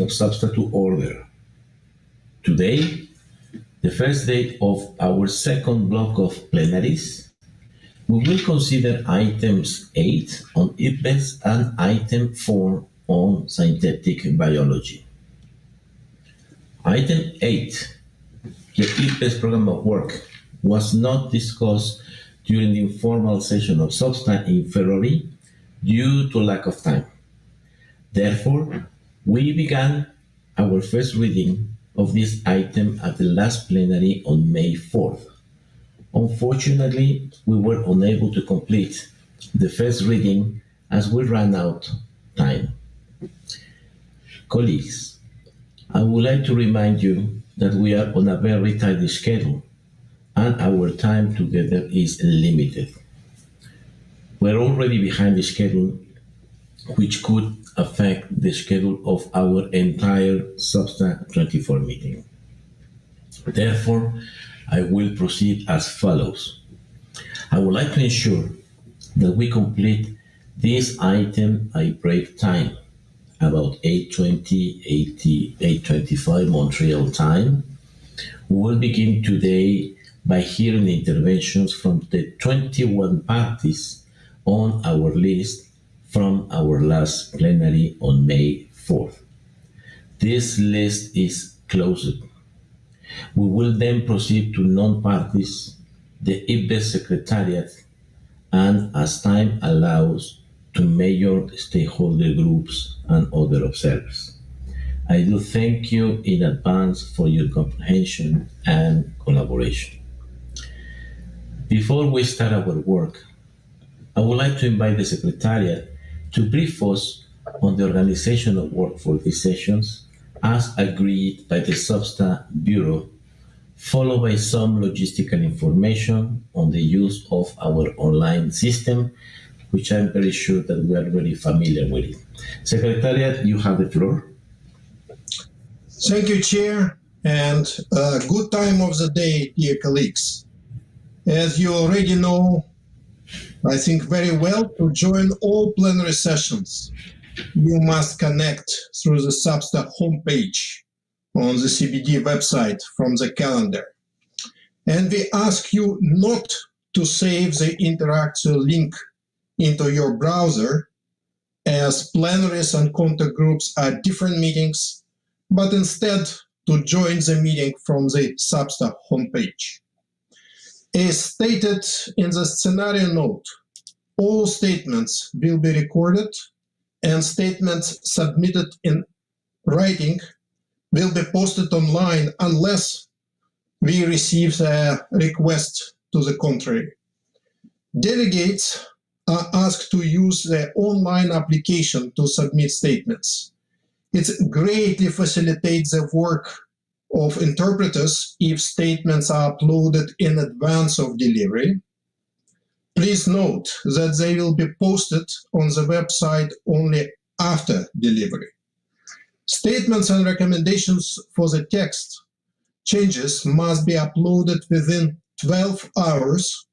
of Substa to order. Today, the first day of our second block of plenaries, we will consider items 8 on IPBES and item 4 on synthetic biology. Item 8, the IPBES program of work, was not discussed during the informal session of Substa in February due to lack of time. Therefore, we began our first reading of this item at the last plenary on May 4th. Unfortunately, we were unable to complete the first reading as we ran out of time. Colleagues, I would like to remind you that we are on a very tight schedule and our time together is limited. We're already behind the schedule, which could affect the schedule of our entire SBSTTA-24 meeting. Therefore, I will proceed as follows. I would like to ensure that we complete this item at break time, about 8:20, 8:25 Montreal time. We will begin today by hearing the interventions from the 21 parties on our list from our last plenary on May 4th. This list is closed. We will then proceed to non-parties, the IPBES Secretariat, and as time allows, to major stakeholder groups and other observers. I do thank you in advance for your comprehension and collaboration. Before we start our work, I would like to invite the Secretariat to brief us on the organization of work for these sessions as agreed by the Substa Bureau, followed by some logistical information on the use of our online system, which I'm very sure that we are very familiar with it. Secretariat, you have the floor. Thank you, Chair, and good time of the day, dear colleagues. As you already know, I think very well, to join all plenary sessions, you must connect through the Substa homepage on the CBD website from the calendar. And we ask you not to save the interaction link into your browser, as plenaries and contact groups are different meetings, but instead to join the meeting from the Substa homepage. As stated in the scenario note, all statements will be recorded and statements submitted in writing will be posted online unless we receive a request to the contrary. Delegates are asked to use the online application to submit statements. It greatly facilitates the work of interpreters if statements are uploaded in advance of delivery. Please note that they will be posted on the website only after delivery. Statements and recommendations for the text changes must be uploaded within 12 hours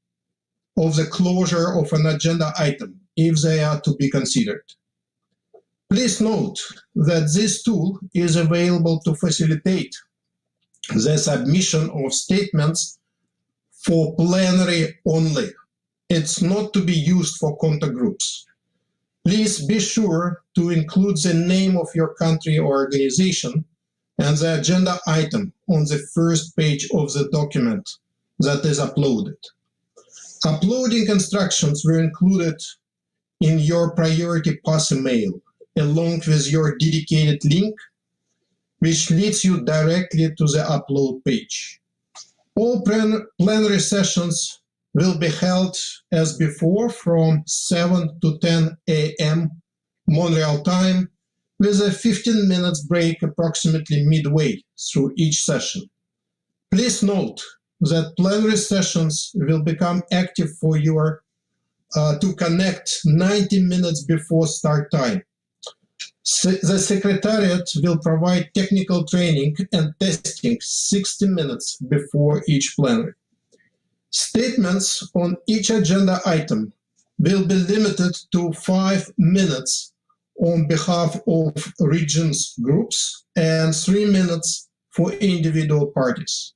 of the closure of an agenda item, if they are to be considered. Please note that this tool is available to facilitate the submission of statements for plenary only. It's not to be used for contact groups. Please be sure to include the name of your country or organization and the agenda item on the first page of the document that is uploaded. Uploading instructions were included in your priority pass email, along with your dedicated link, which leads you directly to the upload page. All plenary sessions will be held as before from 7 to 10 a.m. Montreal time, with a 15 minutes break approximately midway through each session. Please note that plenary sessions will become active for you to connect 90 minutes before start time. The Secretariat will provide technical training and testing 60 minutes before each plenary. Statements on each agenda item will be limited to 5 minutes on behalf of regions groups and 3 minutes for individual parties.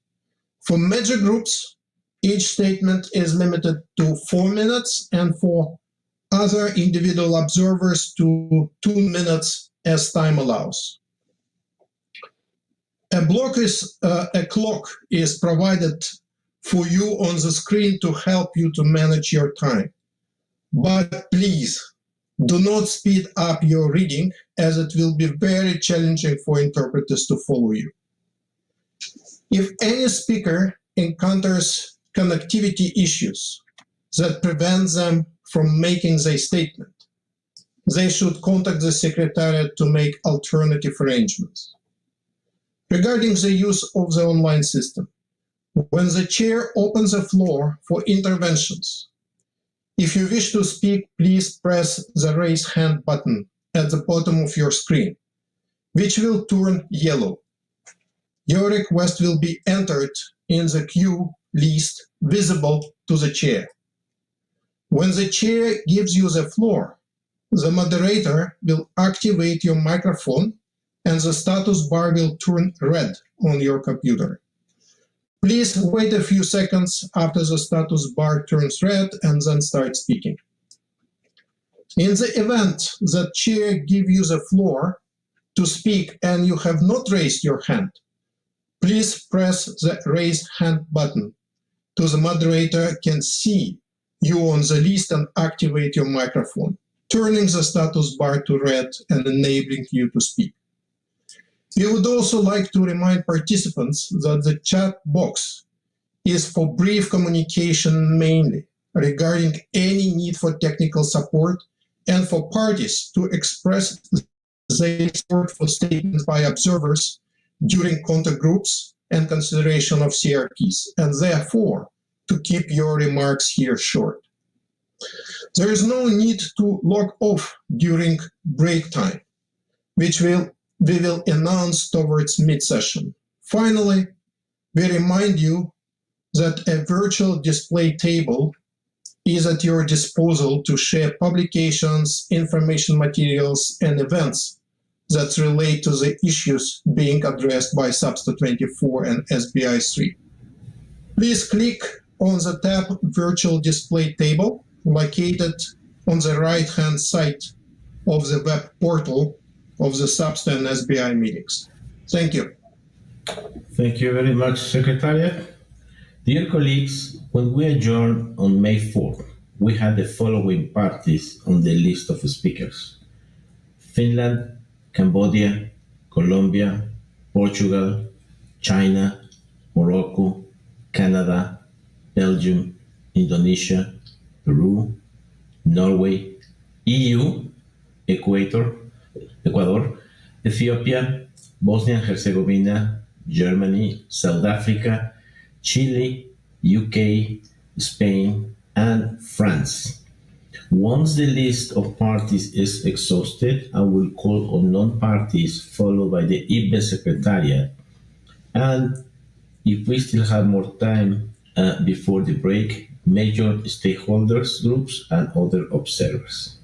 For major groups, each statement is limited to 4 minutes, and for other individual observers to 2 minutes as time allows. A clock is provided for you on the screen to help you to manage your time. But please, do not speed up your reading, as it will be very challenging for interpreters to follow you. If any speaker encounters connectivity issues that prevent them from making their statement, they should contact the Secretariat to make alternative arrangements. Regarding the use of the online system, when the chair opens the floor for interventions, if you wish to speak, please press the raise hand button at the bottom of your screen, which will turn yellow. Your request will be entered in the queue list visible to the chair. When the chair gives you the floor, the moderator will activate your microphone and the status bar will turn red on your computer. Please wait a few seconds after the status bar turns red and then start speaking. In the event that chair gives you the floor to speak and you have not raised your hand, please press the raise hand button so the moderator can see you on the list and activate your microphone, turning the status bar to red and enabling you to speak. We would also like to remind participants that the chat box is for brief communication mainly regarding any need for technical support and for parties to express their support for statements by observers during contact groups and consideration of CRPs, and therefore to keep your remarks here short. There is no need to log off during break time, which we will announce towards mid-session. Finally, we remind you that a virtual display table is at your disposal to share publications, information materials, and events that relate to the issues being addressed by SBSTTA-24 and SBI3. Please click on the tab Virtual Display Table located on the right-hand side of the web portal of the SBSTTA and SBI meetings. Thank you. Thank you very much, Secretariat. Dear colleagues, when we adjourned on May 4th, we had the following parties on the list of speakers: Finland, Cambodia, Colombia, Portugal, China, Morocco, Canada, Belgium, Indonesia, Peru, Norway, EU, Ecuador, Ethiopia, Bosnia Herzegovina, Germany, South Africa, Chile, UK, Spain, and France. Once the list of parties is exhausted, I will call on non-parties followed by the IBE Secretariat. And if we still have more time before the break, major stakeholders groups and other observers.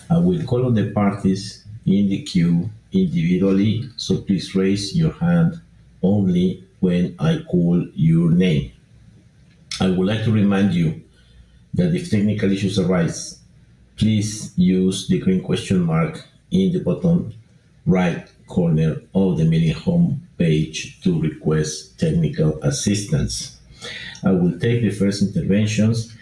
I will call on the parties in the queue individually, so please raise your hand only when I call your name. I would like to remind you that if technical issues arise, please use the green question mark in the bottom right corner of the meeting home page to request technical assistance. I will take the first interventions.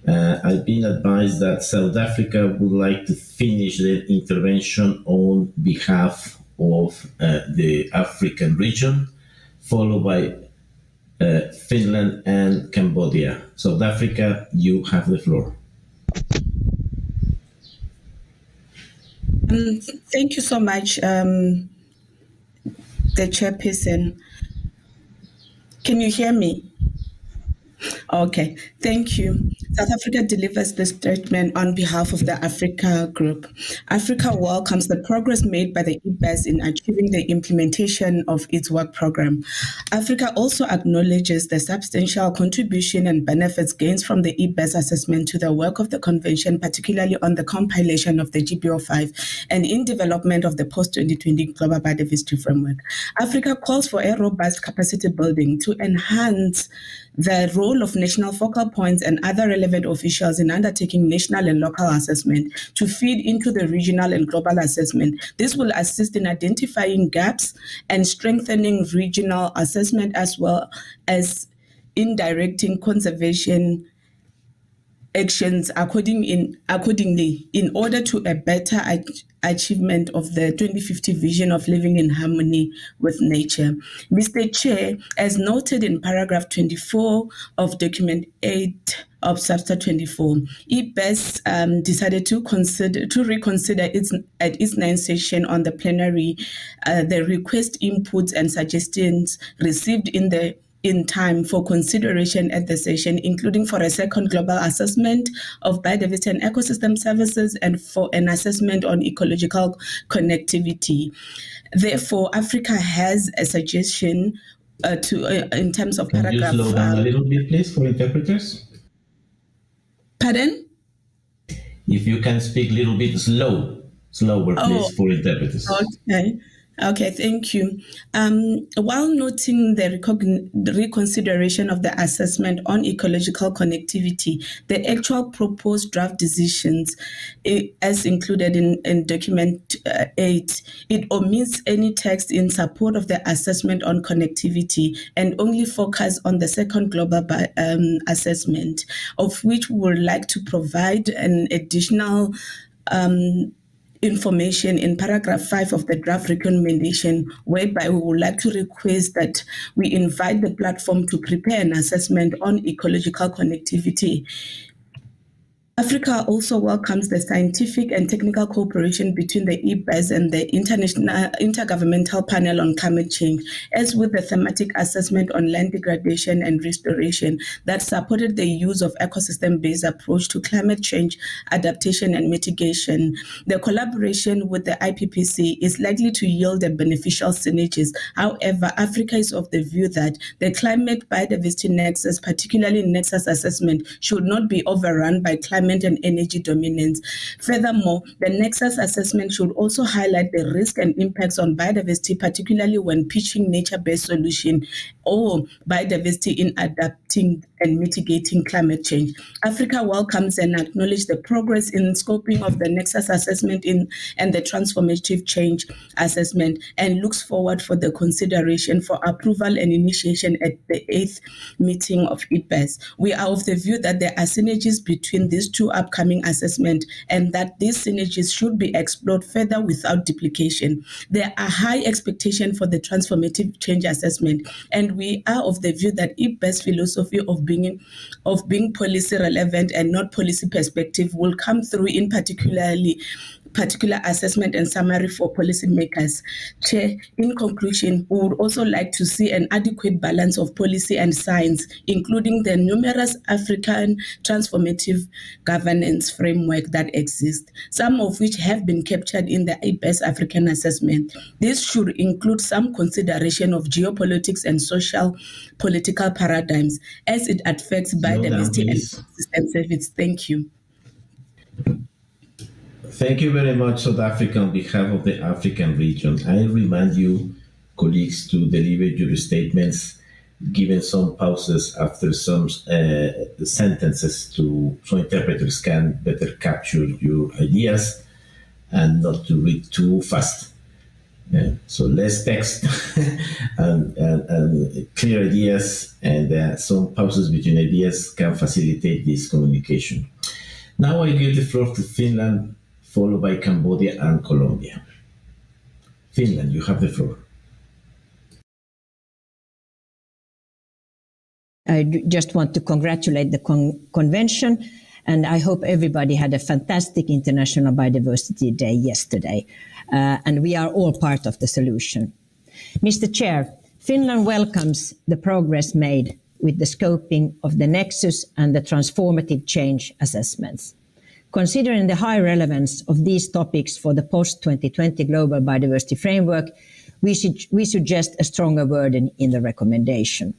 I've been advised that South Africa would like to finish the intervention on behalf of the African region, followed by Finland and Cambodia. South Africa, you have the floor. Thank you so much, the chairperson. Can you hear me? Okay, thank you. South Africa delivers this statement on behalf of the Africa Group. Africa welcomes the progress made by the EBS in achieving the implementation of its work program. Africa also acknowledges the substantial contribution and benefits gained from the EBS assessment to the work of the Convention, particularly on the compilation of the GBO5 and in development of the post-2020 Global Biodiversity Framework. Africa calls for a robust capacity building to enhance the role of national focal points and other relevant officials in undertaking national and local assessment to feed into the regional and global assessment. This will assist in identifying gaps and strengthening regional assessment as well as in directing conservation actions accordingly in order to a better achievement of the 2050 vision of living in harmony with nature. Mr. Chair, as noted in paragraph 24 of document 8 of SBSTTA-24, EBS decided to reconsider at its 9th session on the plenary the request, inputs and suggestions received in time for consideration at the session, including for a second global assessment of biodiversity and ecosystem services and for an assessment on ecological connectivity. Therefore, Africa has a suggestion in terms of Can paragraph. you slow down a little bit, please, for interpreters? Pardon? If you can speak a little bit slower, please, for interpreters. Okay, thank you. While noting the reconsideration of the assessment on ecological connectivity, the actual proposed draft decisions, as included in document 8, it omits any text in support of the assessment on connectivity and only focus on the second global assessment, of which we would like to provide an additional information in paragraph 5 of the draft recommendation, whereby we would like to request that we invite the platform to prepare an assessment on ecological connectivity. Africa also welcomes the scientific and technical cooperation between the EBS and the Intergovernmental Panel on Climate Change, as with the thematic assessment on land degradation and restoration that supported the use of ecosystem-based approach to climate change adaptation and mitigation. The collaboration with the IPPC is likely to yield a beneficial synergies. However, Africa is of the view that the climate biodiversity nexus, particularly nexus assessment, should not be overrun by climate and energy dominance. Furthermore, the nexus assessment should also highlight the risk and impacts on biodiversity, particularly when pitching nature-based solution or biodiversity in adapting and mitigating climate change. Africa welcomes and acknowledges the progress in scoping of the nexus assessment and the transformative change assessment, and looks forward for the consideration for approval and initiation at the 8th meeting of EBS. We are of the view that there are synergies between these two upcoming assessments and that these synergies should be explored further without duplication. There are high expectations for the transformative change assessment, and we are of the view that EBS philosophy of being policy relevant and not policy perspective will come through in particular assessment and summary for policymakers. Chair, in conclusion, we would also like to see an adequate balance of policy and science, including the numerous African transformative governance framework that exist, some of which have been captured in the EBS African assessment. This should include some consideration of geopolitics and social political paradigms as it affects biodiversity and ecosystem service. Thank you. Thank you very much, South Africa, on behalf of the African region. I remind you, colleagues, to deliver your statements, given some pauses after some sentences so interpreters can better capture your ideas and not to read too fast. So less text and clear ideas, and some pauses between ideas can facilitate this communication. Now I give the floor to Finland, followed by Cambodia and Colombia. Finland, you have the floor. I just want to congratulate the convention, and I hope everybody had a fantastic International Biodiversity Day yesterday, and we are all part of the solution. Mr. Chair, Finland welcomes the progress made with the scoping of the nexus and the transformative change assessments. Considering the high relevance of these topics for the post-2020 Global Biodiversity Framework, we suggest a stronger wording in the recommendation.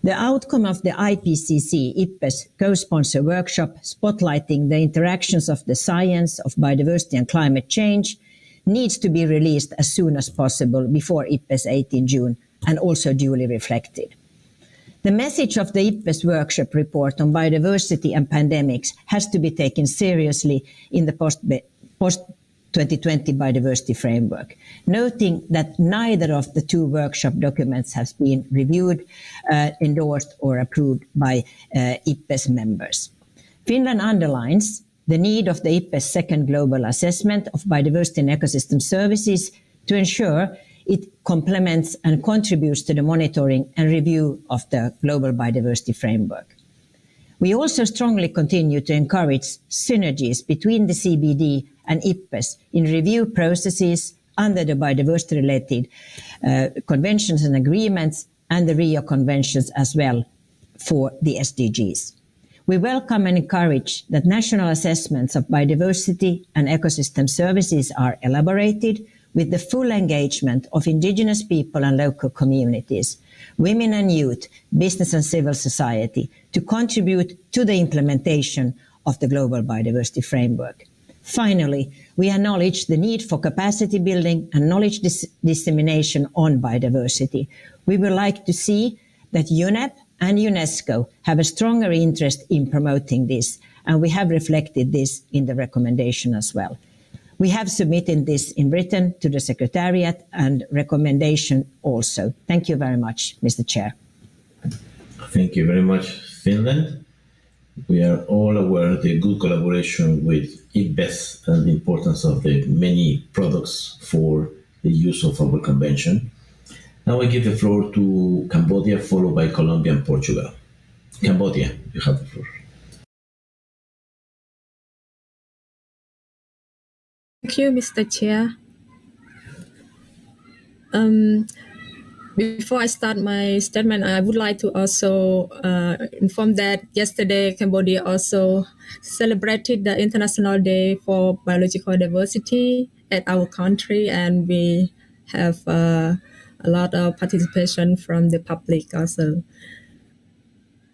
The outcome of the IPCC-IPBES co-sponsor workshop spotlighting the interactions of the science of biodiversity and climate change needs to be released as soon as possible before IPBES 18 June and also duly reflected. The message of the IPBES workshop report on biodiversity and pandemics has to be taken seriously in the post-2020 biodiversity framework, noting that neither of the two workshop documents has been reviewed, endorsed or approved by IPBES members. Finland underlines the need of the IPBES second global assessment of biodiversity and ecosystem services to ensure it complements and contributes to the monitoring and review of the global biodiversity framework. We also strongly continue to encourage synergies between the CBD and IPBES in review processes under the biodiversity-related conventions and agreements and the Rio Conventions as well for the SDGs. We welcome and encourage that national assessments of biodiversity and ecosystem services are elaborated with the full engagement of indigenous people and local communities, women and youth, business and civil society to contribute to the implementation of the Global Biodiversity Framework. Finally, we acknowledge the need for capacity building and knowledge dissemination on biodiversity. We would like to see that UNEP and UNESCO have a stronger interest in promoting this, and we have reflected this in the recommendation as well. We have submitted this in written to the Secretariat and recommendation also. Thank you very much, Mr. Chair. Thank you very much, Finland. We are all aware of the good collaboration with IPBES and the importance of the many products for the use of our convention. Now I give the floor to Cambodia, followed by Colombia and Portugal. Cambodia, you have the floor. Thank you, Mr. Chair. Before I start my statement, I would like to also inform that yesterday Cambodia also celebrated the International Day for Biological Diversity at our country, and we have a lot of participation from the public also.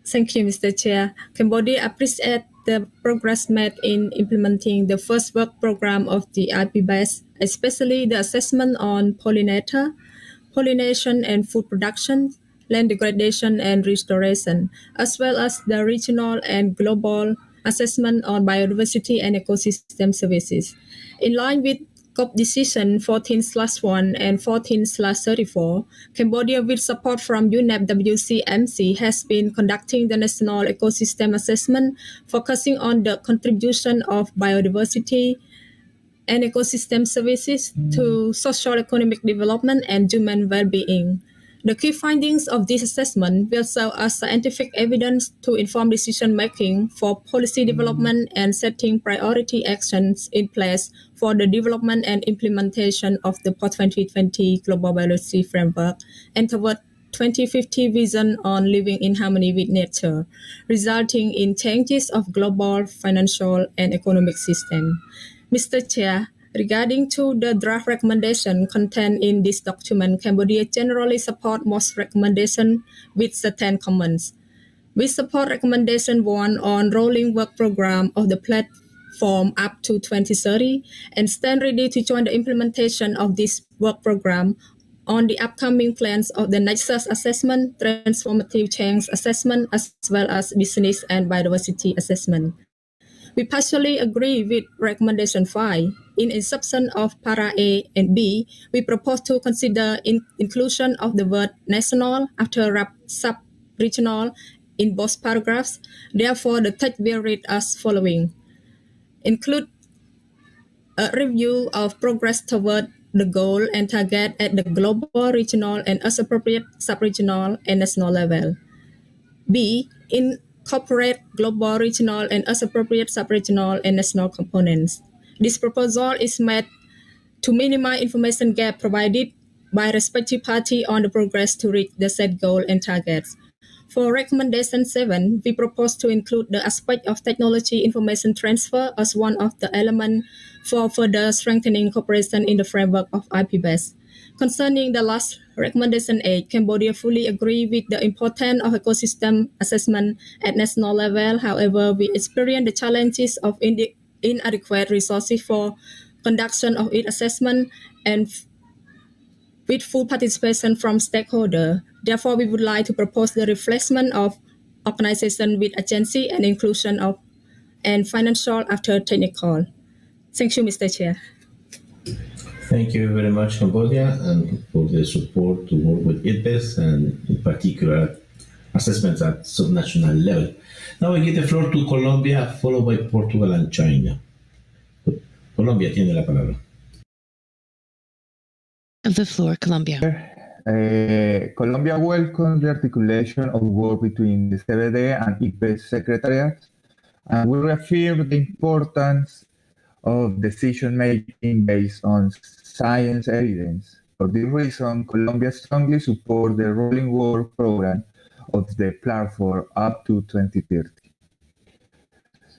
Thank you, Mr. Chair. Cambodia appreciates the progress made in implementing the first work program of the IPBES, especially the assessment on pollinator, pollination and food production, land degradation and restoration, as well as the regional and global assessment on biodiversity and ecosystem services. In line with COP Decision 14/1 and 14/34, Cambodia, with support from UNEP WCMC, has been conducting the National Ecosystem Assessment, focusing on the contribution of biodiversity and ecosystem services to social-economic development and human well-being. The key findings of this assessment will serve as scientific evidence to inform decision-making for policy development and setting priority actions in place for the development and implementation of the post-2020 Global Biodiversity Framework and toward 2050 vision on living in harmony with nature, resulting in changes of global, financial, and economic system. Mr. Chair, regarding to the draft recommendation contained in this document, Cambodia generally support most recommendations with certain comments. We support recommendation 1 on rolling work program of the platform up to 2030 and stand ready to join the implementation of this work program on the upcoming plans of the nexus assessment, transformative change assessment, as well as business and biodiversity assessment. We partially agree with recommendation 5. In inception of para A and B, we propose to consider inclusion of the word national after sub-regional in both paragraphs. Therefore, the text will read as following. Include a review of progress toward the goal and target at the global, regional, and as appropriate sub-regional and national level. B. Incorporate global, regional, and as appropriate sub-regional and national components. This proposal is made to minimize information gap provided by respective party on the progress to reach the set goal and targets. For recommendation 7, we propose to include the aspect of technology information transfer as one of the elements for further strengthening cooperation in the framework of IPBES. Concerning the last recommendation 8, Cambodia fully agree with the importance of ecosystem assessment at national level. However, we experience the challenges of inadequate resources for conduction of its assessment and with full participation from stakeholders. Therefore, we would like to propose the reflection of organization with agency and inclusion of and financial after technical. Thank you, Mr. Chair. Thank you very much, Cambodia, and for the support to work with IPBES and in particular assessments at subnational level. Now I give the floor to Colombia, followed by Portugal and China. Colombia tiene la palabra. The floor, Colombia. Colombia welcomes the articulation of work between the CBD and IPBES secretariats, and we reaffirm the importance of decision-making based on science evidence. For this reason, Colombia strongly supports the rolling work program of the platform up to 2030.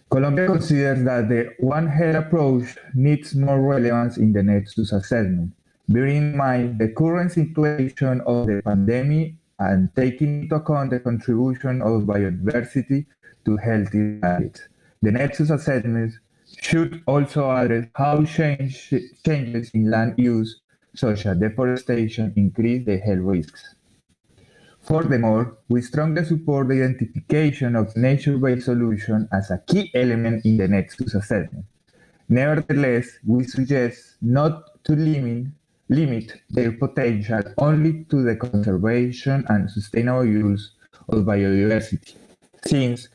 Colombia considers that the One Health approach needs more relevance in the nexus assessment, bearing in mind the current situation of the pandemic and taking into account the contribution of biodiversity to healthy habits. The nexus assessment should also address how changes in land use, such as deforestation, increase the health risks. Furthermore, we strongly support the identification of nature-based solutions as a key element in the nexus assessment. Nevertheless, we suggest not to limit their potential only to the conservation and sustainable use of biodiversity, since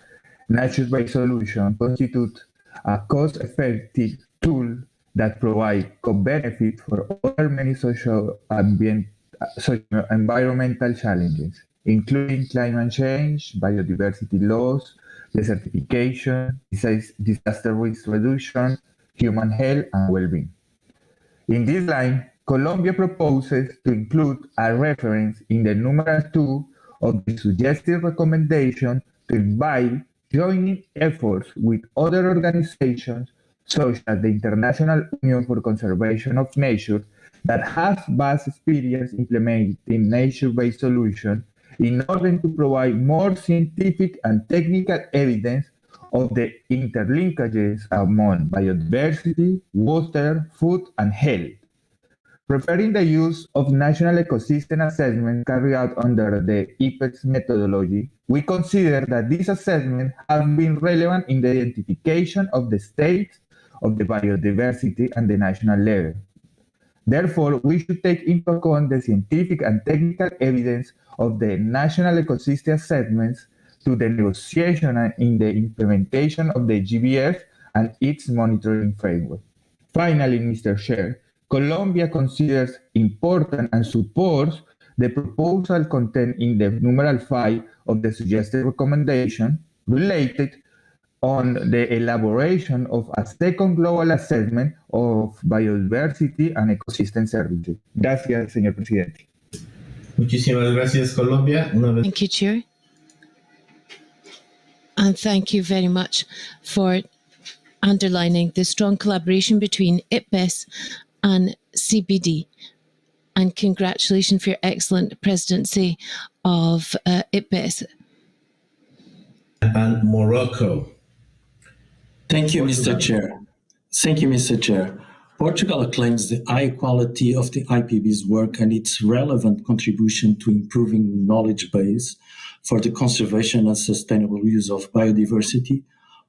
nature-based solutions constitute a cost-effective tool that provides co-benefit for other many socio-environmental challenges, including climate change, biodiversity loss, desertification, disaster risk reduction, human health, and well-being. In this line, Colombia proposes to include a reference in the numeral 2 of the suggested recommendation to invite joining efforts with other organizations such as the International Union for Conservation of Nature that have vast experience implementing nature-based solutions in order to provide more scientific and technical evidence of the interlinkages among biodiversity, water, food, and health. Preferring the use of national ecosystem assessment carried out under the IPBES methodology, we consider that these assessments have been relevant in the identification of the states of the biodiversity at the national level. Therefore, we should take into account the scientific and technical evidence of the national ecosystem assessments to the negotiation and in the implementation of the GBF and its monitoring framework. Finally, Mr. Chair, Colombia considers important and supports the proposal contained in the numeral 5 of the suggested recommendation related on the elaboration of a second global assessment of biodiversity and ecosystem services. Gracias, señor presidente. Muchísimas gracias, Colombia. Una vez. Thank you, Chair. And thank you very much for underlining the strong collaboration between IPBES and CBD. And congratulations for your excellent presidency of IPBES. And Morocco. Thank you, Mr. Chair. Thank you, Mr. Chair. Portugal claims the high quality of the IPB's work and its relevant contribution to improving knowledge base for the conservation and sustainable use of biodiversity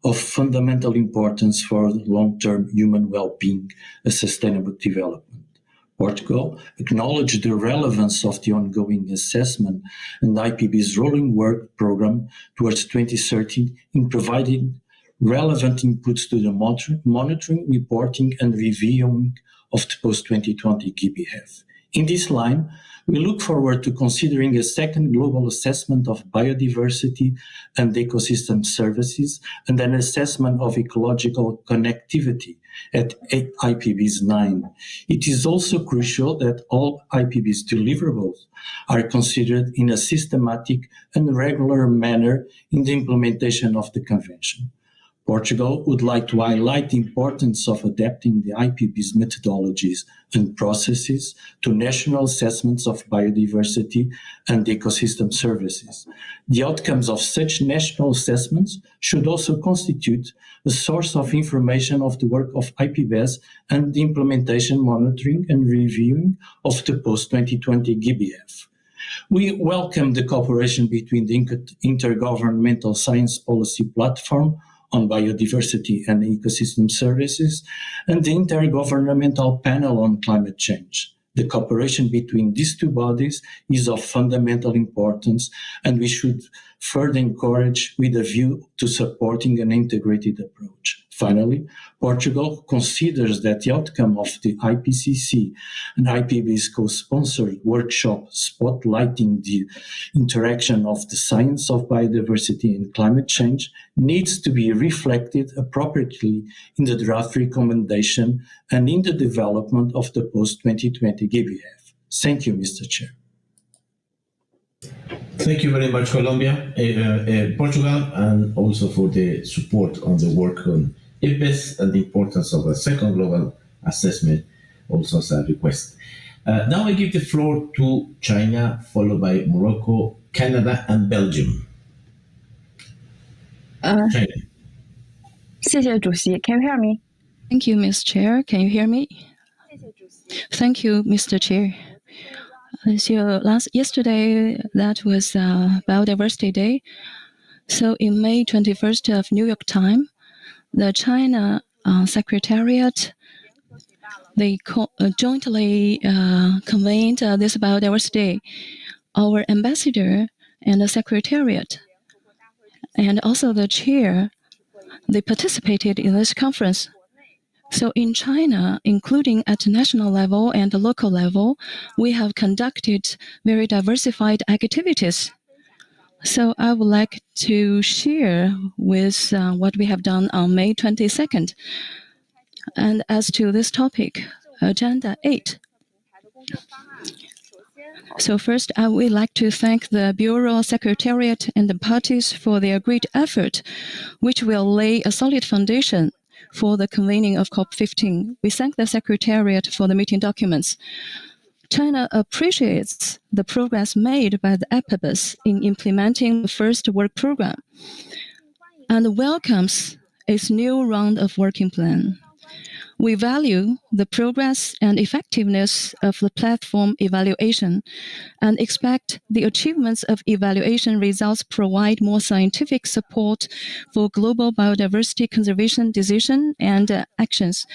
of fundamental importance for long-term human well-being and sustainable development. Portugal acknowledged the relevance of the ongoing assessment and IPB's rolling work program towards 2030 in providing relevant inputs to the monitoring, reporting, and reviewing of the post-2020 GBF. In this line, we look forward to considering a second global assessment of biodiversity and ecosystem services and an assessment of ecological connectivity at IPB's 9. It is also crucial that all IPB's deliverables are considered in a systematic and regular manner in the implementation of the Convention. Portugal would like to highlight the importance of adapting the IPB's methodologies and processes to national assessments of biodiversity and ecosystem services. The outcomes of such national assessments should also constitute a source of information of the work of IPBES and the implementation, monitoring, and reviewing of the post-2020 GBF. We welcome the cooperation between the Intergovernmental Science Policy Platform on Biodiversity and Ecosystem Services and the Intergovernmental Panel on Climate Change. The cooperation between these two bodies is of fundamental importance, and we should further encourage with a view to supporting an integrated approach. Finally, Portugal considers that the outcome of the IPCC and IPB's co-sponsored workshop spotlighting the interaction of the science of biodiversity and climate change needs to be reflected appropriately in the draft recommendation and in the development of the post-2020 GBF. Thank you, Mr. Chair. Thank you very much, Colombia, Portugal, and also for the support on the work on IPBES and the importance of a second global assessment, also as a request. Now I give the floor to China, followed by Morocco, Canada, and Belgium. China. 谢谢主席. Can you hear me? Thank you, Ms. Chair. Can you hear me? Thank you, Mr. Chair. So yesterday, that was Biodiversity Day. So in May 21st of New York time, the China Secretariat, they jointly convened this Biodiversity Day. Our ambassador and the Secretariat and also the chair, they participated in this conference. So in China, including at national level and the local level, we have conducted very diversified activities. So I would like to share with what we have done on May 22nd. And as to this topic, Agenda 8. So first, I would like to thank the Bureau Secretariat and the parties for their great effort, which will lay a solid foundation for the convening of COP15. We thank the Secretariat for the meeting documents. China appreciates the progress made by the IPBES in implementing the first work program and welcomes its new round of working plan. We value the progress and effectiveness of the platform evaluation and expect the achievements of evaluation results provide more scientific support for global biodiversity conservation decision and actions.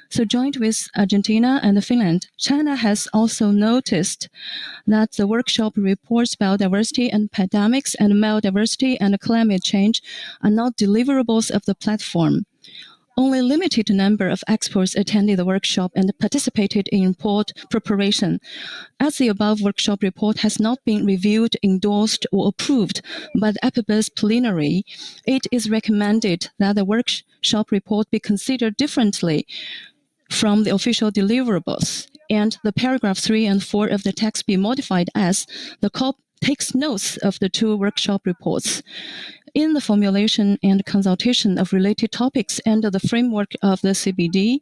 So joined with Argentina and Finland, China has also noticed that the workshop reports biodiversity and pandemics and biodiversity and climate change are not deliverables of the platform. Only a limited number of experts attended the workshop and participated in report preparation. As the above workshop report has not been reviewed, endorsed, or approved by the IPBES Plenary, it is recommended that the workshop report be considered differently from the official deliverables, and the paragraph 3 and 4 of the text be modified as the COP takes notes of the two workshop reports. In the formulation and consultation of related topics under the framework of the CBD,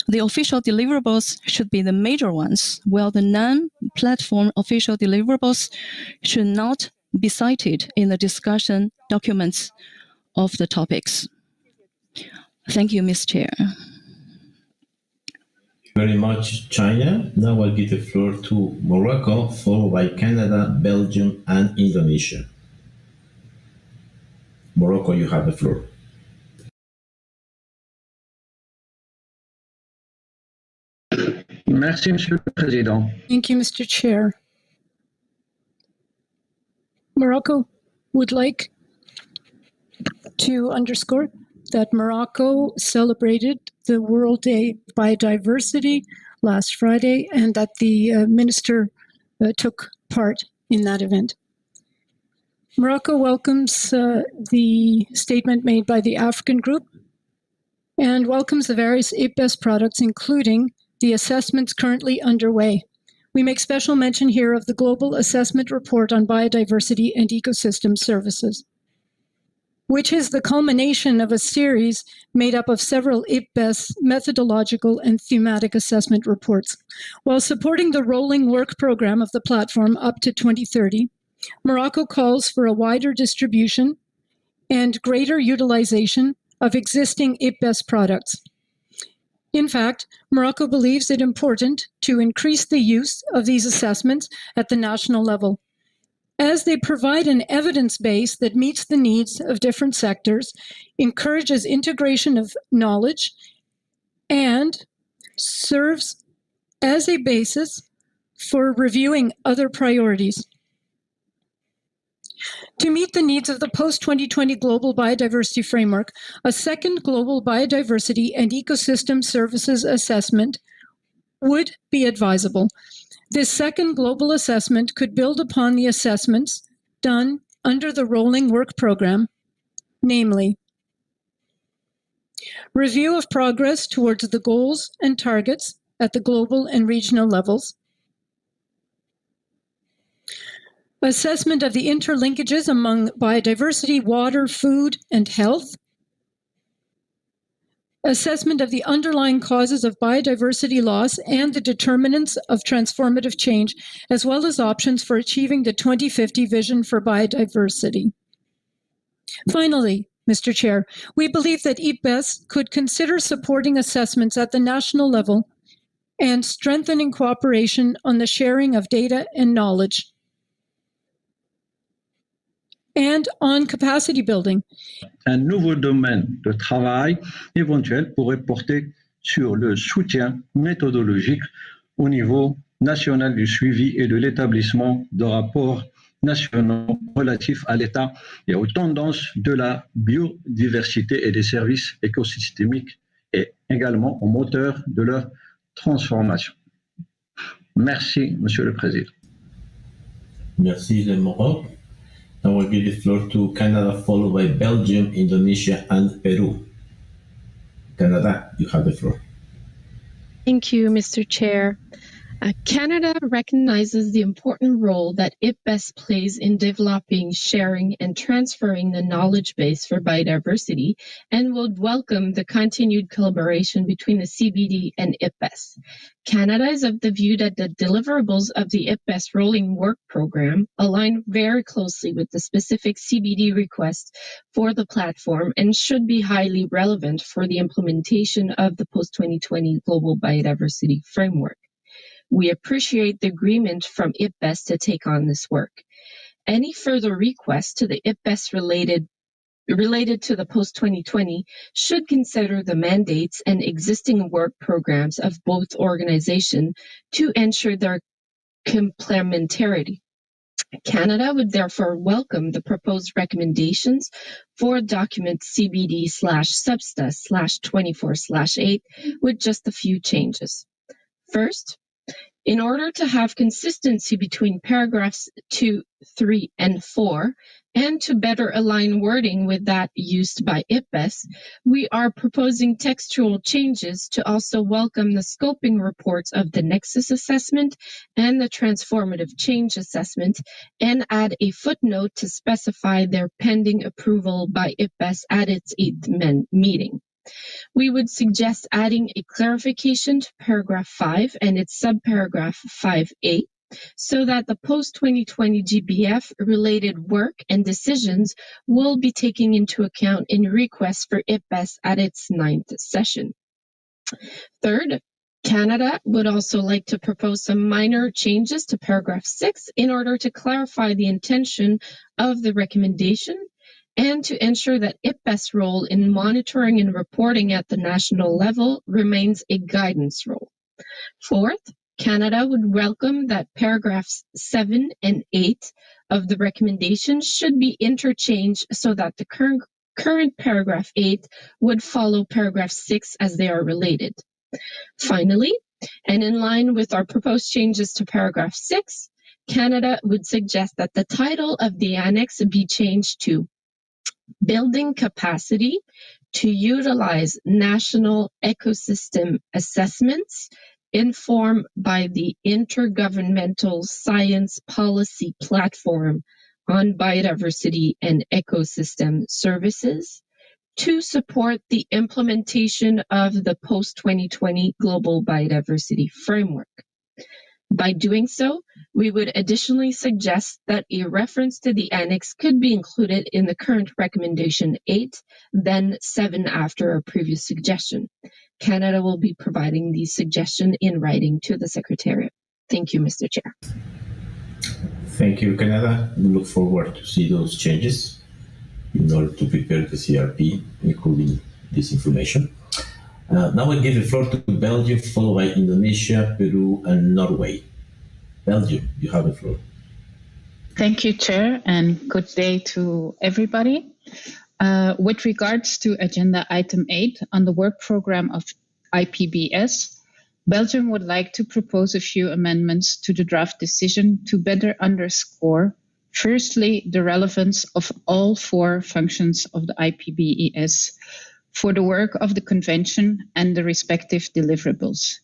the official deliverables should be the major ones, while the non-platform official deliverables should not be cited in the discussion documents of the topics. Thank you, Ms. Chair. Very much, China. Now I'll give the floor to Morocco, followed by Canada, Belgium, and Indonesia. Morocco, you have the floor. Merci, Monsieur le Président. Thank you, Mr. Chair. Morocco would like to underscore that Morocco celebrated the World Day Biodiversity last Friday and that the minister took part in that event. Morocco welcomes the statement made by the African group and welcomes the various IPBES products, including the assessments currently underway. We make special mention here of the Global Assessment Report on Biodiversity and Ecosystem Services, which is the culmination of a series made up of several IPBES methodological and thematic assessment reports. While supporting the rolling work program of the platform up to 2030, Morocco calls for a wider distribution and greater utilization of existing IPBES products. In fact, Morocco believes it important to increase the use of these assessments at the national level, as they provide an evidence base that meets the needs of different sectors, encourages integration of knowledge, and serves as a basis for reviewing other priorities. To meet the needs of the post-2020 Global Biodiversity Framework, a second Global Biodiversity and Ecosystem Services Assessment would be advisable. This second global assessment could build upon the assessments done under the rolling work program, namely, review of progress towards the goals and targets at the global and regional levels, assessment of the interlinkages among biodiversity, water, food, and health, assessment of the underlying causes of biodiversity loss and the determinants of transformative change, as well as options for achieving the 2050 vision for biodiversity. Finally, Mr. Chair, we believe that IPBES could consider supporting assessments at the national level and strengthening cooperation on the sharing of data and knowledge, and on capacity building. Un nouveau domaine de travail éventuel pourrait porter sur le soutien méthodologique au niveau national du suivi et de l'établissement de rapports nationaux relatifs à l'état et aux tendances de la biodiversité et des services écosystémiques et également aux moteurs de leur transformation. Merci, Monsieur le Président. Merci, le Maroc. I will give the floor to Canada, followed by Belgium, Indonesia, and Peru. Canada, you have the floor. Thank you, Mr. Chair. Canada recognizes the important role that IPBES plays in developing, sharing, and transferring the knowledge base for biodiversity and would welcome the continued collaboration between the CBD and IPBES. Canada is of the view that the deliverables of the IPBES rolling work program align very closely with the specific CBD requests for the platform and should be highly relevant for the implementation of the post-2020 Global Biodiversity Framework. We appreciate the agreement from IPBES to take on this work. Any further requests to the IPBES related to the post-2020 should consider the mandates and existing work programs of both organizations to ensure their complementarity. Canada would therefore welcome the proposed recommendations for document CBD/SBSTTA-24/8 with just a few changes. First, in order to have consistency between paragraphs 2, 3, and 4, and to better align wording with that used by IPBES, we are proposing textual changes to also welcome the scoping reports of the Nexus Assessment and the Transformative Change Assessment, and add a footnote to specify their pending approval by IPBES at its 8th meeting. We would suggest adding a clarification to paragraph 5 and its subparagraph 5A so that the post-2020 GBF related work and decisions will be taken into account in requests for IPBES at its 9th session. Third, Canada would also like to propose some minor changes to paragraph 6 in order to clarify the intention of the recommendation and to ensure that IPBES' role in monitoring and reporting at the national level remains a guidance role. Fourth, Canada would welcome that paragraphs 7 and 8 of the recommendation should be interchanged so that the current paragraph 8 would follow paragraph 6 as they are related. Finally, and in line with our proposed changes to paragraph 6, Canada would suggest that the title of the annex be changed to Building Capacity to utilize national ecosystem assessments informed by the Intergovernmental Science Policy Platform on Biodiversity and Ecosystem Services to support the implementation of the post-2020 Global Biodiversity Framework. By doing so, we would additionally suggest that a reference to the annex could be included in the current recommendation 8, then 7 after our previous suggestion. Canada will be providing the suggestion in writing to the Secretariat. Thank you, Mr. Chair. Thank you, Canada. We look forward to see those changes in order to prepare the CRP, including this information. Now I give the floor to Belgium, followed by Indonesia, Peru, and Norway. Belgium, you have the floor. Thank you, Chair, and good day to everybody. With regards to Agenda Item 8 on the work program of IPBS, Belgium would like to propose a few amendments to the draft decision to better underscore, firstly, the relevance of all 4 functions of the IPBES for the work of the Convention and the respective deliverables.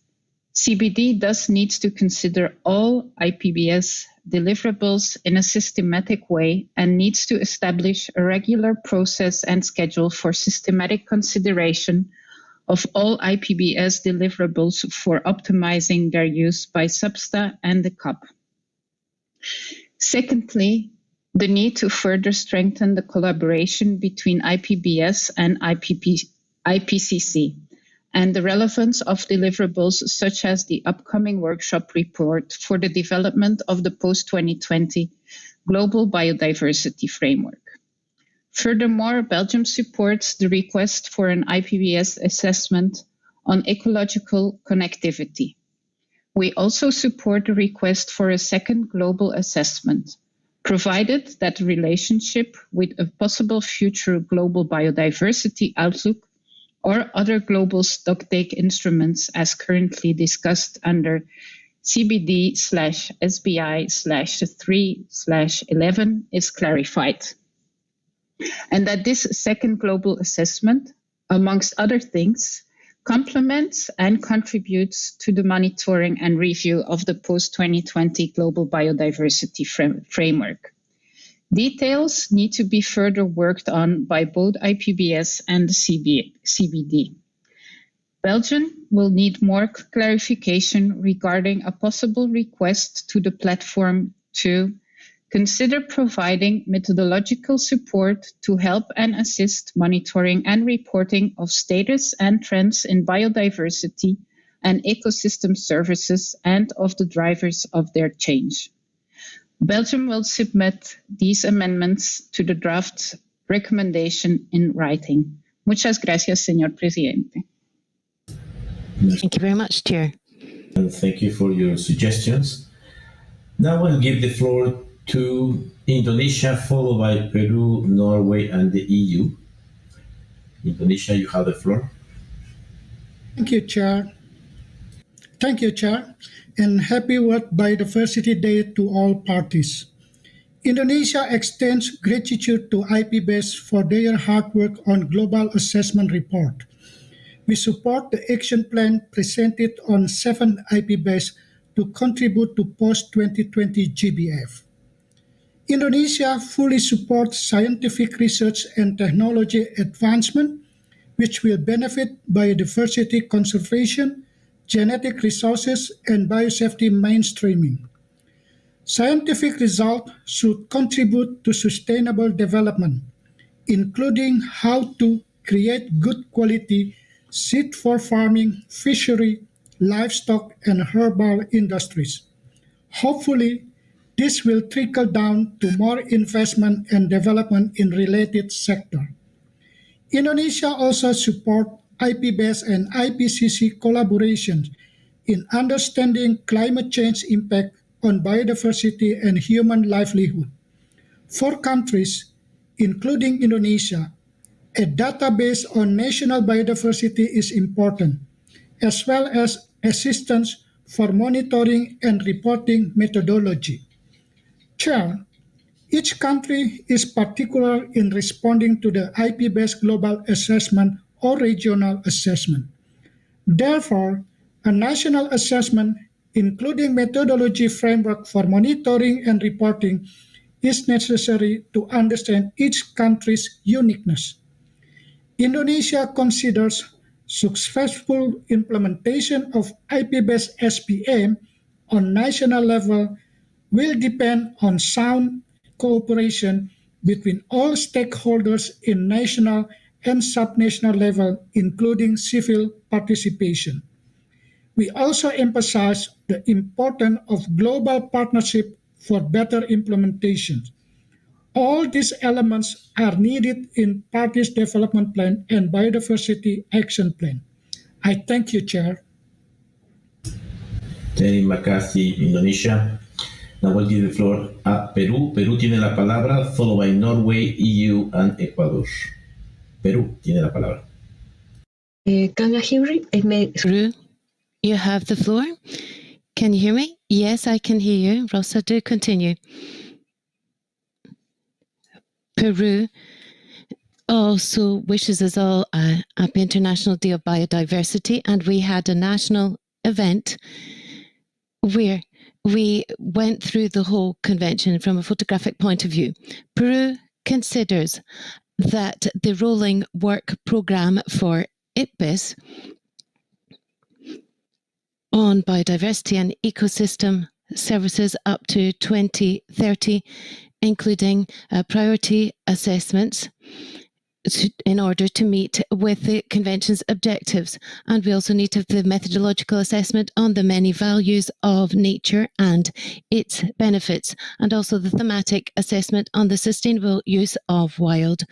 CBD thus needs to consider all IPBS deliverables in a systematic way and needs to establish a regular process and schedule for systematic consideration of all IPBS deliverables for optimizing their use by SBSTA and the COP. Secondly, the need to further strengthen the collaboration between IPBS and IPCC, and the relevance of deliverables such as the upcoming workshop report for the development of the post-2020 Global Biodiversity Framework. Furthermore, Belgium supports the request for an IPBS assessment on ecological connectivity. We also support the request for a second global assessment, provided that the relationship with a possible future global biodiversity outlook or other global stocktake instruments as currently discussed under CBD/SBI/3/11 is clarified. And that this second global assessment, amongst other things, complements and contributes to the monitoring and review of the post-2020 Global Biodiversity Framework. Details need to be further worked on by both IPBS and the CBD. Belgium will need more clarification regarding a possible request to the platform to consider providing methodological support to help and assist monitoring and reporting of status and trends in biodiversity and ecosystem services and of the drivers of their change. Belgium will submit these amendments to the draft recommendation in writing. Muchas gracias, señor presidente. Thank you very much, Chair. And thank you for your suggestions. Now I'll give the floor to Indonesia, followed by Peru, Norway, and the EU. Indonesia, you have the floor. Thank you, Chair. And happy World Biodiversity Day to all parties. Indonesia extends gratitude to IPBES for their hard work on Global Assessment Report. We support the action plan presented on 7 IPBES to contribute to post-2020 GBF. Indonesia fully supports scientific research and technology advancement, which will benefit biodiversity conservation, genetic resources, and biosafety mainstreaming. Scientific results should contribute to sustainable development, including how to create good quality seed for farming, fishery, livestock, and herbal industries. Hopefully, this will trickle down to more investment and development in related sectors. Indonesia also supports IPBES and IPCC collaboration in understanding climate change impact on biodiversity and human livelihood. For countries, including Indonesia, a database on national biodiversity is important, as well as assistance for monitoring and reporting methodology. Chair, Each country is particular in responding to the IP-based global assessment or regional assessment. Therefore, a national assessment, including methodology framework for monitoring and reporting, is necessary to understand each country's uniqueness. Indonesia considers successful implementation of IP-based SPM on national level will depend on sound cooperation between all stakeholders in national and subnational level, including civil participation. We also emphasize the importance of global partnership for better implementation. All these elements are needed in parties' development plan and biodiversity action plan. I thank you, Chair. Terry McCarthy, Indonesia. Now we'll give the floor a Perú. Perú tiene la palabra, followed by Norway, EU, and Ecuador. Perú tiene la palabra. Can you hear me? Peru, you have the floor. Can you hear me? Yes, I can hear you. Rosa, do continue. Peru also wishes us all a happy International Day of Biodiversity, and we had a national event where we went through the whole convention from a photographic point of view. Peru considers that the rolling work programme for IPBES on biodiversity and ecosystem services up to 2030, including priority assessments in order to meet with the Convention's objectives. And we also need to have the methodological assessment on the many values of nature and its benefits, and also the thematic assessment on the sustainable use of wild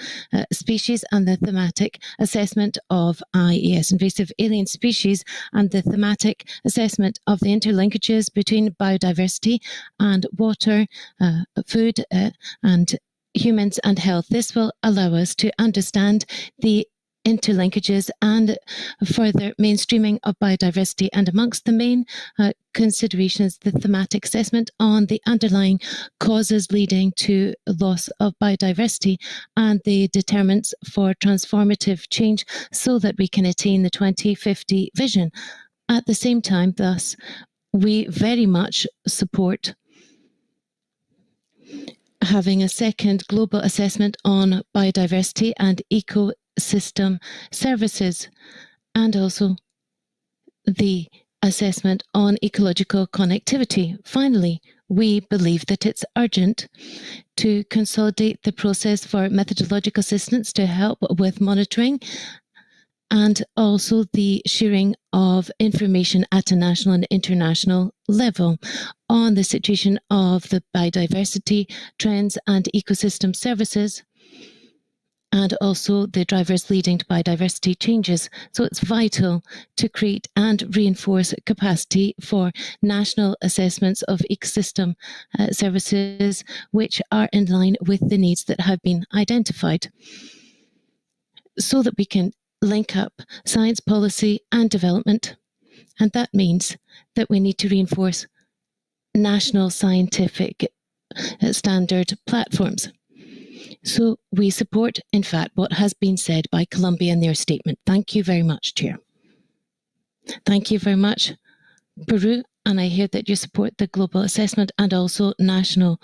species, and the thematic assessment of IES, invasive alien species, and the thematic assessment of the interlinkages between biodiversity and water, food, and humans and health. This will allow us to understand the interlinkages and further mainstreaming of biodiversity. And amongst the main considerations, the thematic assessment on the underlying causes leading to loss of biodiversity and the determinants for transformative change so that we can attain the 2050 vision. At the same time, thus, we very much support having a second global assessment on biodiversity and ecosystem services, and also the assessment on ecological connectivity. Finally, we believe that it's urgent to consolidate the process for methodological assistance to help with monitoring and also the sharing of information at a national and international level on the situation of the biodiversity trends and ecosystem services, and also the drivers leading to biodiversity changes. So it's vital to create and reinforce capacity for national assessments of ecosystem services which are in line with the needs that have been identified, so that we can link up science, policy and development. And that means that we need to reinforce national scientific standard platforms. So we support, in fact, what has been said by Colombia in their statement. Thank you very much, Chair. Thank you very much, Peru. And I hear that you support the global assessment and also national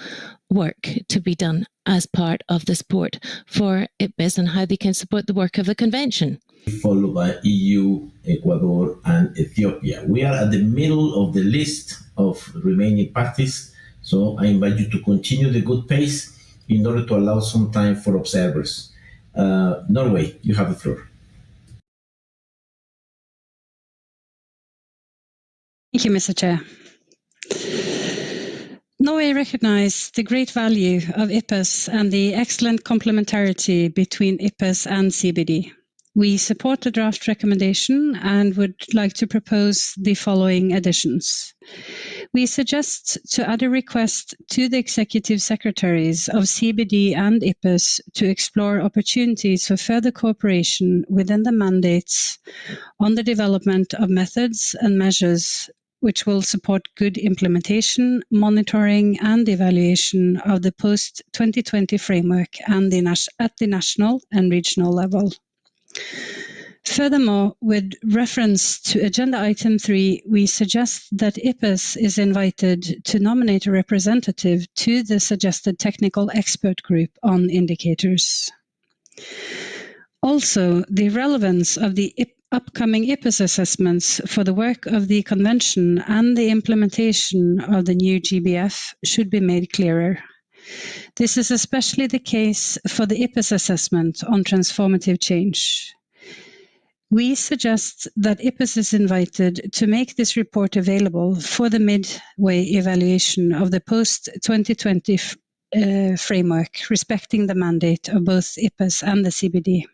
work to be done as part of the support for IPBES and how they can support the work of the convention. Followed by EU, Ecuador, and Ethiopia. We are at the middle of the list of remaining parties, so I invite you to continue the good pace in order to allow some time for observers. Norway, you have the floor. Thank you, Mr. Chair. Norway recognizes the great value of IPBES and the excellent complementarity between IPBES and CBD. We support the draft recommendation and would like to propose the following additions. We suggest to add a request to the executive secretaries of CBD and IPBES to explore opportunities for further cooperation within the mandates on the development of methods and measures which will support good implementation, monitoring and evaluation of the post-2020 framework and at the national and regional level. Furthermore, with reference to Agenda Item 3, we suggest that IPES is invited to nominate a representative to the suggested technical expert group on indicators. Also, the relevance of the upcoming IPES assessments for the work of the Convention and the implementation of the new GBF should be made clearer. This is especially the case for the IPES assessment on transformative change. We suggest that IPES is invited to make this report available for the midway evaluation of the post-2020 framework, respecting the mandate of both IPES and the CBD.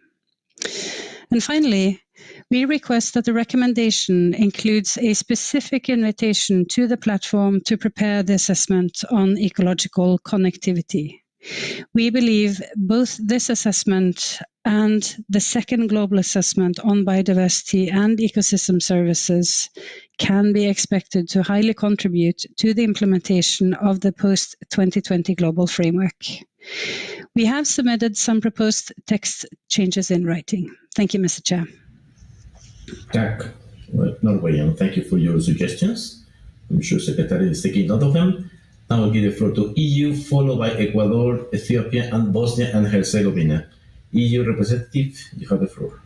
And finally, we request that the recommendation includes a specific invitation to the platform to prepare the assessment on ecological connectivity. We believe both this assessment and the second global assessment on biodiversity and ecosystem services can be expected to highly contribute to the implementation of the post-2020 global framework. We have submitted some proposed text changes in writing. Thank you, Mr. Chair. Tack, Norway, and thank you for your suggestions. I'm sure Secretary is taking note of them. Now I'll give the floor to EU, followed by Ecuador, Ethiopia, and Bosnia and Herzegovina. EU representative, you have the floor.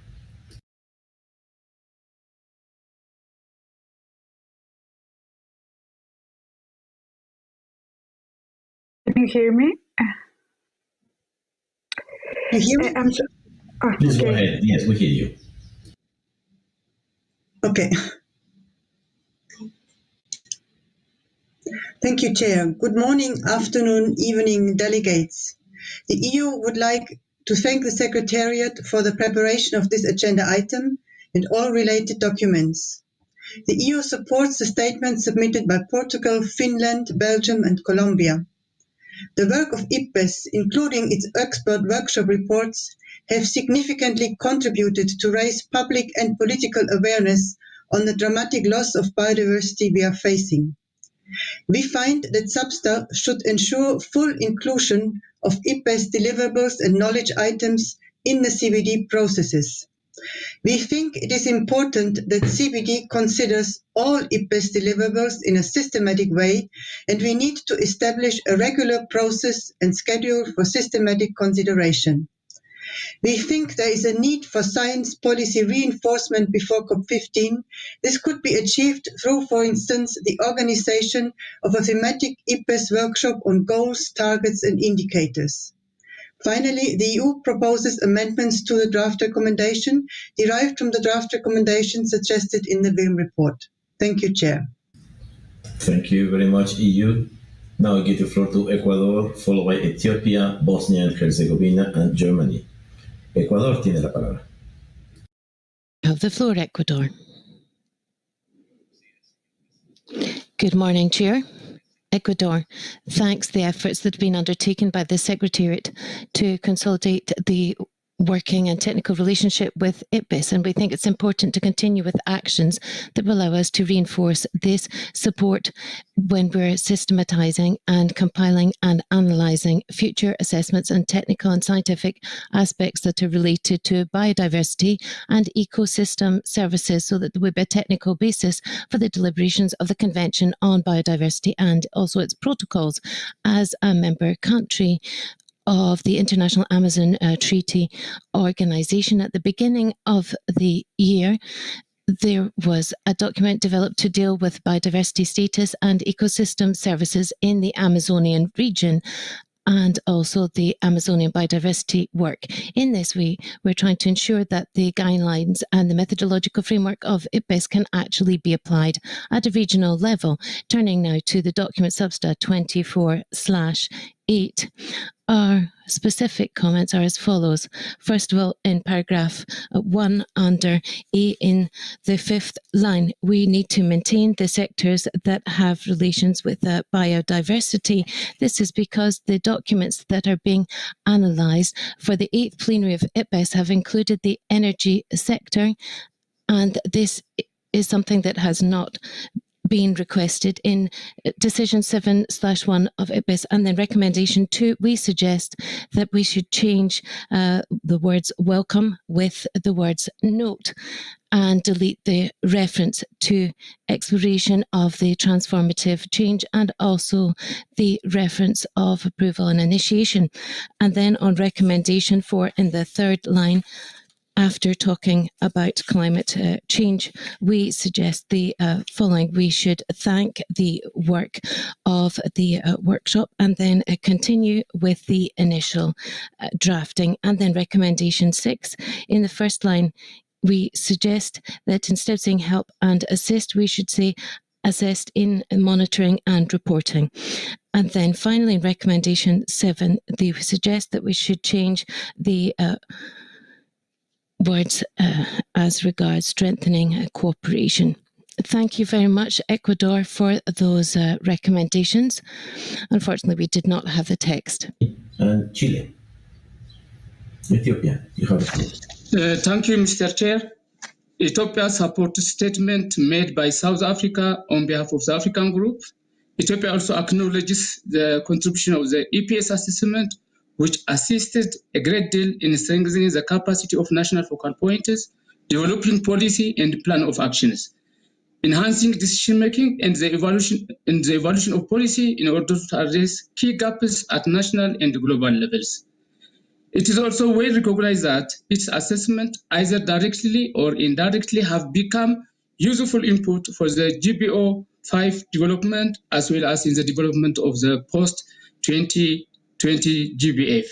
Can you hear me? You hear me? Please go ahead. Yes, we hear you. Okay. Thank you, Chair. Good morning, afternoon, evening, delegates. The EU would like to thank the Secretariat for the preparation of this agenda item and all related documents. The EU supports the statement submitted by Portugal, Finland, Belgium and Colombia. The work of IPES, including its expert workshop reports, have significantly contributed to raise public and political awareness on the dramatic loss of biodiversity we are facing. We find that Substa should ensure full inclusion of IPES deliverables and knowledge items in the CBD processes. We think it is important that CBD considers all IPES deliverables in a systematic way, and we need to establish a regular process and schedule for systematic consideration. We think there is a need for science policy reinforcement before COP15. This could be achieved through, for instance, the organization of a thematic IPES workshop on goals, targets and indicators. Finally, the EU proposes amendments to the draft recommendation derived from the draft recommendation suggested in the WIM report. Thank you, Chair. Thank you very much, EU. Now I give the floor to Ecuador, followed by Ethiopia, Bosnia and Herzegovina, and Germany. Ecuador tiene la palabra. You have the floor, Ecuador. Good morning, Chair. Ecuador thanks the efforts that have been undertaken by the Secretariat to consolidate the working and technical relationship with IPES, and we think it's important to continue with actions that will allow us to reinforce this support when we're systematizing and compiling and analyzing future assessments and technical and scientific aspects that are related to biodiversity and ecosystem services, so that there will be a technical basis for the deliberations of the Convention on Biodiversity and also its protocols as a member country of the International Amazon Treaty Organization. At the beginning of the year, there was a document developed to deal with biodiversity status and ecosystem services in the Amazonian region, and also the Amazonian biodiversity work. In this, we're trying to ensure that the guidelines and the methodological framework of IPES can actually be applied at a regional level. Turning now to the document Substa 24/8. Our specific comments are as follows. First of all, in paragraph 1 under A in the 5th line, we need to maintain the sectors that have relations with biodiversity. This is because the documents that are being analysed for the 8th plenary of IPES have included the energy sector, and this is something that has not been requested in decision 7/1 of IPBES, and then recommendation 2, we suggest that we should change the words welcome with the words note and delete the reference to exploration of the transformative change and also the reference of approval and initiation. And then on recommendation 4 in the third line, after talking about climate change, we suggest the following. We should thank the work of the workshop and then continue with the initial drafting. And then recommendation 6, in the first line, we suggest that instead of saying help and assist, we should say assist in monitoring and reporting. And then finally, in recommendation 7, they suggest that we should change the words as regards strengthening cooperation. Thank you very much, Ecuador, for those recommendations. Unfortunately, we did not have the text. And Chile. Ethiopia, you have the floor. Thank you, Mr. Chair. Ethiopia supports statement made by South Africa on behalf of the African Group. Ethiopia also acknowledges the contribution of the EPS assessment, which assisted a great deal in strengthening the capacity of national focal points, developing policy and plan of actions, enhancing decision-making and the evaluation of policy in order to address key gaps at national and global levels. It is also well recognized that its assessment, either directly or indirectly, have become useful input for the GBO5 development, as well as in the development of the post-2020 GBF.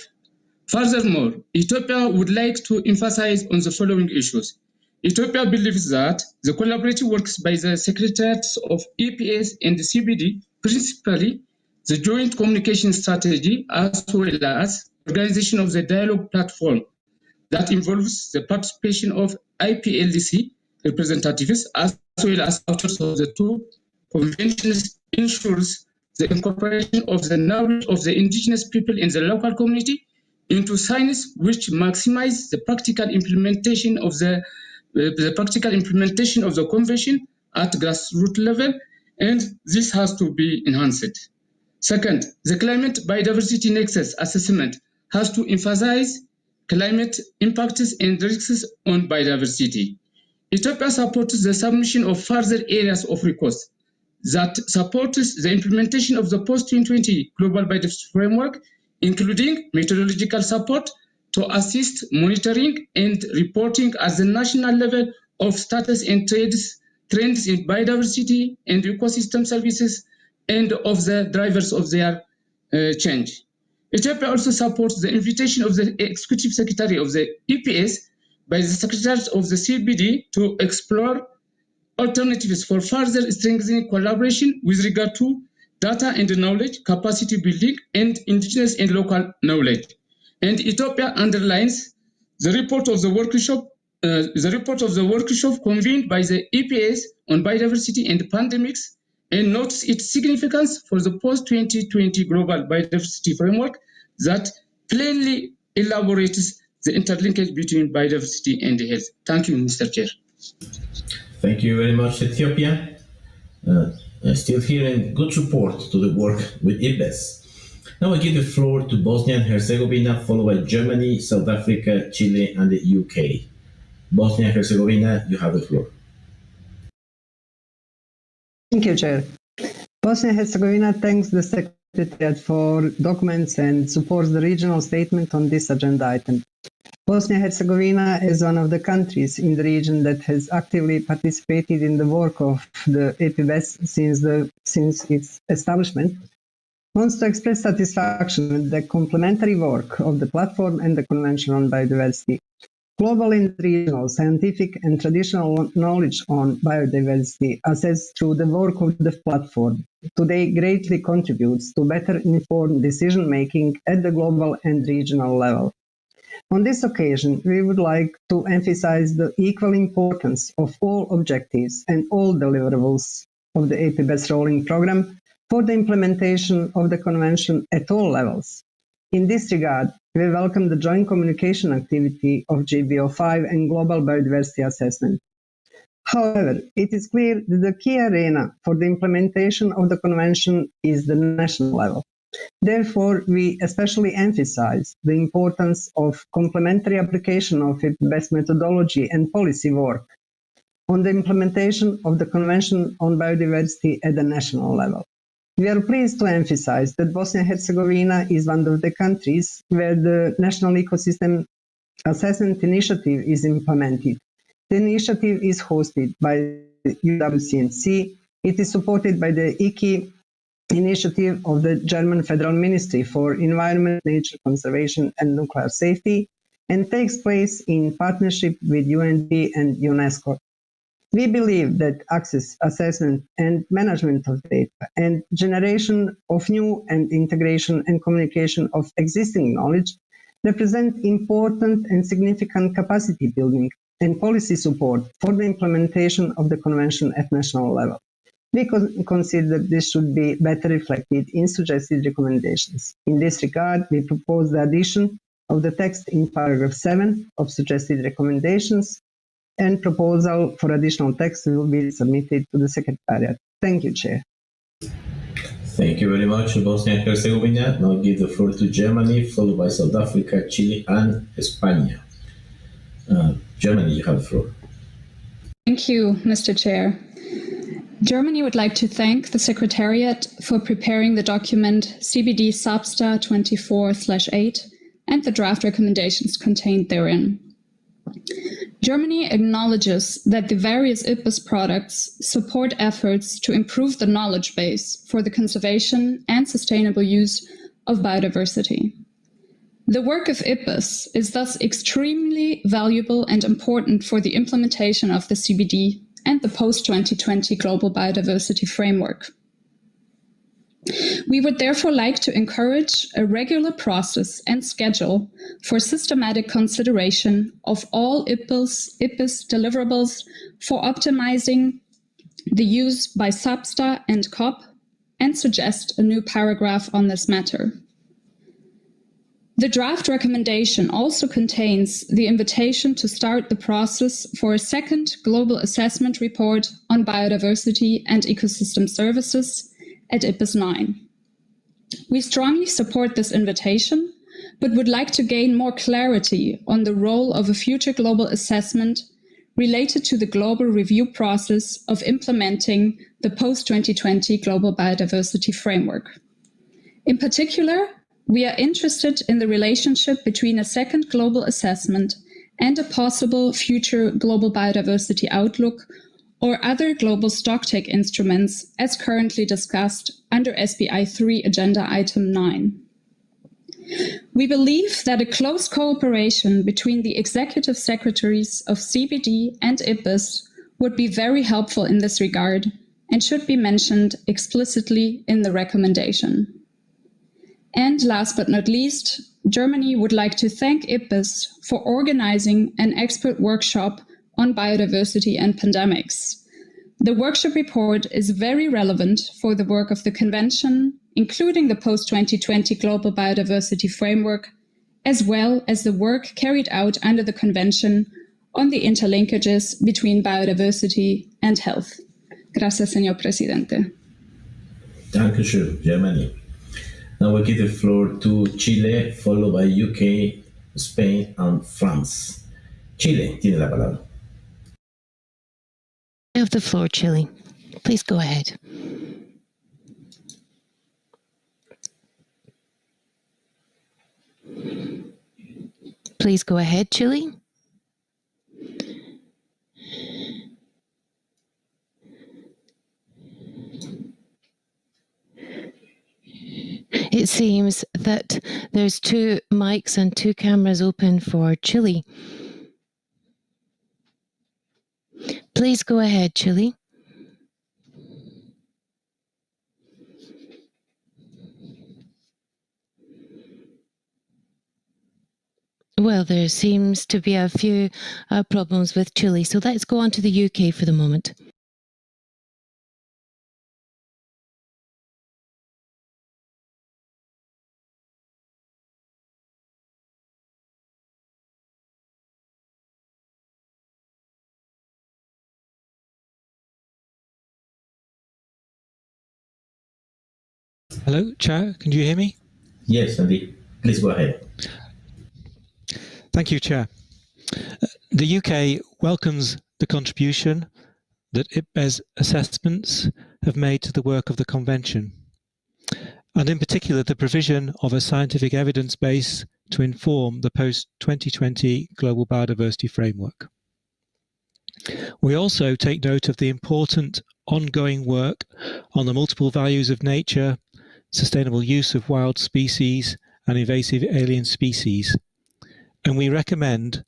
Furthermore, Ethiopia would like to emphasize on the following issues. Ethiopia believes that the collaborative works by the Secretariats of EPS and the CBD, principally the joint communication strategy, as well as organization of the dialogue platform that involves the participation of IPLDC representatives as well as authors of the two conventions, ensures the incorporation of the knowledge of the indigenous people in the local community into science, which maximize the practical implementation of the convention at grassroots level, and this has to be enhanced. Second, the climate biodiversity nexus assessment has to emphasize climate impacts and risks on biodiversity. Ethiopia supports the submission of further areas of request that supports the implementation of the post-2020 Global Biodiversity Framework, including methodological support to assist monitoring and reporting at the national level of status and trends in biodiversity and ecosystem services and of the drivers of their change. Ethiopia also supports the invitation of the Executive Secretary of the EPS by the Secretaries of the CBD to explore alternatives for further strengthening collaboration with regard to data and knowledge, capacity building, and indigenous and local knowledge. And Ethiopia underlines the report of the workshop convened by the EPS on biodiversity and pandemics, and notes its significance for the post-2020 Global Biodiversity Framework that plainly elaborates the interlinkage between biodiversity and health. Thank you, Mr. Chair. Thank you very much, Ethiopia. Still hearing good support to the work with IPBES. Now I give the floor to Bosnia and Herzegovina, followed by Germany, South Africa, Chile, and the UK. Bosnia and Herzegovina, you have the floor. Thank you, Chair. Bosnia and Herzegovina thanks the Secretariat for documents and supports the regional statement on this agenda item. Bosnia and Herzegovina is one of the countries in the region that has actively participated in the work of the EPBES since its establishment. Wants to express satisfaction with the complementary work of the platform and the Convention on Biodiversity. Global and regional scientific and traditional knowledge on biodiversity assessed through the work of the platform today greatly contributes to better informed decision-making at the global and regional level. On this occasion, we would like to emphasize the equal importance of all objectives and all deliverables of the EPBES rolling program for the implementation of the Convention at all levels. In this regard, we welcome the joint communication activity of GBO5 and Global Biodiversity Assessment. However, it is clear that the key arena for the implementation of the Convention is the national level. Therefore, we especially emphasize the importance of complementary application of its best methodology and policy work on the implementation of the Convention on Biodiversity at the national level. We are pleased to emphasize that Bosnia and Herzegovina is one of the countries where the National Ecosystem Assessment Initiative is implemented. The initiative is hosted by the UWCNC. It is supported by the IKI initiative of the German Federal Ministry for Environment, Nature Conservation and Nuclear Safety, and takes place in partnership with UNDP and UNESCO. We believe that access, assessment, and management of data and generation of new and integration and communication of existing knowledge represent important and significant capacity building and policy support for the implementation of the Convention at national level. We consider this should be better reflected in suggested recommendations. In this regard, we propose the addition of the text in paragraph 7 of suggested recommendations, and proposal for additional text will be submitted to the Secretariat. Thank you, Chair. Thank you very much, Bosnia and Herzegovina. Now give the floor to Germany, followed by South Africa, Chile, and España. Germany, you have the floor. Thank you, Mr. Chair. Germany would like to thank the Secretariat for preparing the document CBD SBSTTA-24/8 and the draft recommendations contained therein. Germany acknowledges that the various IPBES products support efforts to improve the knowledge base for the conservation and sustainable use of biodiversity. The work of IPBES is thus extremely valuable and important for the implementation of the CBD and the post-2020 Global Biodiversity Framework. We would therefore like to encourage a regular process and schedule for systematic consideration of all IPBES deliverables for optimizing the use by SBSTA and COP, and suggest a new paragraph on this matter. The draft recommendation also contains the invitation to start the process for a second global assessment report on biodiversity and ecosystem services at IPBES 9. We strongly support this invitation, but would like to gain more clarity on the role of a future global assessment related to the global review process of implementing the post-2020 Global Biodiversity Framework. In particular, we are interested in the relationship between a second global assessment and a possible future global biodiversity outlook or other global stocktake instruments as currently discussed under SBI 3 Agenda Item 9. We believe that a close cooperation between the executive secretaries of CBD and IPBES would be very helpful in this regard and should be mentioned explicitly in the recommendation. And last but not least, Germany would like to thank IPBES for organizing an expert workshop on biodiversity and pandemics. The workshop report is very relevant for the work of the Convention, including the post-2020 Global Biodiversity Framework, as well as the work carried out under the Convention on the interlinkages between biodiversity and health. Gracias, señor presidente. Dankeschön, Germany. Now we give the floor to Chile, followed by UK, Spain, and France. Chile, tiene la palabra. You have the floor, Chile. Please go ahead. Please go ahead, Chile. It seems that there's 2 mics and 2 cameras open for Chile. Please go ahead, Chile. Well, there seems to be a few problems with Chile, so let's go on to the UK for the moment. Hello, Chair. Can you hear me? Yes, Andy. Please go ahead. Thank you, Chair. The UK welcomes the contribution that IPBES assessments have made to the work of the Convention, and in particular the provision of a scientific evidence base to inform the post-2020 Global Biodiversity Framework. We also take note of the important ongoing work on the multiple values of nature, sustainable use of wild species and invasive alien species, and we recommend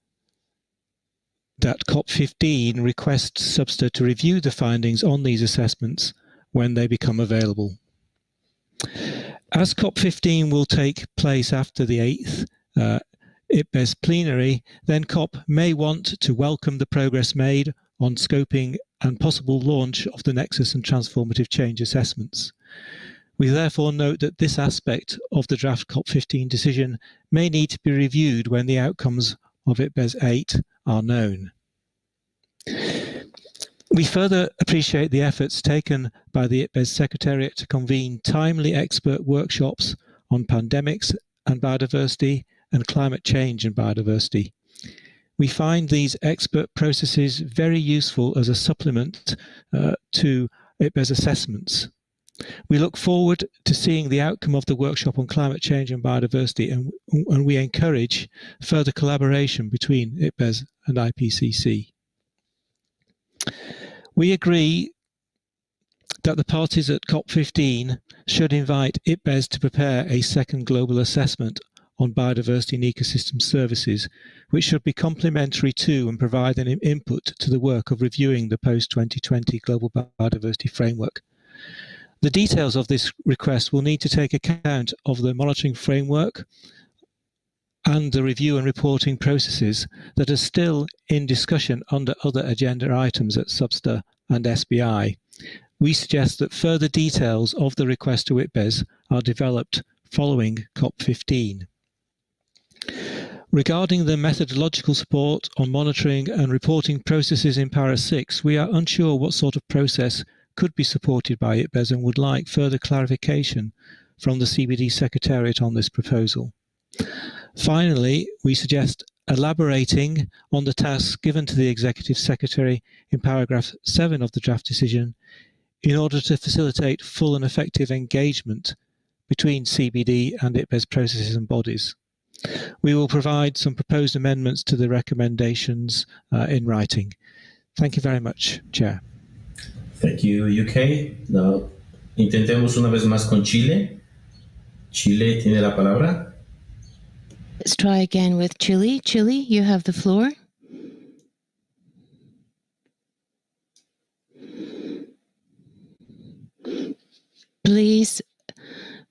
that COP15 requests Substa to review the findings on these assessments when they become available. As COP15 will take place after the 8th IPBES plenary, then COP may want to welcome the progress made on scoping and possible launch of the Nexus and Transformative Change assessments. We therefore note that this aspect of the draft COP15 decision may need to be reviewed when the outcomes of IPBES 8 are known. We further appreciate the efforts taken by the IPBES Secretariat to convene timely expert workshops on pandemics and biodiversity and climate change and biodiversity. We find these expert processes very useful as a supplement to IPBES assessments. We look forward to seeing the outcome of the workshop on climate change and biodiversity, and we encourage further collaboration between IPBES and IPCC. We agree that the parties at COP15 should invite IPBES to prepare a second global assessment on biodiversity and ecosystem services, which should be complementary to and provide an input to the work of reviewing the post-2020 Global Biodiversity Framework. The details of this request will need to take account of the monitoring framework and the review and reporting processes that are still in discussion under other agenda items at Substa and SBI. We suggest that further details of the request to IPBES are developed following COP15. Regarding the methodological support on monitoring and reporting processes in Para 6, we are unsure what sort of process could be supported by IPBES and would like further clarification from the CBD Secretariat on this proposal. Finally, we suggest elaborating on the tasks given to the Executive Secretary in paragraph 7 of the draft decision in order to facilitate full and effective engagement between CBD and IPBES processes and bodies. We will provide some proposed amendments to the recommendations in writing. Thank you very much, Chair. Thank you, UK. Now, intentemos una vez más con Chile. Chile tiene la palabra. Let's try again with Chile. Chile, you have the floor. Please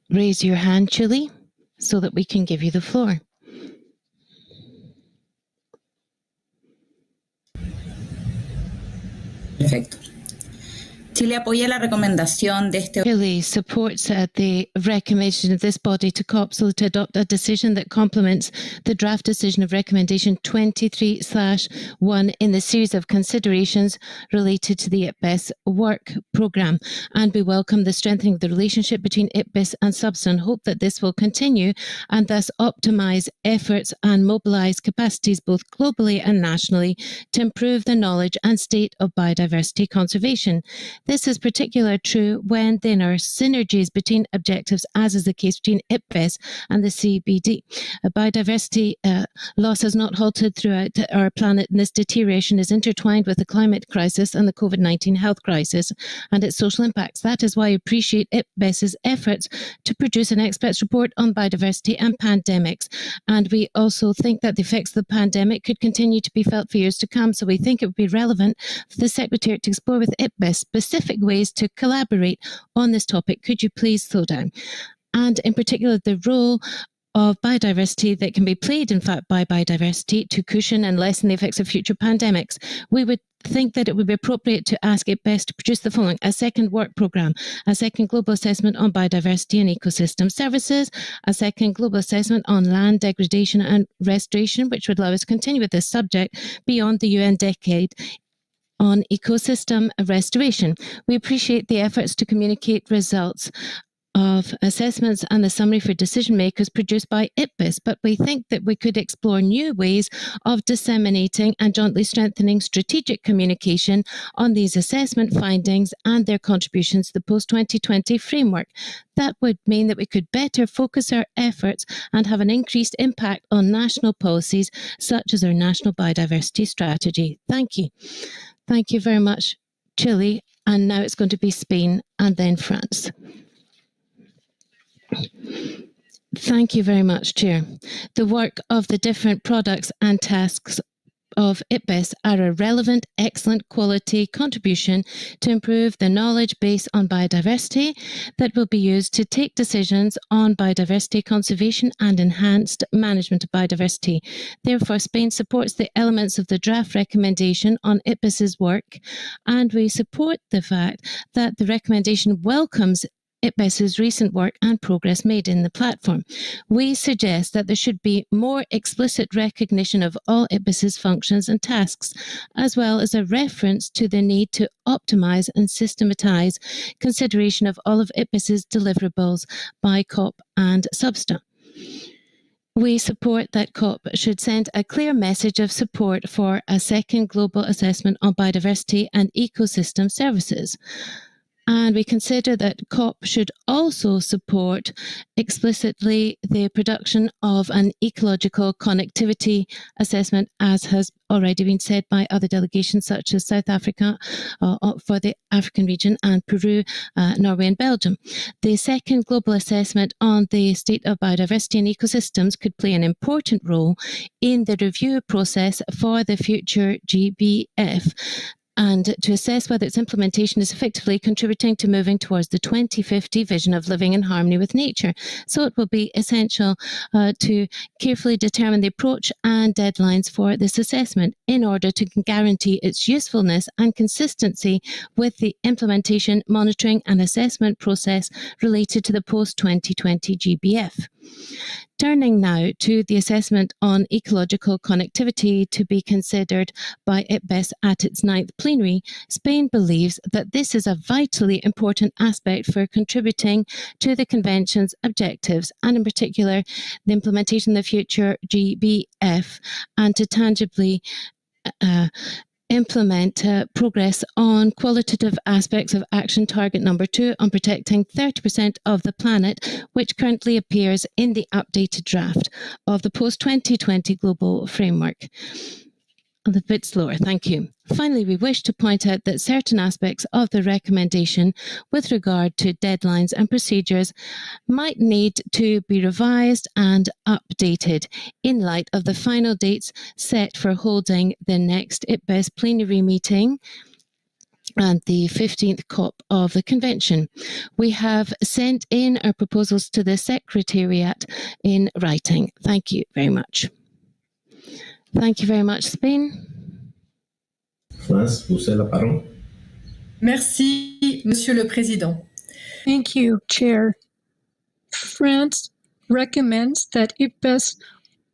raise your hand, Chile, so that we can give you the floor. Perfecto. Chile apoya la recomendación de este. Chile supports the recommendation of this body to COPSL to adopt a decision that complements the draft decision of recommendation 23/1 in the series of considerations related to the IPBES work programme. And we welcome the strengthening of the relationship between IPBES and Substa and hope that this will continue and thus optimise efforts and mobilise capacities both globally and nationally to improve the knowledge and state of biodiversity conservation. This is particularly true when there are synergies between objectives, as is the case between IPBES and the CBD. Biodiversity loss has not halted throughout our planet, and this deterioration is intertwined with the climate crisis and the COVID-19 health crisis and its social impacts. That is why I appreciate IPBES's efforts to produce an expert's report on biodiversity and pandemics. And we also think that the effects of the pandemic could continue to be felt for years to come, so we think it would be relevant for the Secretary to explore with IPBES specific ways to collaborate on this topic. Could you please slow down? And in particular, the role of biodiversity that can be played, in fact, by biodiversity to cushion and lessen the effects of future pandemics. We would think that it would be appropriate to ask IPBES to produce the following: a second work programme, a second global assessment on biodiversity and ecosystem services, a second global assessment on land degradation and restoration, which would allow us to continue with this subject beyond the UN decade on ecosystem restoration. We appreciate the efforts to communicate results of assessments and the summary for decision makers produced by IPBES, but we think that we could explore new ways of disseminating and jointly strengthening strategic communication on these assessment findings and their contributions to the post-2020 framework. That would mean that we could better focus our efforts and have an increased impact on national policies, such as our National Biodiversity Strategy. Thank you. Thank you very much, Chile. And now it's going to be Spain and then France. Thank you very much, Chair. The work of the different products and tasks of IPBES are a relevant, excellent quality contribution to improve the knowledge base on biodiversity that will be used to take decisions on biodiversity conservation and enhanced management of biodiversity. Therefore, Spain supports the elements of the draft recommendation on IPBES's work, and we support the fact that the recommendation welcomes IPBES's recent work and progress made in the platform. We suggest that there should be more explicit recognition of all IPBES's functions and tasks, as well as a reference to the need to optimize and systematize consideration of all of IPBES's deliverables by COP and SBSTTA. We support that COP should send a clear message of support for a second global assessment on biodiversity and ecosystem services. And we consider that COP should also support explicitly the production of an ecological connectivity assessment, as has already been said by other delegations such as South Africa for the African region and Peru, Norway and Belgium. The second global assessment on the state of biodiversity and ecosystems could play an important role in the review process for the future GBF, and to assess whether its implementation is effectively contributing to moving towards the 2050 vision of living in harmony with nature. So it will be essential to carefully determine the approach and deadlines for this assessment in order to guarantee its usefulness and consistency with the implementation, monitoring and assessment process related to the post-2020 GBF. Turning now to the assessment on ecological connectivity to be considered by IPBES at its 9th plenary, Spain believes that this is a vitally important aspect for contributing to the Convention's objectives, and in particular the implementation of the future GBF, and to tangibly implement progress on qualitative aspects of action target number 2 on protecting 30% of the planet, which currently appears in the updated draft of the post-2020 global framework. A little bit slower, thank you. Finally, we wish to point out that certain aspects of the recommendation with regard to deadlines and procedures might need to be revised and updated in light of the final dates set for holding the next IPBES plenary meeting and the 15th COP of the Convention. We have sent in our proposals to the Secretariat in writing. Thank you very much. Thank you very much, Spain. France, vous avez la parole. Merci, Monsieur le Président. Thank you, Chair. France recommends that IPBES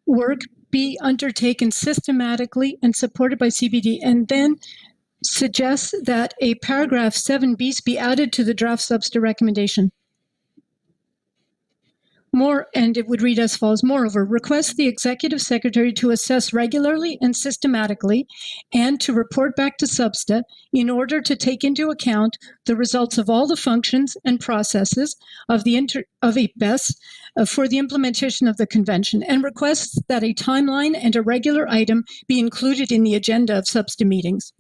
work be undertaken systematically and supported by CBD, and then suggests that a paragraph 7b be added to the draft SBSTTA recommendation. And it would read as follows: moreover, request the Executive Secretary to assess regularly and systematically and to report back to SBSTTA in order to take into account the results of all the functions and processes of IPBES for the implementation of the Convention, and requests that a timeline and a regular item be included in the agenda of SBSTTA meetings.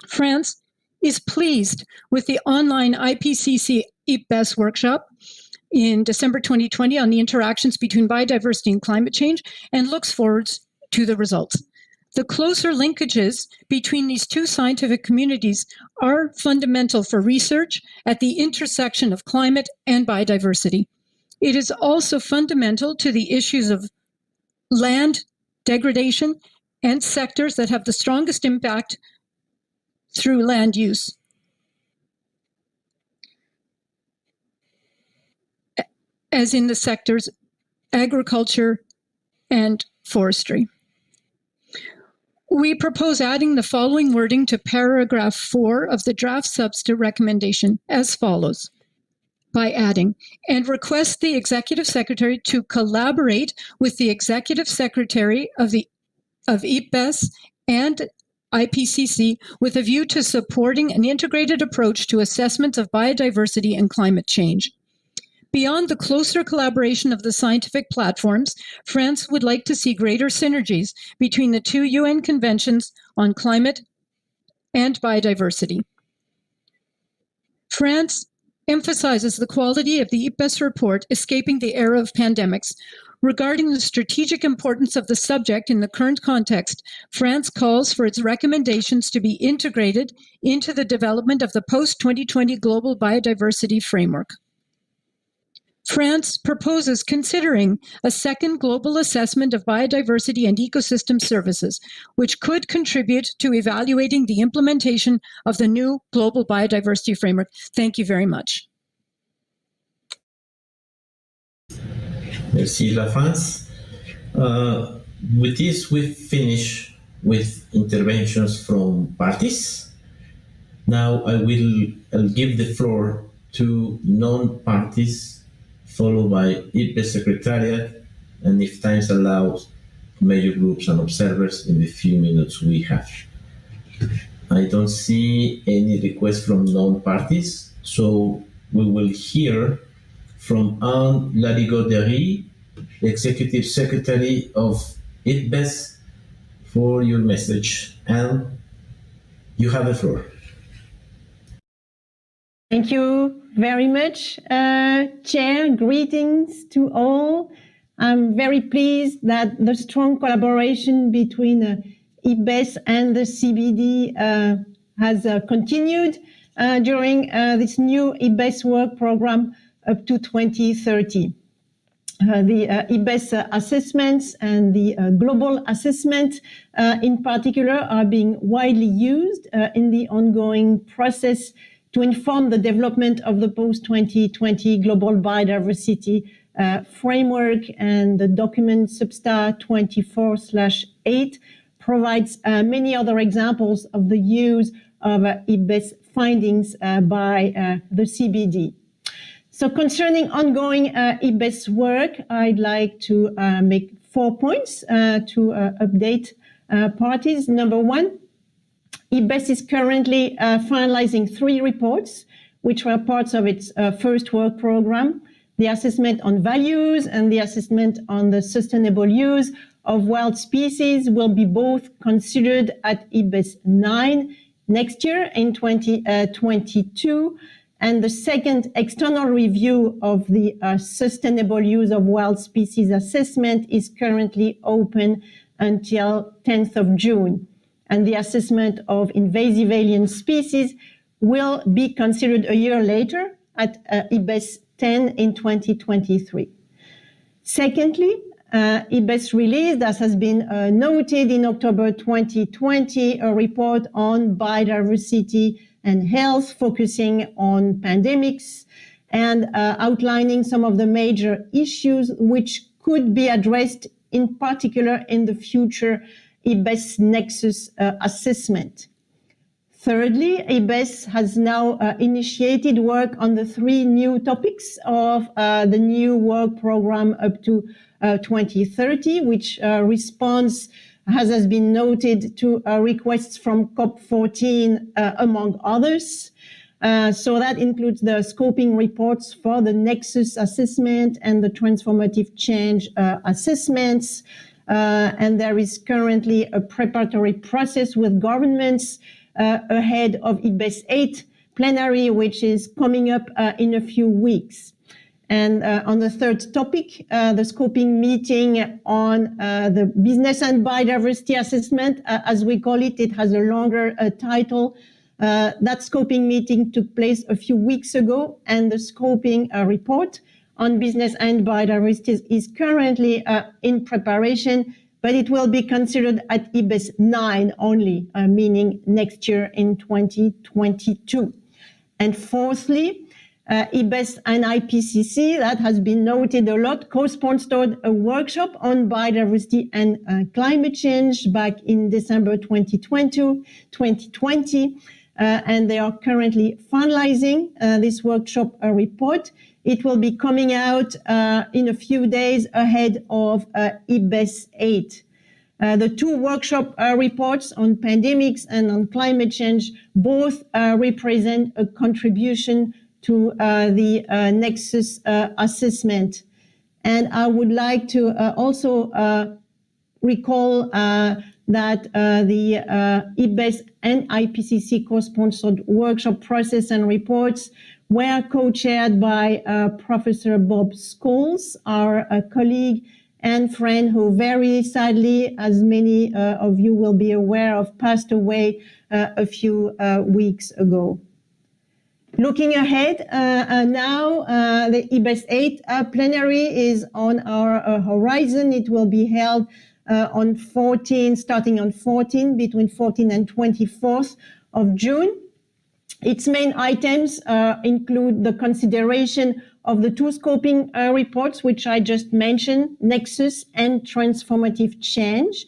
France is pleased with the online IPCC IPBES workshop in December 2020 on the interactions between biodiversity and climate change, and looks forward to the results. The closer linkages between these two scientific communities are fundamental for research at the intersection of climate and biodiversity. It is also fundamental to the issues of land degradation and sectors that have the strongest impact through land use. As in the sectors agriculture and forestry. We propose adding the following wording to paragraph 4 of the draft SBSTTA recommendation as follows. by adding, and requests the Executive Secretary to collaborate with the Executive Secretary of IPBES and IPCC with a view to supporting an integrated approach to assessment of biodiversity and climate change. Beyond the closer collaboration of the scientific platforms, France would like to see greater synergies between the two UN conventions on climate and biodiversity. France emphasizes the quality of the IPBES report, Escaping the Era of Pandemics. Regarding the strategic importance of the subject in the current context, France calls for its recommendations to be integrated into the development of the post-2020 Global Biodiversity Framework. France proposes considering a second global assessment of biodiversity and ecosystem services, which could contribute to evaluating the implementation of the new Global Biodiversity Framework. Thank you very much. Merci, La France. With this, we finish with interventions from parties. Now I'll give the floor to non-parties, followed by IPBES Secretariat, and if time allows, major groups and observers in the few minutes we have. I don't see any requests from non-parties, so we will hear from Anne Larigot-Dery, Executive Secretary of IPBES, for your message. Anne, you have the floor. Thank you very much, Chair. Greetings to all. I'm very pleased that the strong collaboration between IPBES and the CBD has continued during this new IPBES work program up to 2030. The IPBES assessments and the global assessment in particular are being widely used in the ongoing process to inform the development of the post-2020 global biodiversity framework, and the document SBSTTA-24/8 provides many other examples of the use of IPBES findings by the CBD. So concerning ongoing IPBES work, I'd like to make 4 points to update parties. Number one, IPBES is currently finalizing 3 reports, which were parts of its first work program. The assessment on values and the assessment on the sustainable use of wild species will be both considered at IPBES 9 next year in 2022. And the second external review of the sustainable use of wild species assessment is currently open until 10th of June. And the assessment of invasive alien species will be considered a year later at IPBES 10 in 2023. Secondly, IPBES released, as has been noted in October 2020, a report on biodiversity and health, focusing on pandemics and outlining some of the major issues which could be addressed, in particular in the future IPBES Nexus assessment. Thirdly, IPBES has now initiated work on the 3 new topics of the new work program up to 2030, which responds, as has been noted, to requests from COP14, among others. So that includes the scoping reports for the Nexus assessment and the transformative change assessments. And there is currently a preparatory process with governments ahead of IPBES 8 Plenary, which is coming up in a few weeks. And on the third topic, the scoping meeting on the business and biodiversity assessment, as we call it, it has a longer title. That scoping meeting took place a few weeks ago, and the scoping report on business and biodiversity is currently in preparation, but it will be considered at IPBES 9 only, meaning next year in 2022. And fourthly, IPBES and IPCC, that has been noted a lot, co-sponsored a workshop on biodiversity and climate change back in December 2020. and they are currently finalizing this workshop report. It will be coming out in a few days ahead of IBES 8. The two workshop reports on pandemics and on climate change both represent a contribution to the Nexus assessment. And I would like to also recall that the IBES and IPCC co-sponsored workshop process and reports were co-chaired by Professor Bob Scholes, our colleague and friend who very sadly, as many of you will be aware of, passed away a few weeks ago. Looking ahead now, the IBES 8 plenary is on our horizon. It will be held starting on 14, between 14 and 24th of June. Its main items include the consideration of the two scoping reports, which I just mentioned, Nexus and Transformative Change,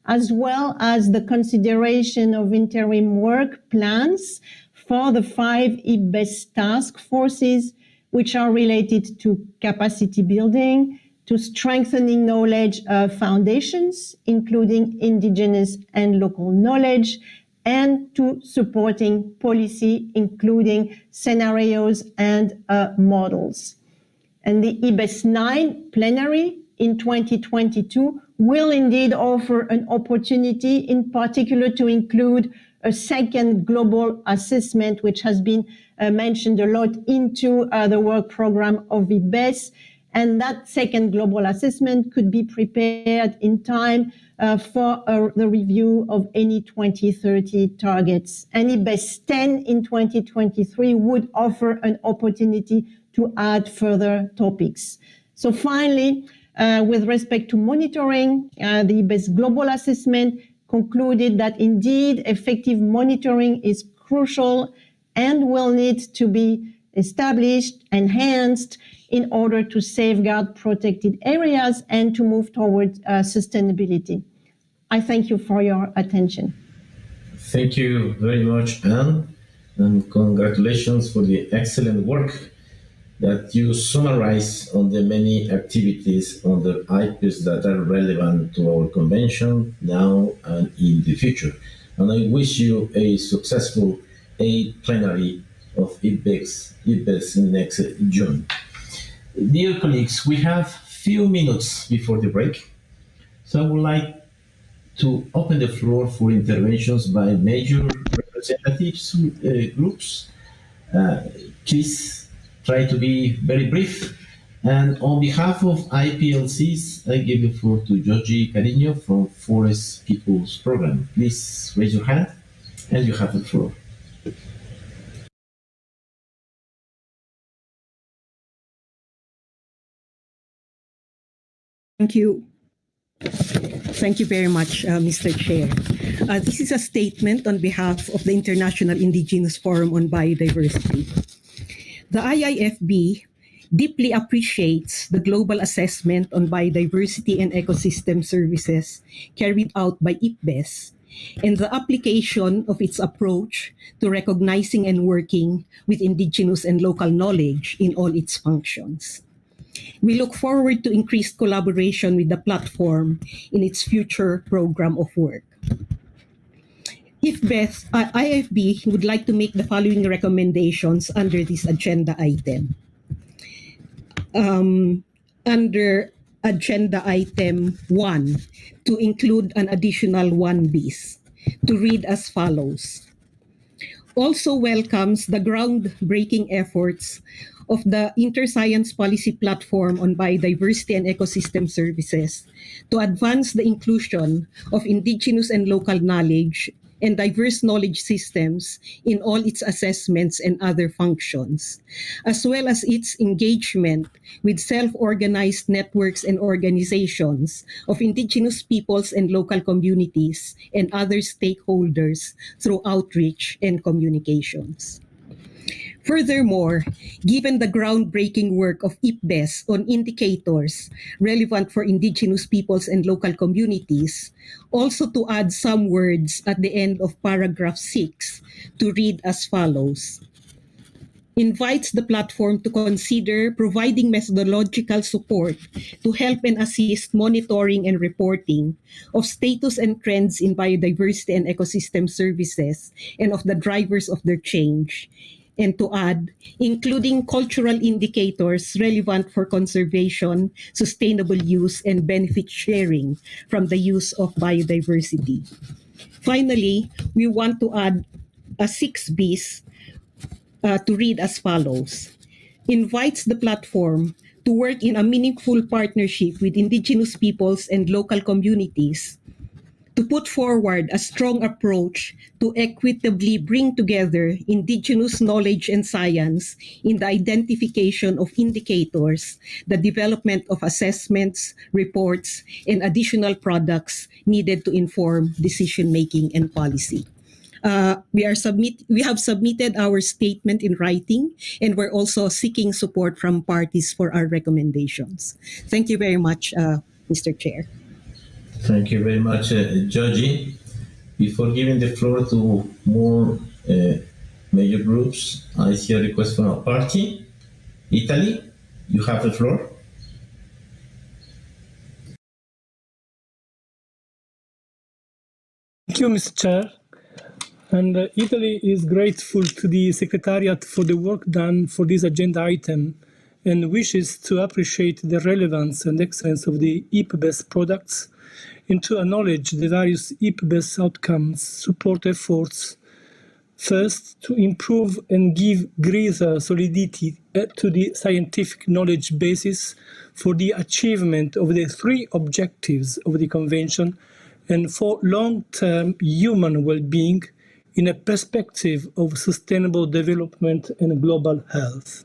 as well as the consideration of interim work plans for the 5 IBES task forces, which are related to capacity building, to strengthening knowledge foundations, including indigenous and local knowledge, and to supporting policy, including scenarios and models. And the IBES 9 plenary in 2022 will indeed offer an opportunity, in particular, to include a second global assessment, which has been mentioned a lot into the work program of IBES. And that second global assessment could be prepared in time for the review of any 2030 targets. And IBES 10 in 2023 would offer an opportunity to add further topics. So finally, with respect to monitoring, the IBES global assessment concluded that indeed effective monitoring is crucial and will need to be established, enhanced, in order to safeguard protected areas and to move towards sustainability. I thank you for your attention. Thank you very much, Anne, and congratulations for the excellent work that you summarize on the many activities on the IPES that are relevant to our convention now and in the future. And I wish you a successful 8th plenary of IPES next June. Dear colleagues, we have few minutes before the break, so I would like to open the floor for interventions by major representatives groups. Please try to be very brief. And on behalf of IPLCs, I give the floor to Georgie Carino from Forest Peoples Program. Please raise your hand and you have the floor. Thank you. Thank you very much, Mr. Chair. This is a statement on behalf of the International Indigenous Forum on Biodiversity. The IIFB deeply appreciates the global assessment on biodiversity and ecosystem services carried out by IPBES and the application of its approach to recognizing and working with indigenous and local knowledge in all its functions. We look forward to increased collaboration with the platform in its future program of work. IFB would like to make the following recommendations under this agenda item. Under agenda item 1, to include an additional 1 bis, to read as follows. Also welcomes the groundbreaking efforts of the Interscience Policy Platform on Biodiversity and Ecosystem Services to advance the inclusion of indigenous and local knowledge and diverse knowledge systems in all its assessments and other functions, as well as its engagement with self-organized networks and organizations of indigenous peoples and local communities and other stakeholders through outreach and communications. Furthermore, given the groundbreaking work of IPBES on indicators relevant for indigenous peoples and local communities, also to add some words at the end of paragraph 6 to read as follows. Invites the platform to consider providing methodological support to help and assist monitoring and reporting of status and trends in biodiversity and ecosystem services and of the drivers of their change. And to add, including cultural indicators relevant for conservation, sustainable use, and benefit sharing from the use of biodiversity. Finally, we want to add a 6Bs to read as follows. Invites the platform to work in a meaningful partnership with indigenous peoples and local communities to put forward a strong approach to equitably bring together indigenous knowledge and science in the identification of indicators, the development of assessments, reports, and additional products needed to inform decision-making and policy. We have submitted our statement in writing, and we're also seeking support from parties for our recommendations. Thank you very much, Mr. Chair. Thank you very much, Georgie. Before giving the floor to more major groups, I see a request from a party. Italy, you have the floor. Thank you, Mr. Chair. And Italy is grateful to the Secretariat for the work done for this agenda item and wishes to appreciate the relevance and excellence of the IPBES products and to acknowledge the various IPBES outcomes support efforts. First, to improve and give greater solidity to the scientific knowledge basis for the achievement of the 3 objectives of the Convention and for long-term human well-being in a perspective of sustainable development and global health.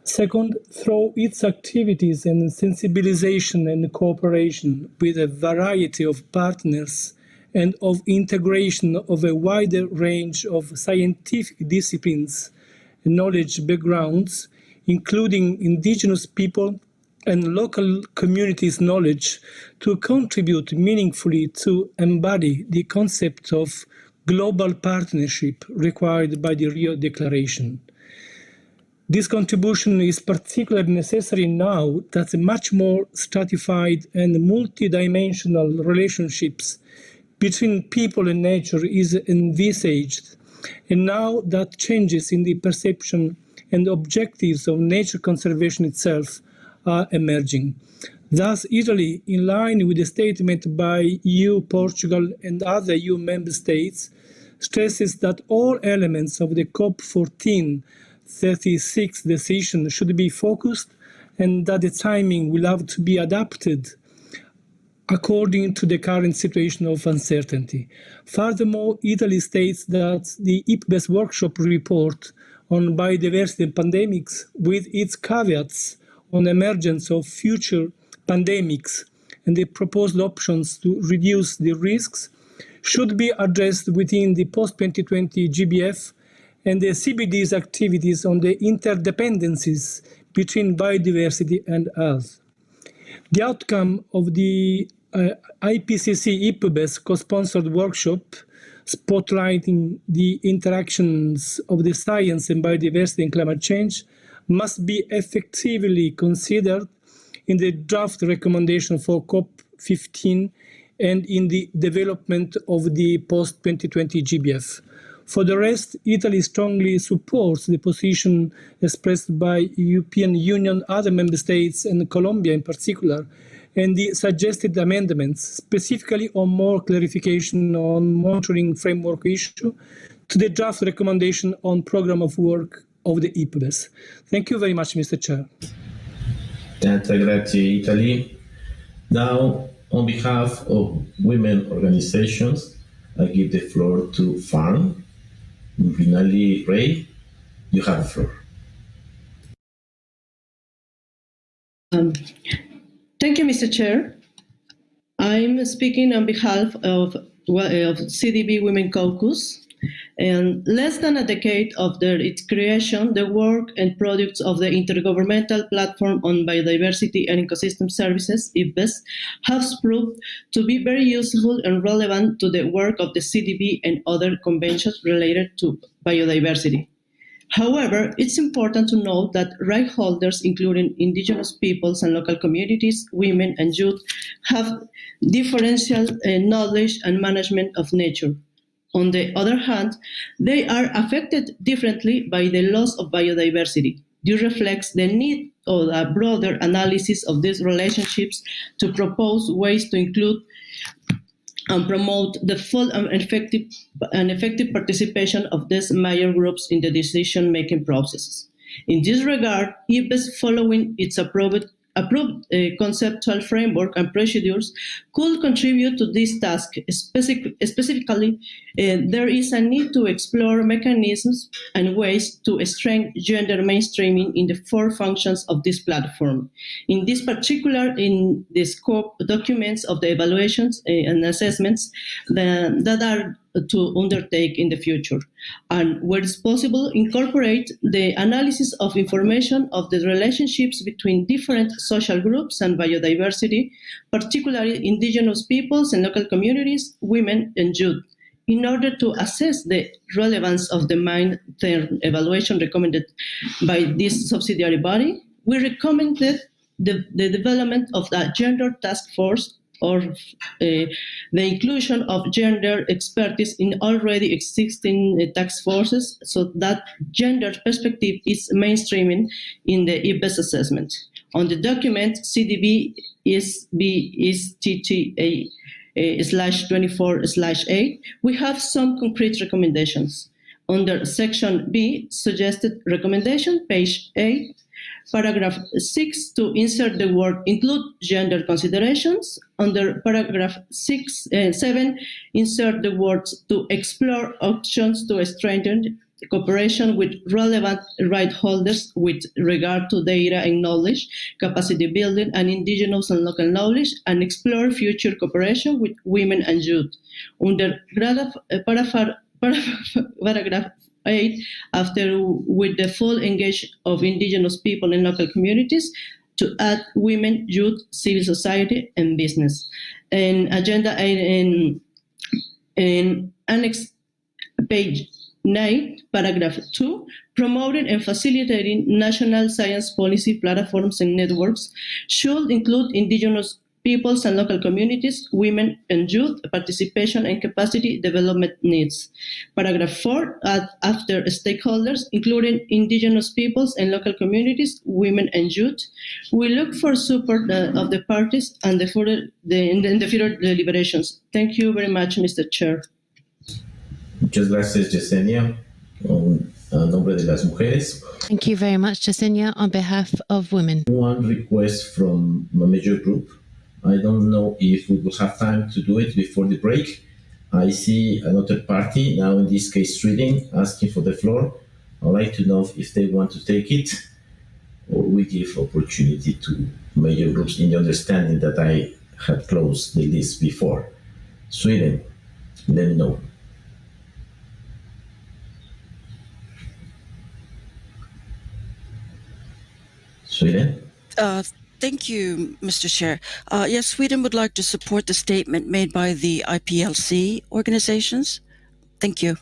Second, through its activities and sensibilization and cooperation with a variety of partners and of integration of a wider range of scientific disciplines and knowledge backgrounds, including indigenous people and local communities' knowledge, to contribute meaningfully to embody the concept of global partnership required by the Rio Declaration. This contribution is particularly necessary now that much more stratified and multidimensional relationships between people and nature is envisaged, and now that changes in the perception and objectives of nature conservation itself are emerging. Thus, Italy, in line with the statement by EU, Portugal, and other EU member states, stresses that all elements of the COP14/36 decision should be focused and that the timing will have to be adapted according to the current situation of uncertainty. Furthermore, Italy states that the IPBES workshop report on biodiversity and pandemics, with its caveats on emergence of future pandemics and the proposed options to reduce the risks, should be addressed within the post-2020 GBF and the CBD's activities on the interdependencies between biodiversity and health. The outcome of the IPCC IPBES co-sponsored workshop spotlighting the interactions of the science and biodiversity and climate change must be effectively considered in the draft recommendation for COP15 and in the development of the post-2020 GBF. For the rest, Italy strongly supports the position expressed by European Union, other member states, and Colombia in particular, and the suggested amendments, specifically on more clarification on monitoring framework issue, to the draft recommendation on program of work of the IPBES. Thank you very much, Mr. Chair. Tante grazie, Italy. Now, on behalf of women organizations, I give the floor to FARM. Vinali Ray, you have the floor. Thank you, Mr. Chair. I'm speaking on behalf of CDB Women Caucus. And less than a decade after its creation, the work and products of the Intergovernmental Platform on Biodiversity and Ecosystem Services, IPBES, have proved to be very useful and relevant to the work of the CDB and other conventions related to biodiversity. However, it's important to note that right holders, including indigenous peoples and local communities, women and youth, have differential knowledge and management of nature. On the other hand, they are affected differently by the loss of biodiversity. This reflects the need of a broader analysis of these relationships to propose ways to include and promote the full and effective participation of these major groups in the decision-making processes. In this regard, IPBES, following its approved conceptual framework and procedures, could contribute to this task. Specifically, there is a need to explore mechanisms and ways to strengthen gender mainstreaming in the 4 functions of this platform. In this particular, in the scope documents of the evaluations and assessments that are to undertake in the future, and where it's possible, incorporate the analysis of information of the relationships between different social groups and biodiversity, particularly indigenous peoples and local communities, women and youth, in order to assess the relevance of the midterm evaluation recommended by this subsidiary body. We recommended the development of a gender task force, or the inclusion of gender expertise in already existing task forces, so that gender perspective is mainstreaming in the IPBES assessment. On the document CDB SBSTTA-24/8, we have some concrete recommendations. Under section B, suggested recommendation, page 8, paragraph 6, to insert the word include gender considerations. Under paragraph 7, insert the words to explore options to strengthen cooperation with relevant right holders with regard to data and knowledge, capacity building, and indigenous and local knowledge, and explore future cooperation with women and youth. Under paragraph 8, after with the full engagement of indigenous people and local communities, to add women, youth, civil society, and business. And agenda in annex page 9, paragraph 2, promoting and facilitating national science policy platforms and networks should include indigenous peoples and local communities, women and youth, participation and capacity development needs. Paragraph 4, after stakeholders, including indigenous peoples and local communities, women and youth, we look for support of the parties and in the future deliberations. Thank you very much, Mr. Chair. Muchas gracias, Yesenia. En nombre de las mujeres. Thank you very much, Yesenia, on behalf of women. One request from a major group. I don't know if we will have time to do it before the break. I see another party, now in this case Sweden, asking for the floor. I'd like to know if they want to take it, or we give opportunity to major groups in the understanding that I had closed the list before. Sweden, let me know. Sweden? Thank you, Mr. Chair. Yes, Sweden would like to support the statement made by the IPLC organizations. Thank you.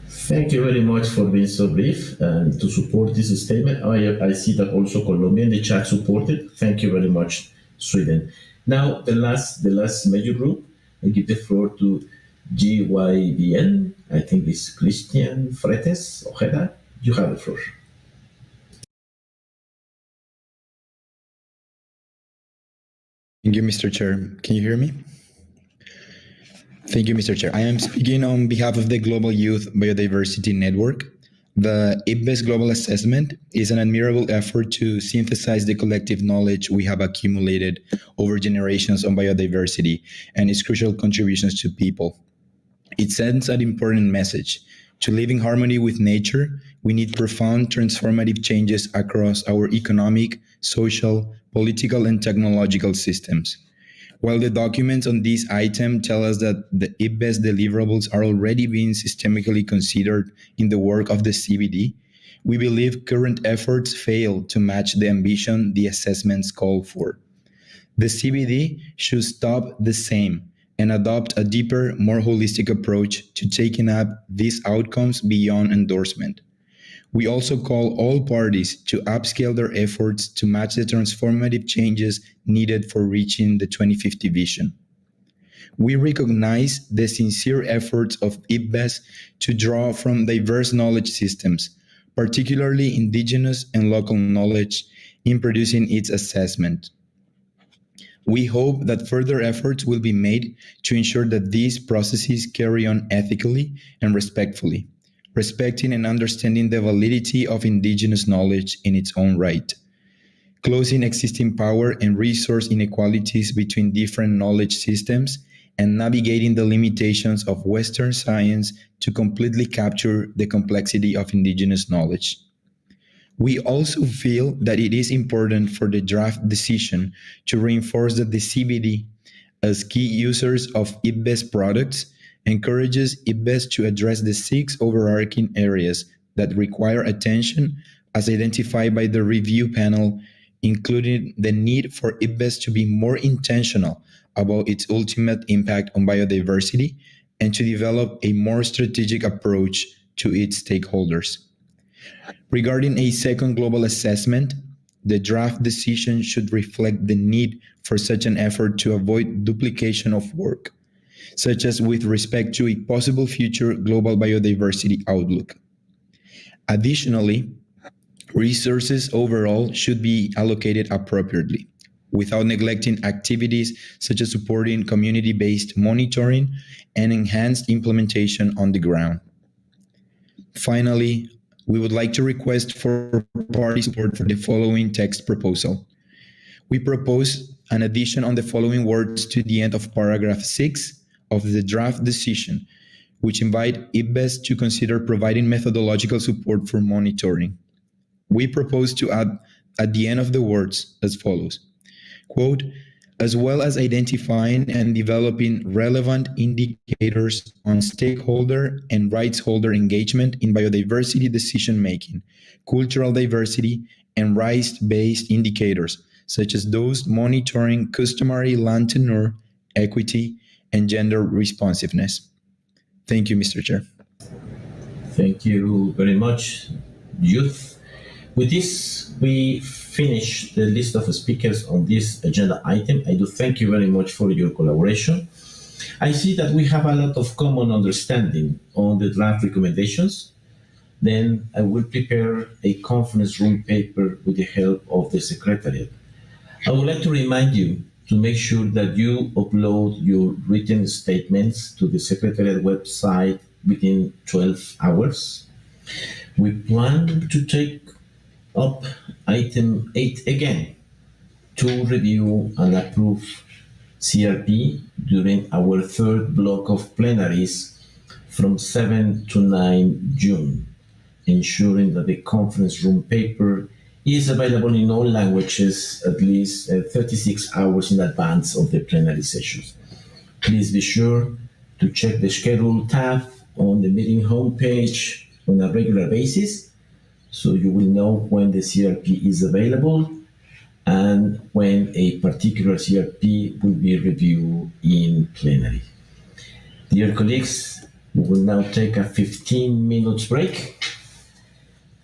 Thank you very much for being so brief and to support this statement. I see that also Colombia in the chat supported. Thank you very much, Sweden. Now, the last major group, I give the floor to GYBN. I think it's Christian Fretes Ojeda. You have the floor. Thank you, Mr. Chair. Can you hear me? Thank you, Mr. Chair. I am speaking on behalf of the Global Youth Biodiversity Network. The IPBES Global Assessment is an admirable effort to synthesize the collective knowledge we have accumulated over generations on biodiversity and its crucial contributions to people. It sends an important message. To live in harmony with nature, we need profound transformative changes across our economic, social, political, and technological systems. While the documents on this item tell us that the IPBES deliverables are already being systemically considered in the work of the CBD, we believe current efforts fail to match the ambition the assessments call for. The CBD should stop the same and adopt a deeper, more holistic approach to taking up these outcomes beyond endorsement. We also call all parties to upscale their efforts to match the transformative changes needed for reaching the 2050 vision. We recognize the sincere efforts of IPBES to draw from diverse knowledge systems, particularly indigenous and local knowledge, in producing its assessment. We hope that further efforts will be made to ensure that these processes carry on ethically and respectfully, respecting and understanding the validity of indigenous knowledge in its own right, closing existing power and resource inequalities between different knowledge systems, and navigating the limitations of Western science to completely capture the complexity of indigenous knowledge. We also feel that it is important for the draft decision to reinforce that the CBD, as key users of IPBES products, encourages IPBES to address the 6 overarching areas that require attention as identified by the review panel, including the need for IPBES to be more intentional about its ultimate impact on biodiversity and to develop a more strategic approach to its stakeholders. Regarding a second global assessment, the draft decision should reflect the need for such an effort to avoid duplication of work, such as with respect to a possible future global biodiversity outlook. Additionally, resources overall should be allocated appropriately, without neglecting activities such as supporting community-based monitoring and enhanced implementation on the ground. Finally, we would like to request for party support for the following text proposal. We propose an addition on the following words to the end of paragraph 6 of the draft decision, which invite IPBES to consider providing methodological support for monitoring. We propose to add at the end of the words as follows, quote, as well as identifying and developing relevant indicators on stakeholder and rights holder engagement in biodiversity decision-making, cultural diversity, and rights-based indicators, such as those monitoring customary land tenure, equity, and gender responsiveness. Thank you, Mr. Chair. Thank you very much, Youth. With this, we finish the list of speakers on this agenda item. I do thank you very much for your collaboration. I see that we have a lot of common understanding on the draft recommendations. Then I will prepare a conference room paper with the help of the Secretariat. I would like to remind you to make sure that you upload your written statements to the Secretariat website within 12 hours. We plan to take up item 8 again to review and approve CRP during our third block of plenaries from 7 to 9 June, ensuring that the conference room paper is available in all languages at least 36 hours in advance of the plenary sessions. Please be sure to check the schedule tab on the meeting homepage on a regular basis, so you will know when the CRP is available and when a particular CRP will be reviewed in plenary. Dear colleagues, we will now take a 15 minutes break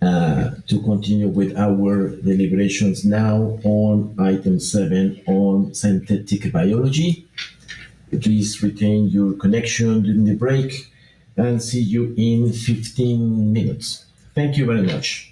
to continue with our deliberations now on item 7 on synthetic biology. Please retain your connection during the break and see you in 15 minutes. Thank you very much.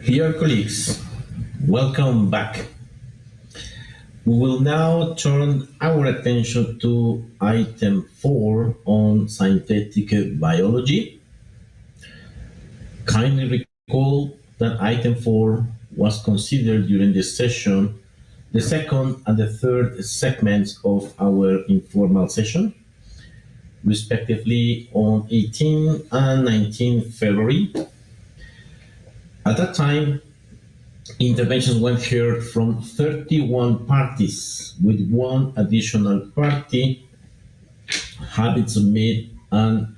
Dear colleagues, welcome back. We will now turn our attention to item 4 on synthetic biology. Kindly recall that item 4 was considered during this session, the second and the third segments of our informal session, respectively on 18 and 19 February. At that time, interventions were heard from 31 parties, with one additional party having submitted an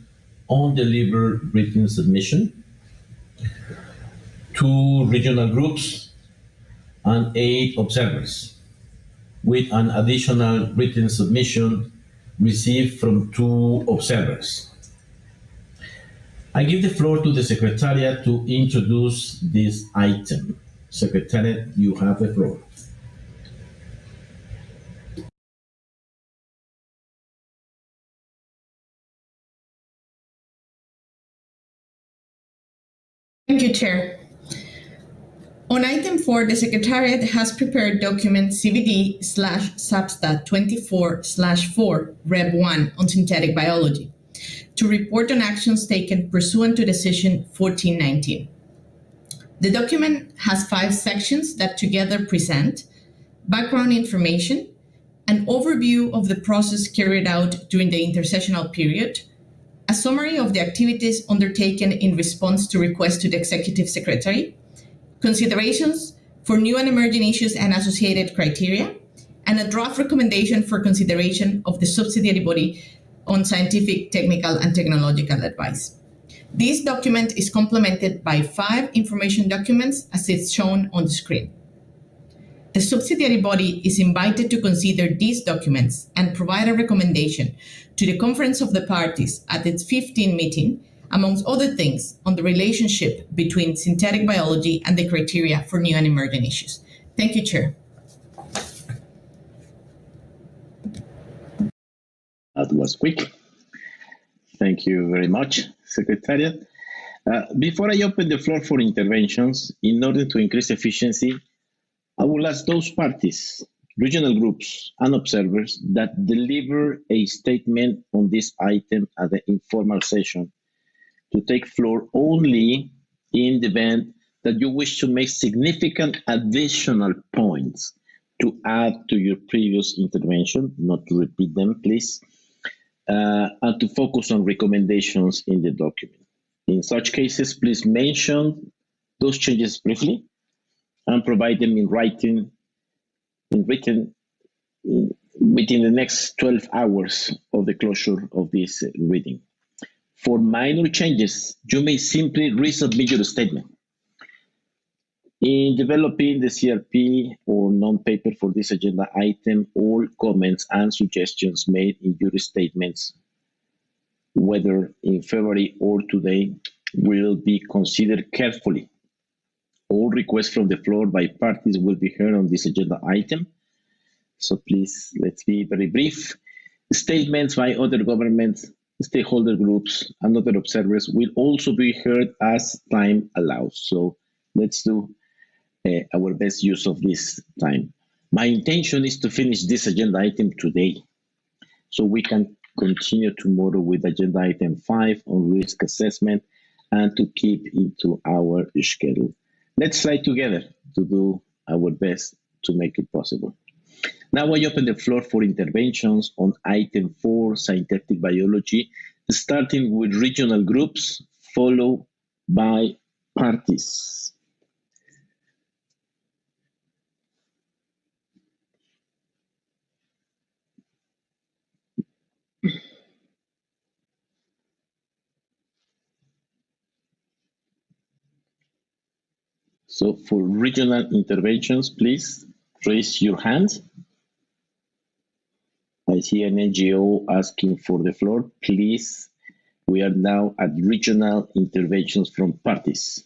undelivered written submission, 2 regional groups, and 8 observers, with an additional written submission received from 2 observers. I give the floor to the Secretariat to introduce this item. Secretariat, you have the floor. Thank you, Chair. On item 4, the Secretariat has prepared document CBD/SBSTTA-24/4, Reb 1 on synthetic biology, to report on actions taken pursuant to Decision 1419. The document has 5 sections that together present background information, an overview of the process carried out during the intersessional period, a summary of the activities undertaken in response to requests to the Executive Secretary, considerations for new and emerging issues and associated criteria, and a draft recommendation for consideration of the subsidiary body on scientific, technical, and technological advice. This document is complemented by 5 information documents as it's shown on the screen. The subsidiary body is invited to consider these documents and provide a recommendation to the Conference of the Parties at its 15th meeting, amongst other things, on the relationship between synthetic biology and the criteria for new and emerging issues. Thank you, Chair. That was quick. Thank you very much, Secretariat. Before I open the floor for interventions, in order to increase efficiency, I will ask those parties, regional groups, and observers that deliver a statement on this item at the informal session to take floor only in the event that you wish to make significant additional points to add to your previous intervention, not to repeat them, please, and to focus on recommendations in the document. In such cases, please mention those changes briefly and provide them in writing, within the next 12 hours of the closure of this reading. For minor changes, you may simply resubmit your statement. In developing the CRP or non-paper for this agenda item, all comments and suggestions made in your statements, whether in February or today, will be considered carefully. All requests from the floor by parties will be heard on this agenda item. So please, let's be very brief. Statements by other governments, stakeholder groups, and other observers will also be heard as time allows. So let's do our best use of this time. My intention is to finish this agenda item today, so we can continue tomorrow with agenda item 5 on risk assessment and to keep into our schedule. Let's try together to do our best to make it possible. Now I open the floor for interventions on item 4, synthetic biology, starting with regional groups, followed by parties. So for regional interventions, please raise your hand. I see an NGO asking for the floor. Please, we are now at regional interventions from parties.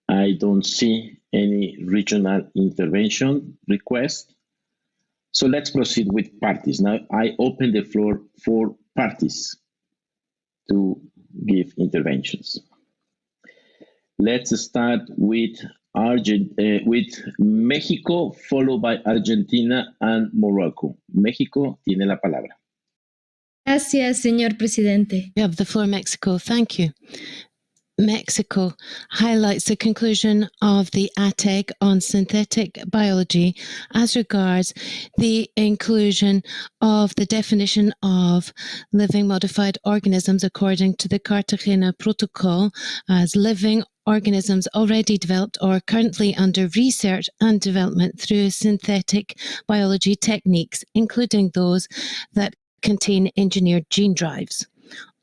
I don't see any regional intervention request. So let's proceed with parties. Now I open the floor for parties to give interventions. Let's start with Mexico, followed by Argentina and Morocco. Mexico tiene la palabra. Gracias, señor presidente. You have the floor, Mexico. Thank you. Mexico highlights the conclusion of the ATEG on synthetic biology as regards the inclusion of the definition of living modified organisms according to the Cartagena Protocol as living organisms already developed or currently under research and development through synthetic biology techniques, including those that contain engineered gene drives.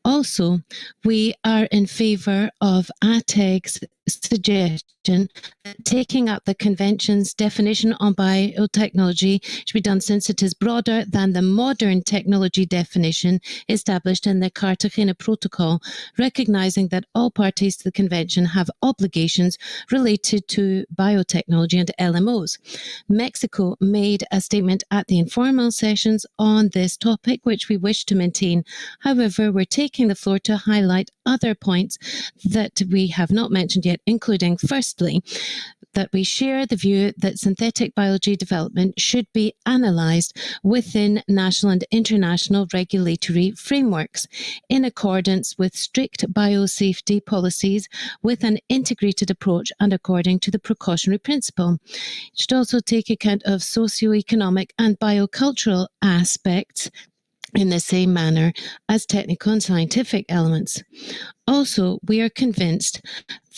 Also, we are in favour of ATEG's suggestion that taking up the Convention's definition on biotechnology should be done since it is broader than the modern technology definition established in the Cartagena Protocol, recognising that all parties to the Convention have obligations related to biotechnology and LMOs. Mexico made a statement at the informal sessions on this topic, which we wish to maintain. However, we're taking the floor to highlight other points that we have not mentioned yet, including, firstly, that we share the view that synthetic biology development should be analysed within national and international regulatory frameworks in accordance with strict biosafety policies with an integrated approach and according to the precautionary principle. It should also take account of socio-economic and biocultural aspects in the same manner as technical and scientific elements. Also, we are convinced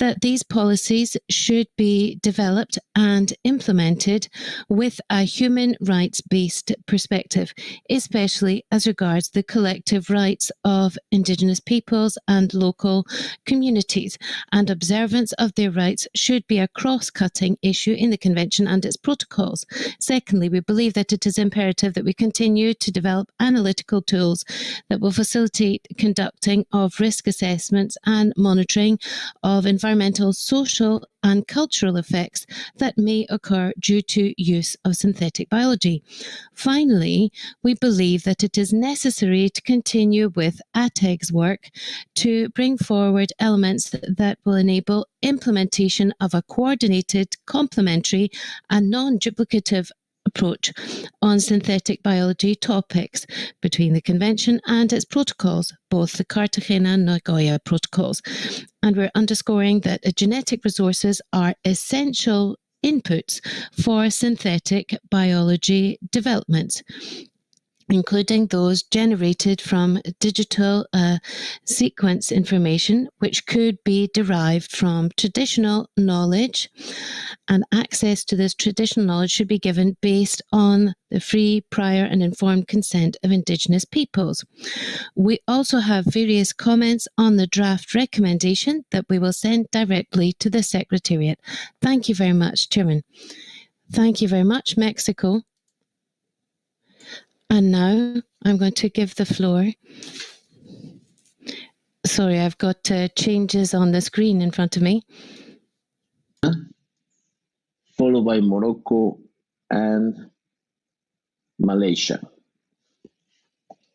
that these policies should be developed and implemented with a human rights-based perspective, especially as regards the collective rights of Indigenous peoples and local communities, and observance of their rights should be a cross-cutting issue in the Convention and its protocols. Secondly, we believe that it is imperative that we continue to develop analytical tools that will facilitate conducting of risk assessments and monitoring of environmental, social, and cultural effects that may occur due to use of synthetic biology. Finally, we believe that it is necessary to continue with ATEG's work to bring forward elements that will enable implementation of a coordinated, complementary, and non-duplicative approach on synthetic biology topics between the Convention and its protocols, both the Cartagena and Nagoya protocols. And we're underscoring that genetic resources are essential inputs for synthetic biology development, including those generated from digital sequence information, which could be derived from traditional knowledge, and access to this traditional knowledge should be given based on the free, prior, and informed consent of Indigenous peoples. We also have various comments on the draft recommendation that we will send directly to the Secretariat. Thank you very much, Chairman. Thank you very much, Mexico. And now I'm going to give the floor. Sorry, I've got changes on the screen in front of me. Followed by Morocco and Malaysia.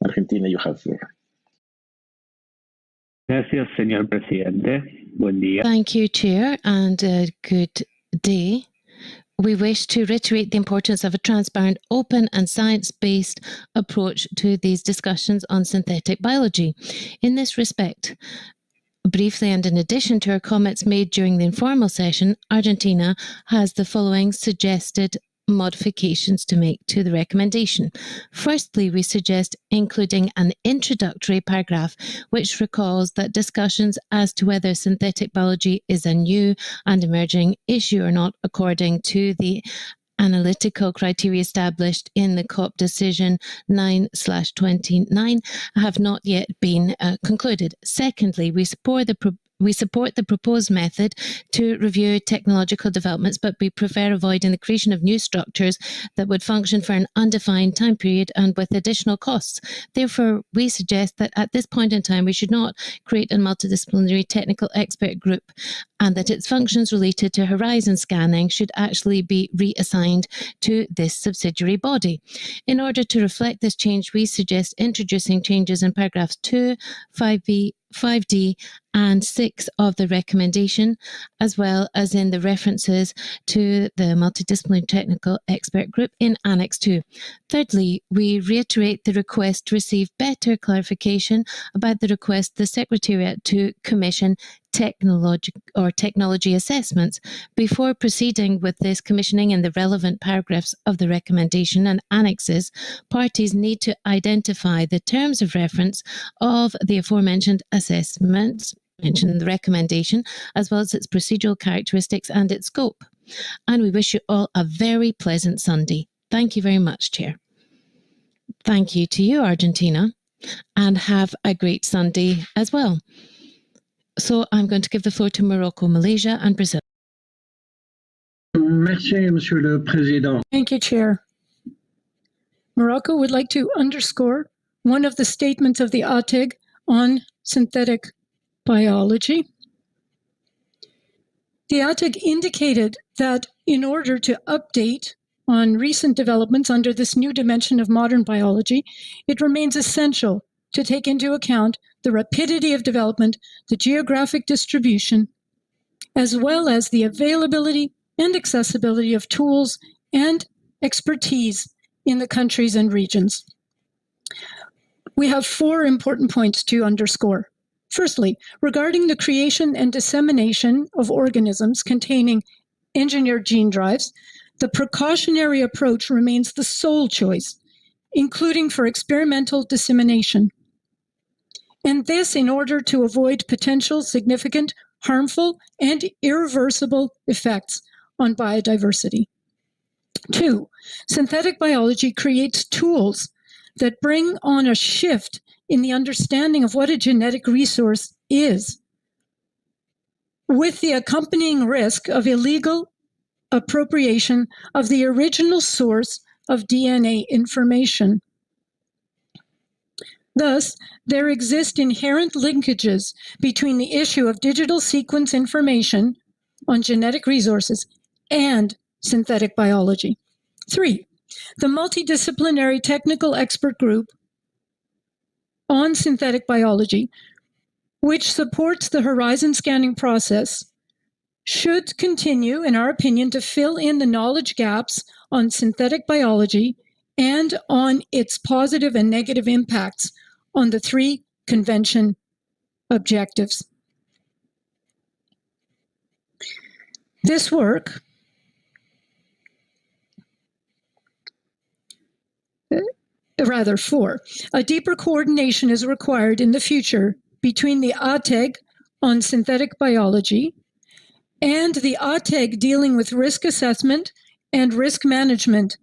Argentina, you have the floor. Gracias, señor presidente. Buen día. Thank you, Chair, and good day. We wish to reiterate the importance of a transparent, open and science-based approach to these discussions on synthetic biology. In this respect, briefly and in addition to our comments made during the informal session, Argentina has the following suggested modifications to make to the recommendation. Firstly, we suggest including an introductory paragraph which recalls that discussions as to whether synthetic biology is a new and emerging issue or not, according to the analytical criteria established in the COP decision 9/29 have not yet been concluded. Secondly, we support the proposed method to review technological developments, but we prefer avoiding the creation of new structures that would function for an undefined time period and with additional costs. Therefore, we suggest that at this point in time, we should not create a multidisciplinary technical expert group, and that its functions related to horizon scanning should actually be reassigned to this subsidiary body. In order to reflect this change, we suggest introducing changes in paragraphs 2, 5b, 5D, and 6 of the recommendation, as well as in the references to the Multidisciplinary Technical Expert Group in Annex 2. Thirdly, we reiterate the request to receive better clarification about the request the Secretariat to commission technology assessments before proceeding with this commissioning. In the relevant paragraphs of the recommendation and annexes, parties need to identify the terms of reference of the aforementioned assessments mentioned in the recommendation, as well as its procedural characteristics and its scope. And we wish you all a very pleasant Sunday. Thank you very much, Chair. Thank you to you, Argentina, and have a great Sunday as well. So I'm going to give the floor to Morocco, Malaysia, and Brazil. Merci, Monsieur le Président. Thank you, Chair. Morocco would like to underscore one of the statements of the ATEG on synthetic biology. The ATEG indicated that in order to update on recent developments under this new dimension of modern biology, it remains essential to take into account the rapidity of development, the geographic distribution, as well as the availability and accessibility of tools and expertise in the countries and regions. We have 4 important points to underscore. Firstly, regarding the creation and dissemination of organisms containing engineered gene drives, the precautionary approach remains the sole choice, including for experimental dissemination. And this in order to avoid potential significant, harmful, and irreversible effects on biodiversity. 2, synthetic biology creates tools that bring on a shift in the understanding of what a genetic resource is, with the accompanying risk of illegal appropriation of the original source of DNA information. Thus, there exist inherent linkages between the issue of digital sequence information on genetic resources and synthetic biology. 3, the Multidisciplinary Technical Expert Group on Synthetic Biology, which supports the horizon scanning process, should continue, in our opinion, to fill in the knowledge gaps on synthetic biology and on its positive and negative impacts on the 3 convention objectives. This work rather 4, a deeper coordination is required in the future between the ATEG on synthetic biology and the ATEG dealing with risk assessment and risk management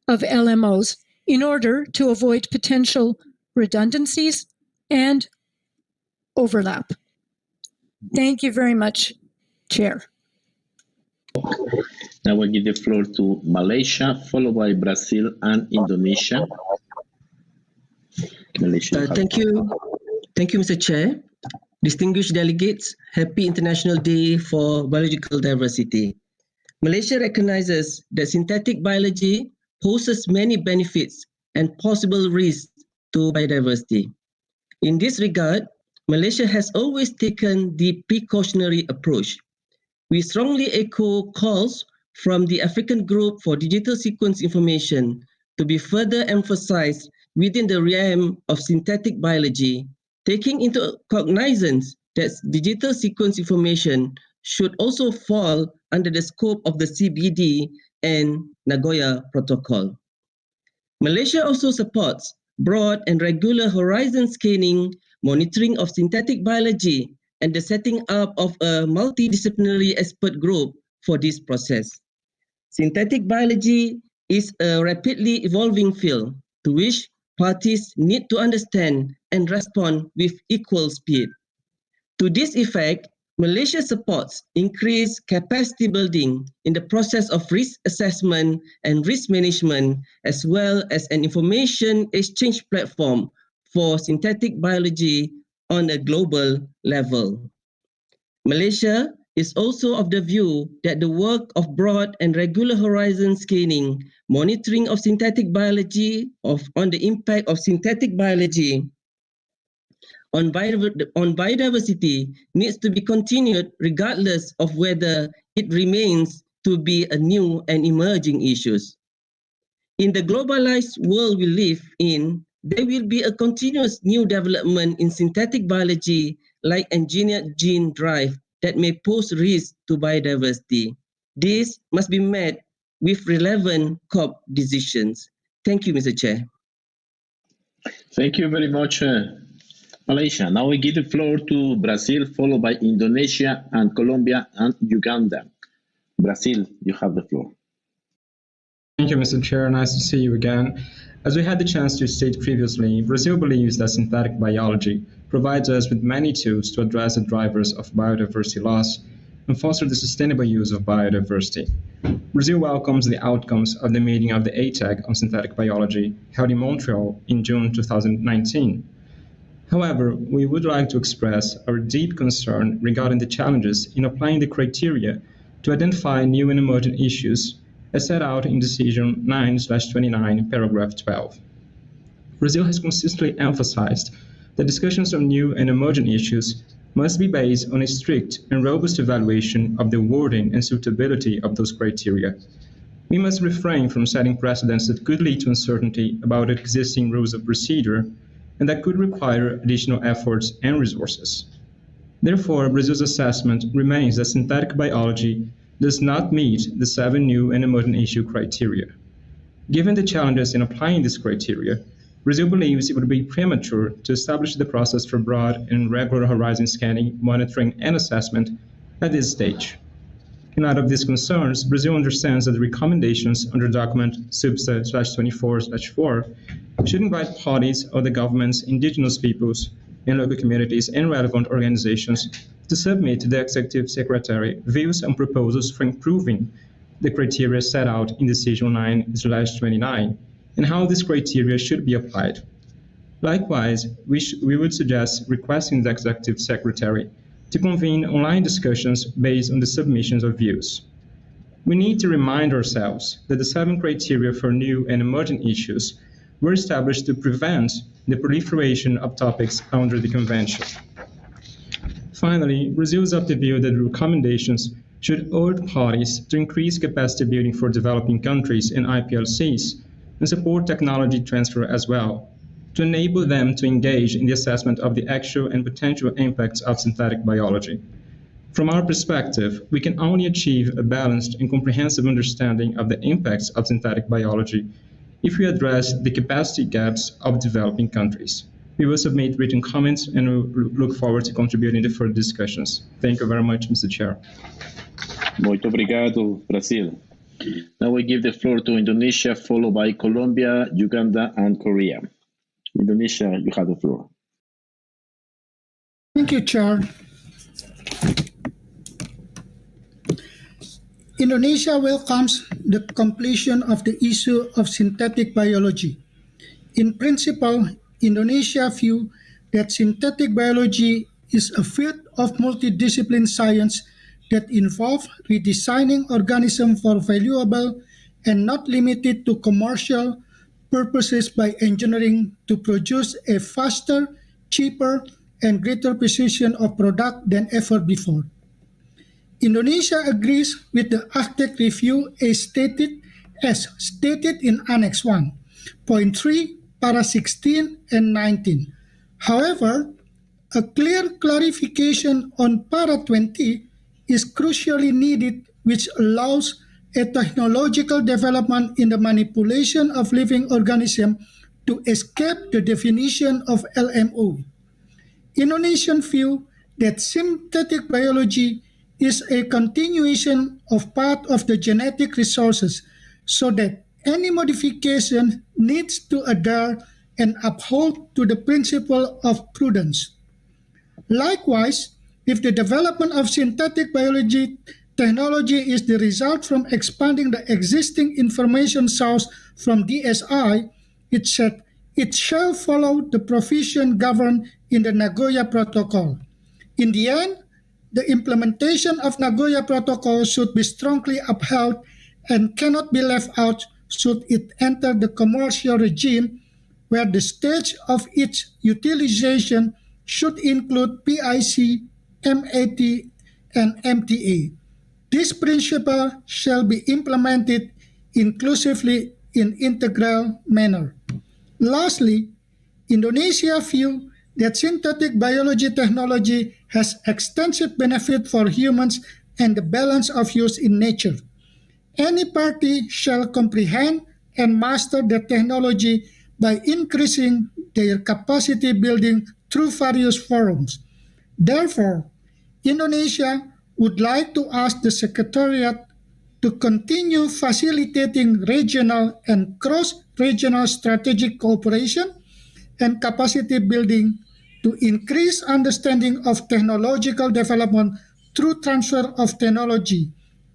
of LMOs in order to avoid potential redundancies and overlap. Thank you very much, Chair. Now I give the floor to Malaysia, followed by Brazil and Indonesia. Malaysia. Thank you, Mr. Chair. Distinguished delegates, happy International Day for Biological Diversity. Malaysia recognizes that synthetic biology poses many benefits and possible risks to biodiversity. In this regard, Malaysia has always taken the precautionary approach. We strongly echo calls from the African Group for Digital Sequence Information to be further emphasized within the realm of synthetic biology, taking into cognizance that digital sequence information should also fall under the scope of the CBD and Nagoya Protocol. Malaysia also supports broad and regular horizon scanning, monitoring of synthetic biology, and the setting up of a multidisciplinary expert group for this process. Synthetic biology is a rapidly evolving field to which parties need to understand and respond with equal speed. To this effect, Malaysia supports increased capacity building in the process of risk assessment and risk management, as well as an information exchange platform for synthetic biology on a global level. Malaysia is also of the view that the work of broad and regular horizon scanning, monitoring of synthetic biology on the impact of synthetic biology on biodiversity needs to be continued regardless of whether it remains to be a new and emerging issue. In the globalized world we live in, there will be a continuous new development in synthetic biology like engineered gene drive that may pose risk to biodiversity. This must be met with relevant COP decisions. Thank you, Mr. Chair. Thank you very much, Malaysia. Now I give the floor to Brazil, followed by Indonesia and Colombia and Uganda. Brazil, you have the floor. Thank you, Mr. Chair. Nice to see you again. As we had the chance to state previously, Brazil believes that synthetic biology provides us with many tools to address the drivers of biodiversity loss and foster the sustainable use of biodiversity. Brazil welcomes the outcomes of the meeting of the ATAG on synthetic biology held in Montreal in June 2019. However, we would like to express our deep concern regarding the challenges in applying the criteria to identify new and emerging issues as set out in Decision 9/29, paragraph 12. Brazil has consistently emphasized that discussions on new and emerging issues must be based on a strict and robust evaluation of the wording and suitability of those criteria. We must refrain from setting precedents that could lead to uncertainty about existing rules of procedure and that could require additional efforts and resources. Therefore, Brazil's assessment remains that synthetic biology does not meet the 7 new and emerging issue criteria. Given the challenges in applying this criteria, Brazil believes it would be premature to establish the process for broad and regular horizon scanning, monitoring, and assessment at this stage. In light of these concerns, Brazil understands that the recommendations under document Subsidiary/24/4 should invite parties, other governments, indigenous peoples, and local communities and relevant organizations to submit to the Executive Secretary views and proposals for improving the criteria set out in Decision 9/29 and how this criteria should be applied. Likewise, we would suggest requesting the Executive Secretary to convene online discussions based on the submissions of views. We need to remind ourselves that the 7 criteria for new and emerging issues were established to prevent the proliferation of topics under the Convention. Finally, Brazil is of the view that the recommendations should urge parties to increase capacity building for developing countries and IPLCs and support technology transfer as well, to enable them to engage in the assessment of the actual and potential impacts of synthetic biology. From our perspective, we can only achieve a balanced and comprehensive understanding of the impacts of synthetic biology if we address the capacity gaps of developing countries. We will submit written comments and look forward to contributing to further discussions. Thank you very much, Mr. Chair. Muito obrigado, Brazil. Now we give the floor to Indonesia, followed by Colombia, Uganda, and Korea. Indonesia, you have the floor. Thank you, Chair. Indonesia welcomes the completion of the issue of synthetic biology. In principle, Indonesia views that synthetic biology is a field of multidisciplinary science that involves redesigning organisms for valuable and not limited to commercial purposes by engineering to produce a faster, cheaper, and greater precision of product than ever before. Indonesia agrees with the ACTEC review as stated in Annex 1, Point 3, Para 16 and 19. However, a clear clarification on Para 20 is crucially needed, which allows a technological development in the manipulation of living organisms to escape the definition of LMO. Indonesian view that synthetic biology is a continuation of part of the genetic resources, so that any modification needs to adhere and uphold to the principle of prudence. Likewise, if the development of synthetic biology technology is the result from expanding the existing information source from DSI, it shall follow the provision governed in the Nagoya Protocol. In the end, the implementation of Nagoya Protocol should be strongly upheld and cannot be left out should it enter the commercial regime, where the stage of its utilization should include PIC, MAT, and MTA. This principle shall be implemented inclusively in integral manner. Lastly, Indonesia view that synthetic biology technology has extensive benefit for humans and the balance of use in nature. Any party shall comprehend and master the technology by increasing their capacity building through various forums. Therefore, Indonesia would like to ask the Secretariat to continue facilitating regional and cross-regional strategic cooperation and capacity building to increase understanding of technological development through transfer of technology,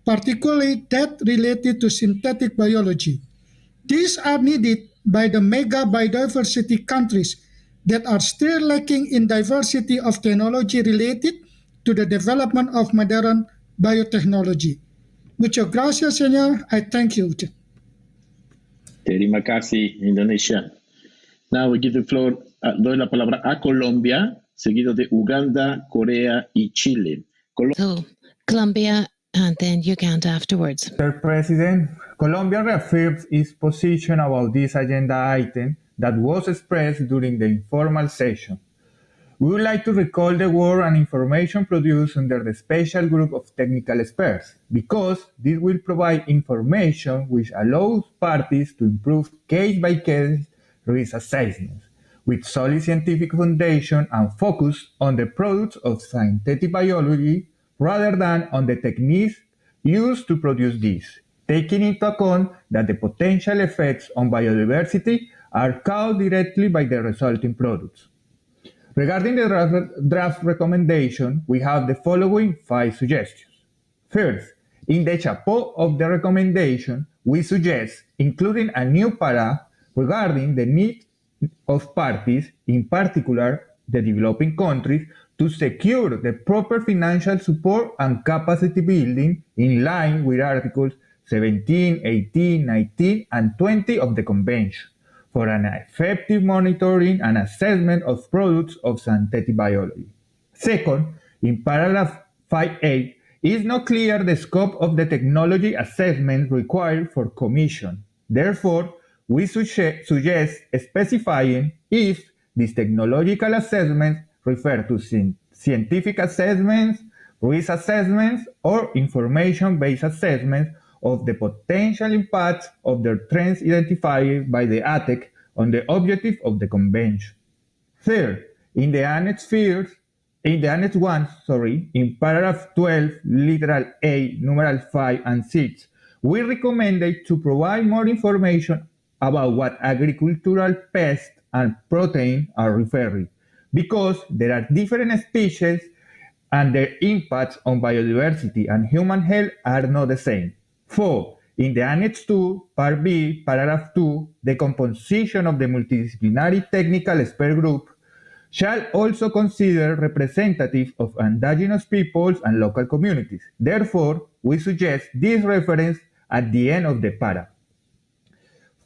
particularly that related to synthetic biology. These are needed by the mega biodiversity countries that are still lacking in diversity of technology related to the development of modern biotechnology. Muchas gracias, señor. I thank you. Terima kasih, Indonesia. Now we give the floor, doy la palabra a Colombia, seguido de Uganda, Corea y Chile. So, Colombia and then Uganda afterwards. Mr. President, Colombia reaffirms its position about this agenda item that was expressed during the informal session. We would like to recall the work and information produced under the special group of technical experts, because this will provide information which allows parties to improve case-by-case risk assessments, with solid scientific foundation and focus on the products of synthetic biology rather than on the techniques used to produce these, taking into account that the potential effects on biodiversity are caused directly by the resulting products. Regarding the draft recommendation, we have the following 5 suggestions. First, in the chapeau of the recommendation, we suggest including a new paragraph regarding the need of parties, in particular the developing countries, to secure the proper financial support and capacity building in line with Articles 17, 18, 19, and 20 of the Convention, for an effective monitoring and assessment of products of synthetic biology. Second, in paragraph 5A, it is not clear the scope of the technology assessment required for commission. Therefore, we suggest specifying if these technological assessments refer to scientific assessments, risk assessments, or information-based assessments of the potential impacts of the trends identified by the ATEC on the objective of the Convention. Third, in the Annex 1, in paragraph 12, literal A, numeral 5 and 6, we recommended to provide more information about what agricultural pests and protein are referring, because there are different species and their impacts on biodiversity and human health are not the same. 4. In the Annex 2, Part B, Paragraph 2, the composition of the multidisciplinary technical expert group shall also consider representatives of indigenous peoples and local communities. Therefore, we suggest this reference at the end of the paragraph.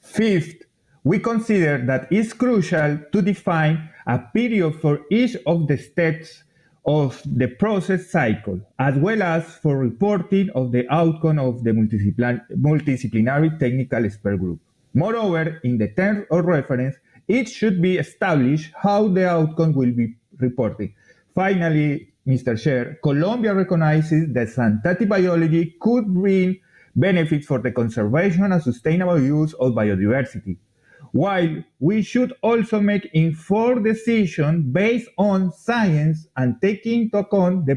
Fifth, we consider that it's crucial to define a period for each of the steps of the process cycle, as well as for reporting of the outcome of the multidisciplinary technical expert group. Moreover, in the terms of reference, it should be established how the outcome will be reported. Finally, Mr. Chair, Colombia recognizes that synthetic biology could bring benefits for the conservation and sustainable use of biodiversity, while we should also make informed decisions based on science and taking into account the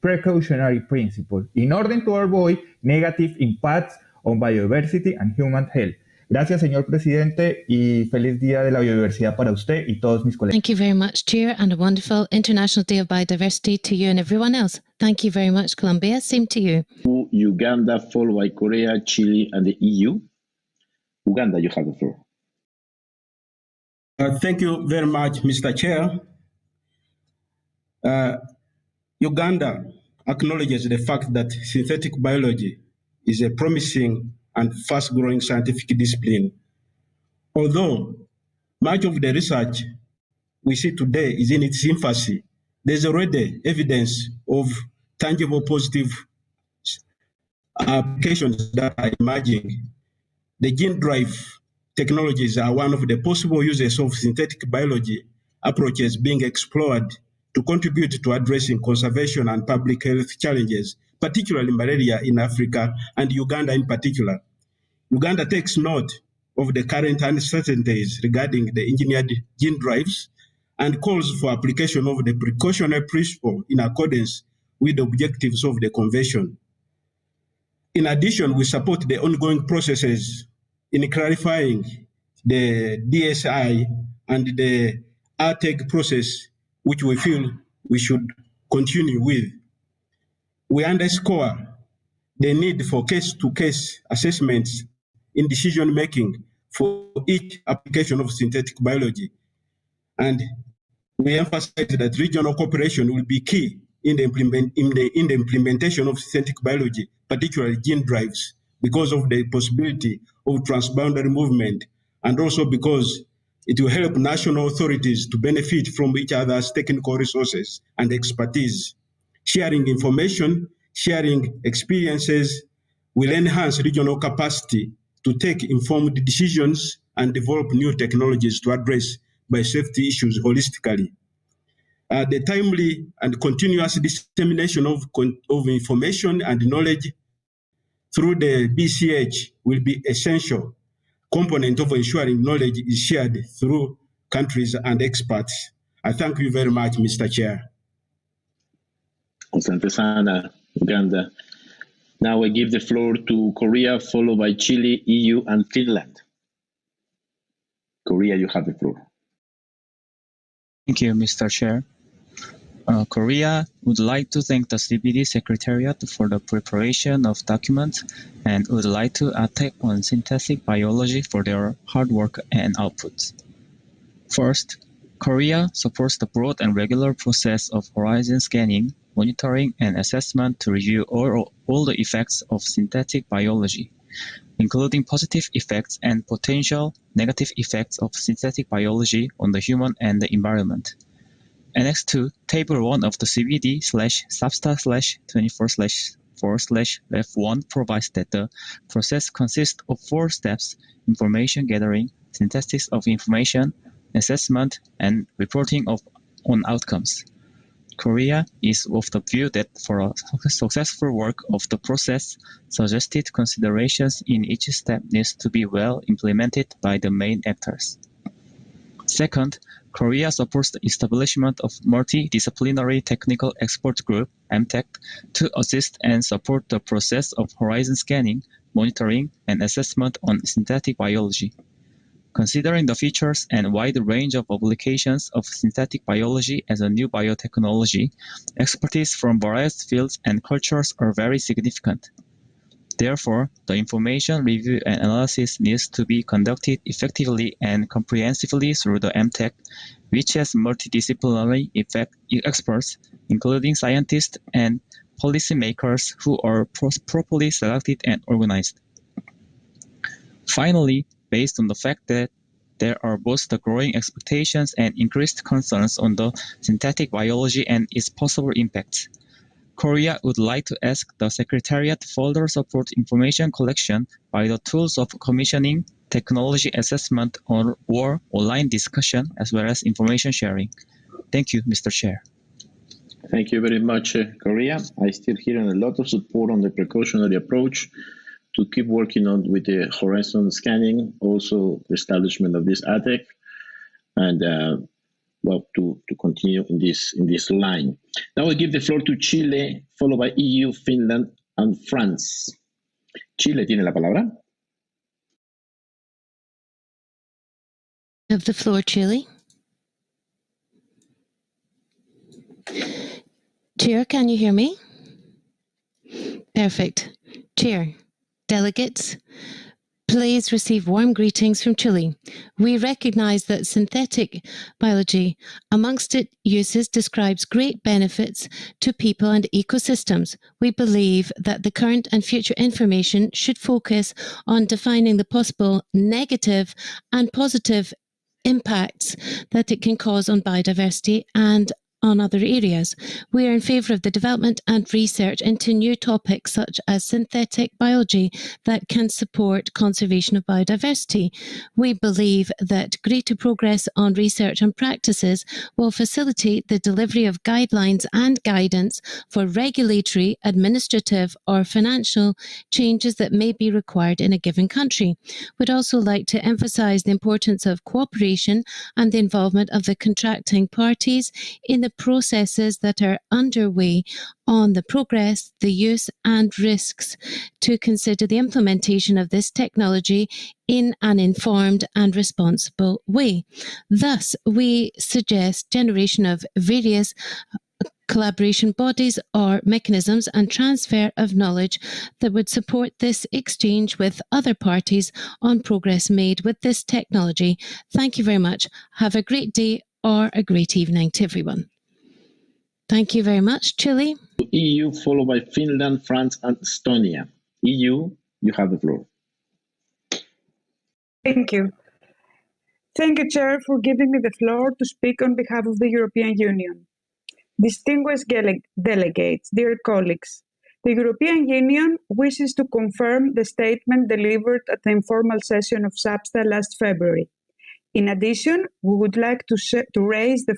precautionary principle in order to avoid negative impacts on biodiversity and human health. Gracias, señor presidente, y feliz Día de la Biodiversidad para usted y todos mis colegas. Thank you very much, Chair, and a wonderful International Day of Biodiversity to you and everyone else. Thank you very much, Colombia. Same to you. Uganda, followed by Korea, Chile, and the EU. Uganda, you have the floor. Thank you very much, Mr. Chair. Uganda acknowledges the fact that synthetic biology is a promising and fast-growing scientific discipline. Although much of the research we see today is in its infancy. There's already evidence of tangible positive applications that are emerging. The gene drive technologies are one of the possible uses of synthetic biology approaches being explored to contribute to addressing conservation and public health challenges, particularly malaria in Africa and Uganda in particular. Uganda takes note of the current uncertainties regarding the engineered gene drives and calls for application of the precautionary principle in accordance with the objectives of the Convention. In addition, we support the ongoing processes in clarifying the DSI and the RTEG process, which we feel we should continue with. We underscore the need for case-to-case assessments in decision-making for each application of synthetic biology. And we emphasize that regional cooperation will be key in the implementation of synthetic biology, particularly gene drives, because of the possibility of transboundary movement, and also because it will help national authorities to benefit from each other's technical resources and expertise. Sharing information, sharing experiences will enhance regional capacity to take informed decisions and develop new technologies to address biosafety issues holistically. The timely and continuous dissemination of information and knowledge through the BCH will be essential component of ensuring knowledge is shared through countries and experts. I thank you very much, Mr. Chair. Asante sana, Uganda. Now I give the floor to Korea, followed by Chile, EU, and Finland. Korea, you have the floor. Thank you, Mr. Chair. Korea would like to thank the CBD Secretariat for the preparation of documents and would like to attack on synthetic biology for their hard work and outputs. First, Korea supports the broad and regular process of horizon scanning, monitoring, and assessment to review all the effects of synthetic biology, including positive effects and potential negative effects of synthetic biology on the human and the environment. Annex 2, Table 1 of the CBD/Substa/24/4/F1 provides that the process consists of 4 steps: information gathering, synthesis of information, assessment, and reporting on outcomes. Korea is of the view that for a successful work of the process, suggested considerations in each step needs to be well implemented by the main actors. Second, Korea supports the establishment of Multidisciplinary Technical Expert Group, MTEC, to assist and support the process of horizon scanning, monitoring, and assessment on synthetic biology. Considering the features and wide range of applications of synthetic biology as a new biotechnology, expertise from various fields and cultures are very significant. Therefore, the information review and analysis needs to be conducted effectively and comprehensively through the MTEC, which has multidisciplinary experts, including scientists and policymakers who are properly selected and organized. Finally, based on the fact that there are both the growing expectations and increased concerns on the synthetic biology and its possible impacts, Korea would like to ask the Secretariat further support information collection by the tools of commissioning, technology assessment, or online discussion, as well as information sharing. Thank you, Mr. Chair. Thank you very much, Korea. I still hear a lot of support on the precautionary approach to keep working on with the horizon scanning, also the establishment of this ATEC, and to continue in this line. Now I give the floor to Chile, followed by EU, Finland, and France. Chile tiene la palabra. You have the floor, Chile. Chair, can you hear me? Perfect. Chair, delegates, please receive warm greetings from Chile. We recognize that synthetic biology, amongst its uses, describes great benefits to people and ecosystems. We believe that the current and future information should focus on defining the possible negative and positive impacts that it can cause on biodiversity and on other areas. We are in favour of the development and research into new topics such as synthetic biology that can support conservation of biodiversity. We believe that greater progress on research and practices will facilitate the delivery of guidelines and guidance for regulatory, administrative or financial changes that may be required in a given country. We'd also like to emphasise the importance of cooperation and the involvement of the contracting parties in the processes that are underway on the progress, the use and risks to consider the implementation of this technology in an informed and responsible way. Thus, we suggest generation of various collaboration bodies or mechanisms and transfer of knowledge that would support this exchange with other parties on progress made with this technology. Thank you very much. Have a great day or a great evening to everyone. Thank you very much. Chile. EU, followed by Finland, France, and Estonia. EU, you have the floor. Thank you. Thank you, Chair, for giving me the floor to speak on behalf of the European Union. Distinguished delegates, dear colleagues, the European Union wishes to confirm the statement delivered at the informal session of SBSTTA last February. In addition, we would like to raise the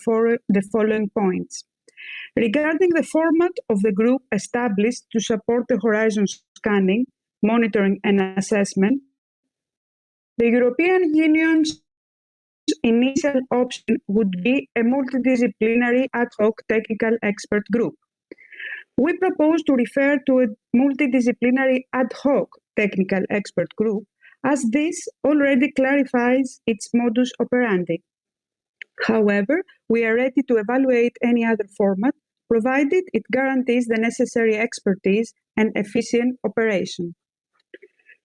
following points. Regarding the format of the group established to support the horizon scanning, monitoring and assessment, the European Union's initial option would be a multidisciplinary ad hoc technical expert group. We propose to refer to a multidisciplinary ad hoc technical expert group as this already clarifies its modus operandi. However, we are ready to evaluate any other format, provided it guarantees the necessary expertise and efficient operation.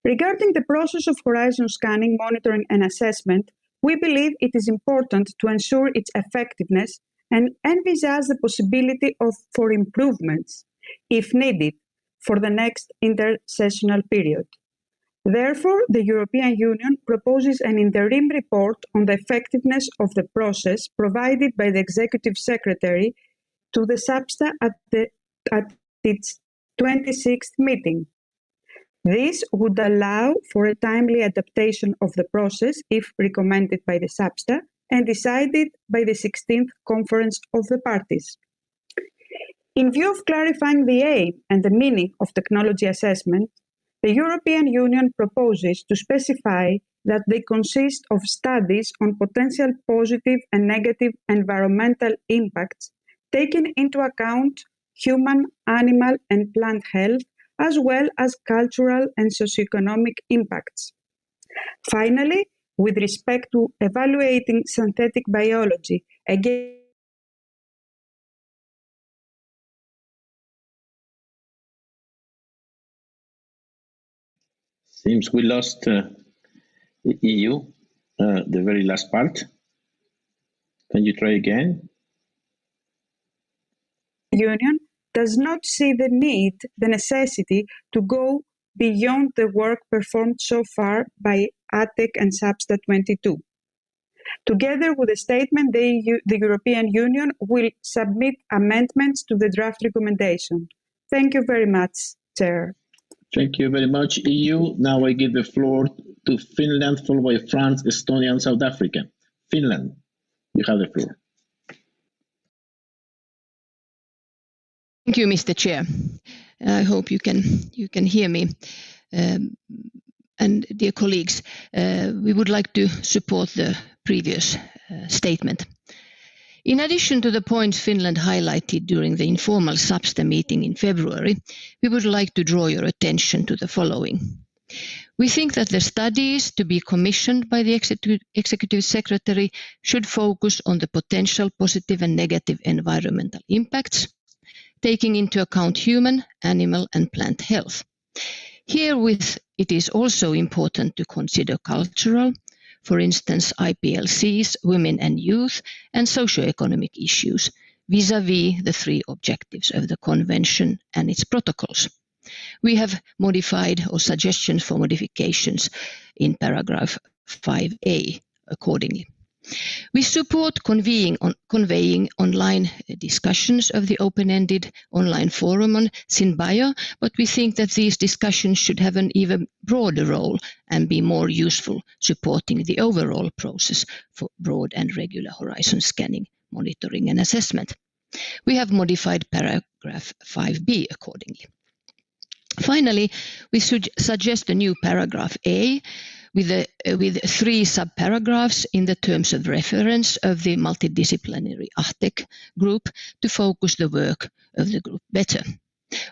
Regarding the process of horizon scanning, monitoring and assessment, we believe it is important to ensure its effectiveness and envisage the possibility for improvements, if needed, for the next intersessional period. Therefore, the European Union proposes an interim report on the effectiveness of the process provided by the Executive Secretary to the SBSTTA at its 26th meeting. This would allow for a timely adaptation of the process if recommended by the SBSTTA and decided by the 16th Conference of the Parties. In view of clarifying the aim and the meaning of technology assessment, the European Union proposes to specify that they consist of studies on potential positive and negative environmental impacts, taking into account human, animal, and plant health, as well as cultural and socioeconomic impacts. Finally, with respect to evaluating synthetic biology, again, Seems we lost the EU, the very last part. Can you try again? Union does not see the necessity to go beyond the work performed so far by ATEC and SBSTTA-24. Together with the statement, the European Union will submit amendments to the draft recommendation. Thank you very much, Chair. Thank you very much, EU. Now I give the floor to Finland, followed by France, Estonia, and South Africa. Finland, you have the floor. Thank you, Mr. Chair. I hope you can hear me. And dear colleagues, we would like to support the previous statement. In addition to the points Finland highlighted during the informal SBSTTA meeting in February, we would like to draw your attention to the following. We think that the studies to be commissioned by the Executive Secretary should focus on the potential positive and negative environmental impacts, taking into account human, animal, and plant health. Herewith, it is also important to consider cultural, for instance, IPLCs, women and youth, and socio-economic issues, vis-à-vis the three objectives of the Convention and its protocols. We have modified or suggestions for modifications in paragraph 5A accordingly. We support conveying online discussions of the open-ended online forum on SynBio, but we think that these discussions should have an even broader role and be more useful supporting the overall process for broad and regular horizon scanning, monitoring and assessment. We have modified paragraph 5b accordingly. Finally, we suggest a new paragraph A with 3 subparagraphs in the terms of reference of the multidisciplinary AHTEC group to focus the work of the group better.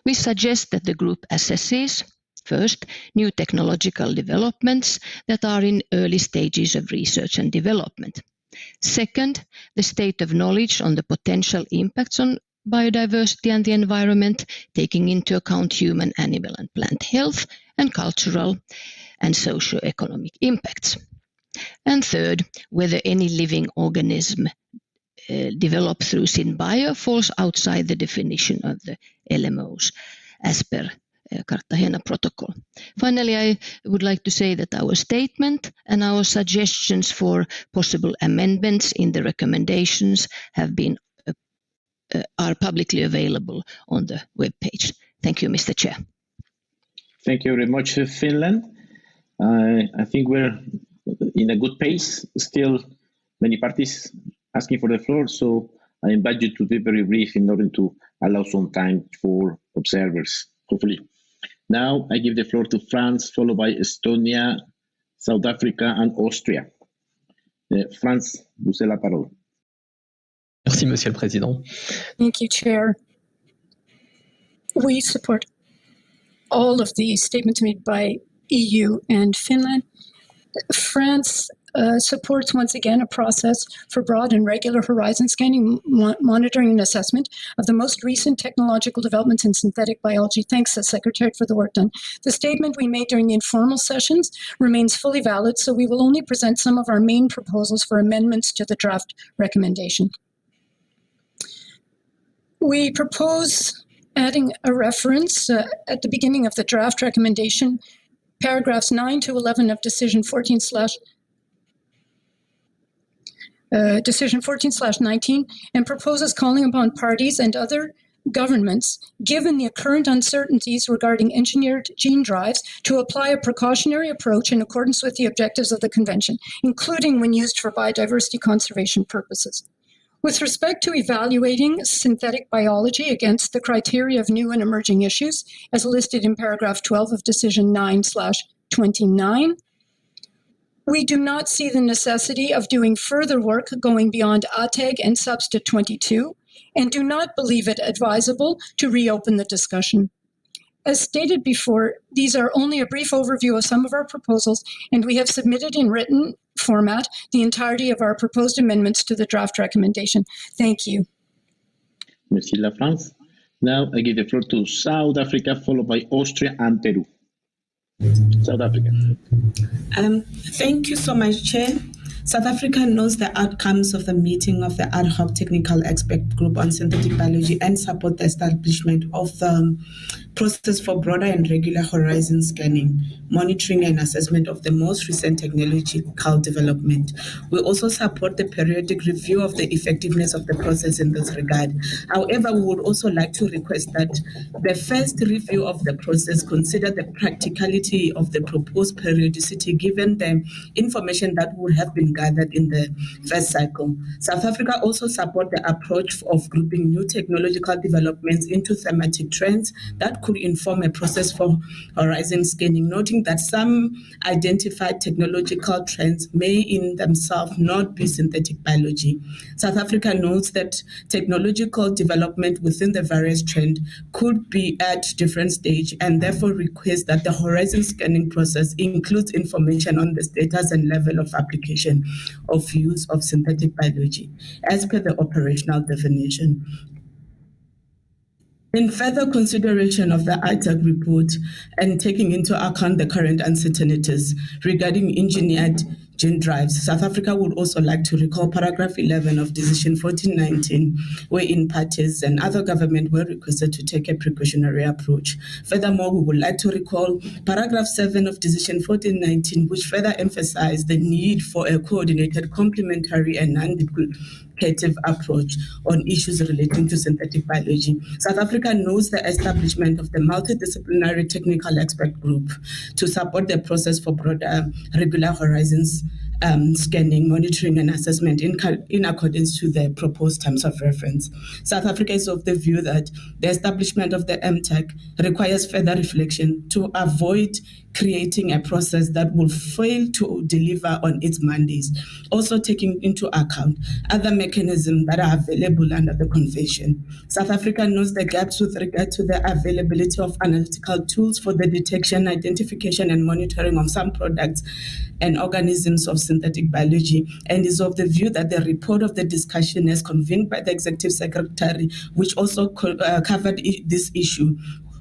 We suggest that the group assesses, first, new technological developments that are in early stages of research and development. Second, the state of knowledge on the potential impacts on biodiversity and the environment, taking into account human, animal and plant health and cultural and socio-economic impacts. And third, whether any living organism developed through SynBio falls outside the definition of the LMOs as per Cartagena Protocol. Finally, I would like to say that our statement and our suggestions for possible amendments in the recommendations have been are publicly available on the webpage. Thank you, Mr. Chair. Thank you very much, Finland. I think we're in a good pace. Still many parties asking for the floor, so I invite you to be very brief in order to allow some time for observers, hopefully. Now I give the floor to France, followed by Estonia, South Africa, and Austria. France, vous avez la parole. Merci, Monsieur le Président. Thank you, Chair. We support all of the statements made by EU and Finland. France supports once again a process for broad and regular horizon scanning, monitoring and assessment of the most recent technological developments in synthetic biology. Thanks, Secretariat, for the work done. The statement we made during the informal sessions remains fully valid, so we will only present some of our main proposals for amendments to the draft recommendation. We propose adding a reference at the beginning of the draft recommendation, paragraphs 9 to 11 of Decision 14/19, and proposes calling upon parties and other governments, given the current uncertainties regarding engineered gene drives, to apply a precautionary approach in accordance with the objectives of the Convention, including when used for biodiversity conservation purposes. With respect to evaluating synthetic biology against the criteria of new and emerging issues, as listed in paragraph 12 of Decision 9/29, we do not see the necessity of doing further work going beyond ATEG and Substat 22, and do not believe it advisable to reopen the discussion. As stated before, these are only a brief overview of some of our proposals, and we have submitted in written format the entirety of our proposed amendments to the draft recommendation. Thank you. Merci, La France. Now I give the floor to South Africa, followed by Austria and Peru. South Africa. Thank you so much, Chair. South Africa knows the outcomes of the meeting of the ad hoc technical expert group on synthetic biology and support the establishment of the process for broader and regular horizon scanning, monitoring and assessment of the most recent technological development. We also support the periodic review of the effectiveness of the process in this regard. However, we would also like to request that the first review of the process consider the practicality of the proposed periodicity given the information that would have been gathered in the first cycle. South Africa also support the approach of grouping new technological developments into thematic trends that could inform a process for horizon scanning, noting that some identified technological trends may in themselves not be synthetic biology. South Africa notes that technological development within the various trends could be at different stage and therefore requests that the horizon scanning process includes information on the status and level of application of use of synthetic biology as per the operational definition. In further consideration of the ITAC report and taking into account the current uncertainties regarding engineered gene drives. South Africa would also like to recall paragraph 11 of Decision 1419, wherein parties and other government were requested to take a precautionary approach. Furthermore, we would like to recall paragraph 7 of Decision 1419, which further emphasized the need for a coordinated, complementary, and non-duplicative approach on issues relating to synthetic biology. South Africa knows the establishment of the multidisciplinary technical expert group to support the process for broader regular horizons scanning, monitoring, and assessment in accordance to the proposed terms of reference. South Africa is of the view that the establishment of the MTEC requires further reflection to avoid creating a process that will fail to deliver on its mandates, also taking into account other mechanisms that are available under the convention. South Africa knows the gaps with regard to the availability of analytical tools for the detection, identification, and monitoring of some products and organisms of synthetic biology, and is of the view that the report of the discussion as convened by the Executive Secretary, which also covered this issue,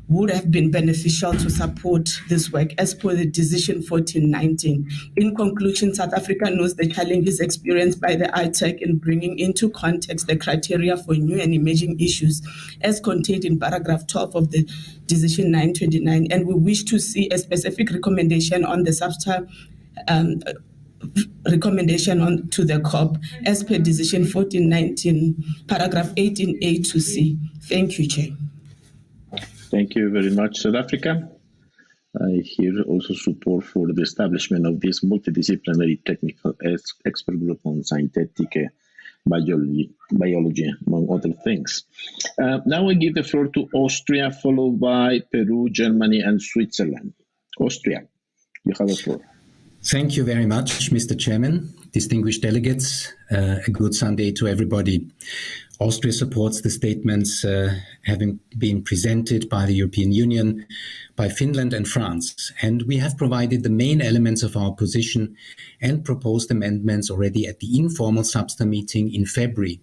would have been beneficial to support this work as per the Decision 1419. In conclusion, South Africa knows the challenges experienced by the ITEC in bringing into context the criteria for new and emerging issues as contained in paragraph 12 of the Decision 929, and we wish to see a specific recommendation on the recommendation on to the COP as per Decision 1419, paragraph 18A to C. Thank you, Chair. Thank you very much, South Africa. I hear also support for the establishment of this multidisciplinary technical expert group on synthetic biology, among other things. Now I give the floor to Austria, followed by Peru, Germany, and Switzerland. Austria, you have the floor. Thank you very much, Mr. Chairman, distinguished delegates. A good Sunday to everybody. Austria supports the statements having been presented by the European Union, by Finland and France. And we have provided the main elements of our position and proposed amendments already at the informal SBSTTA meeting in February.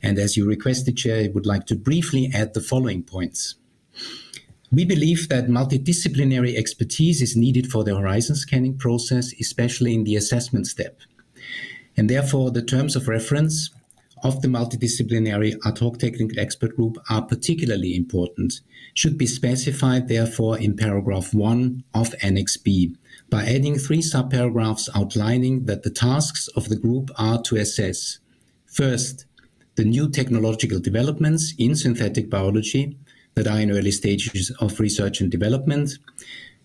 And as you requested, Chair, I would like to briefly add the following points. We believe that multidisciplinary expertise is needed for the horizon scanning process, especially in the assessment step. And therefore, the terms of reference of the multidisciplinary ad hoc technical expert group are particularly important, should be specified therefore in paragraph 1 of Annex B, by adding 3 subparagraphs outlining that the tasks of the group are to assess, first, the new technological developments in synthetic biology that are in early stages of research and development,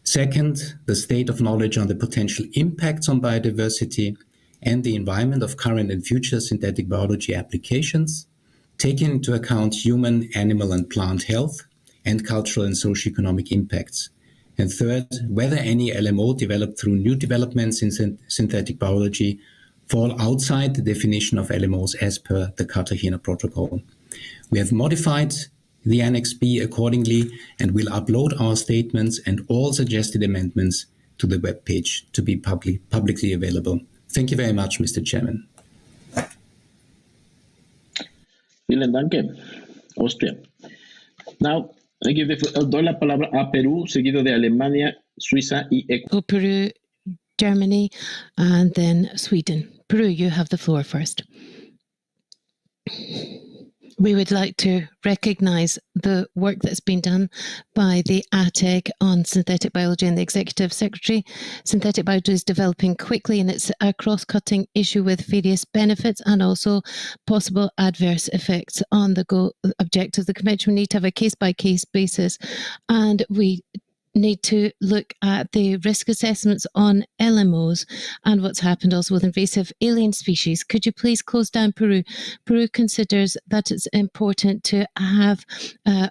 second, the state of knowledge on the potential impacts on biodiversity and the environment of current and future synthetic biology applications, taking into account human, animal, and plant health, and cultural and socioeconomic impacts. And third, whether any LMO developed through new developments in synthetic biology fall outside the definition of LMOs as per the Cartagena Protocol. We have modified the Annex B accordingly and will upload our statements and all suggested amendments to the webpage to be publicly available. Thank you very much, Mr. Chairman. Vielen Dank, Austria. Now, I give doy la palabra a Perú, seguido de Alemania, Suiza y Ecuador. Peru, Germany, and then Sweden. Peru, you have the floor first. We would like to recognise the work that's been done by the ATEC on synthetic biology and the Executive Secretary. Synthetic biology is developing quickly and it's a cross-cutting issue with various benefits and also possible adverse effects on the objectives of the Convention. We need to have a case-by-case basis, and we need to look at the risk assessments on LMOs and what's happened also with invasive alien species. Could you please close down Peru? Peru considers that it's important to have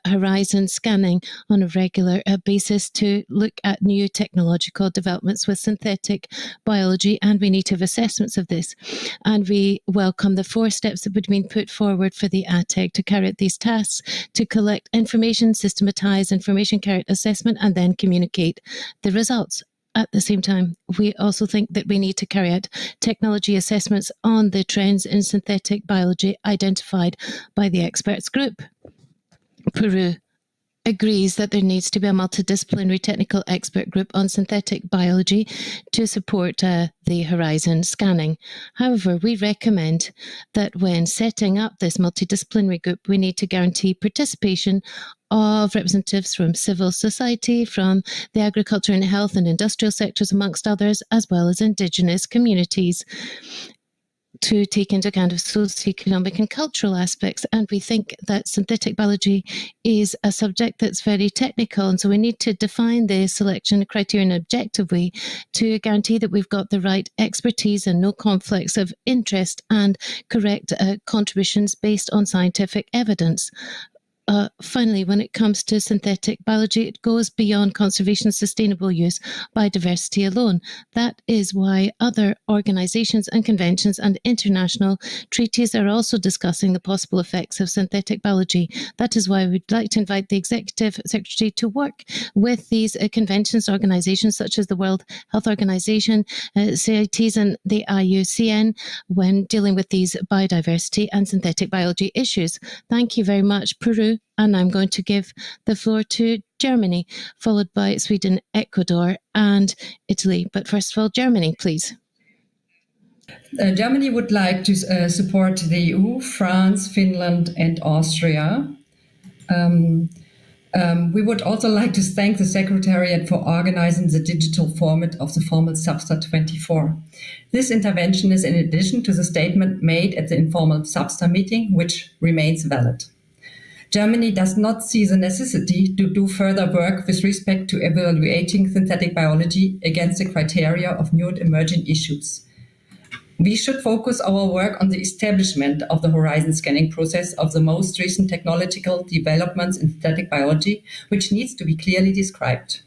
horizon scanning on a regular basis to look at new technological developments with synthetic biology, and we need to have assessments of this. And we welcome the 4 steps that would have been put forward for the ATEC to carry out these tasks, to collect information, systematize information, carry out assessment, and then communicate the results. At the same time, we also think that we need to carry out technology assessments on the trends in synthetic biology identified by the experts group. Peru agrees that there needs to be a multidisciplinary technical expert group on synthetic biology to support the horizon scanning. However, we recommend that when setting up this multidisciplinary group, we need to guarantee participation of representatives from civil society, from the agriculture and health and industrial sectors, amongst others, as well as Indigenous communities, to take into account of socioeconomic and cultural aspects. And we think that synthetic biology is a subject that's very technical. And so we need to define the selection criteria in an objective way to guarantee that we've got the right expertise and no conflicts of interest and correct contributions based on scientific evidence. Finally, when it comes to synthetic biology, it goes beyond conservation, sustainable use, biodiversity alone. That is why other organizations and conventions and international treaties are also discussing the possible effects of synthetic biology. That is why we'd like to invite the Executive Secretary to work with these conventions, organizations such as the World Health Organization, CITES and the IUCN when dealing with these biodiversity and synthetic biology issues. Thank you very much, Peru. And I'm going to give the floor to Germany, followed by Sweden, Ecuador, and Italy. But first of all, Germany, please. Germany would like to support the EU, France, Finland, and Austria. We would also like to thank the Secretariat for organizing the digital format of the formal SBSTTA-24. This intervention is in addition to the statement made at the informal SBSTTA meeting, which remains valid. Germany does not see the necessity to do further work with respect to evaluating synthetic biology against the criteria of new and emerging issues. We should focus our work on the establishment of the horizon scanning process of the most recent technological developments in synthetic biology, which needs to be clearly described.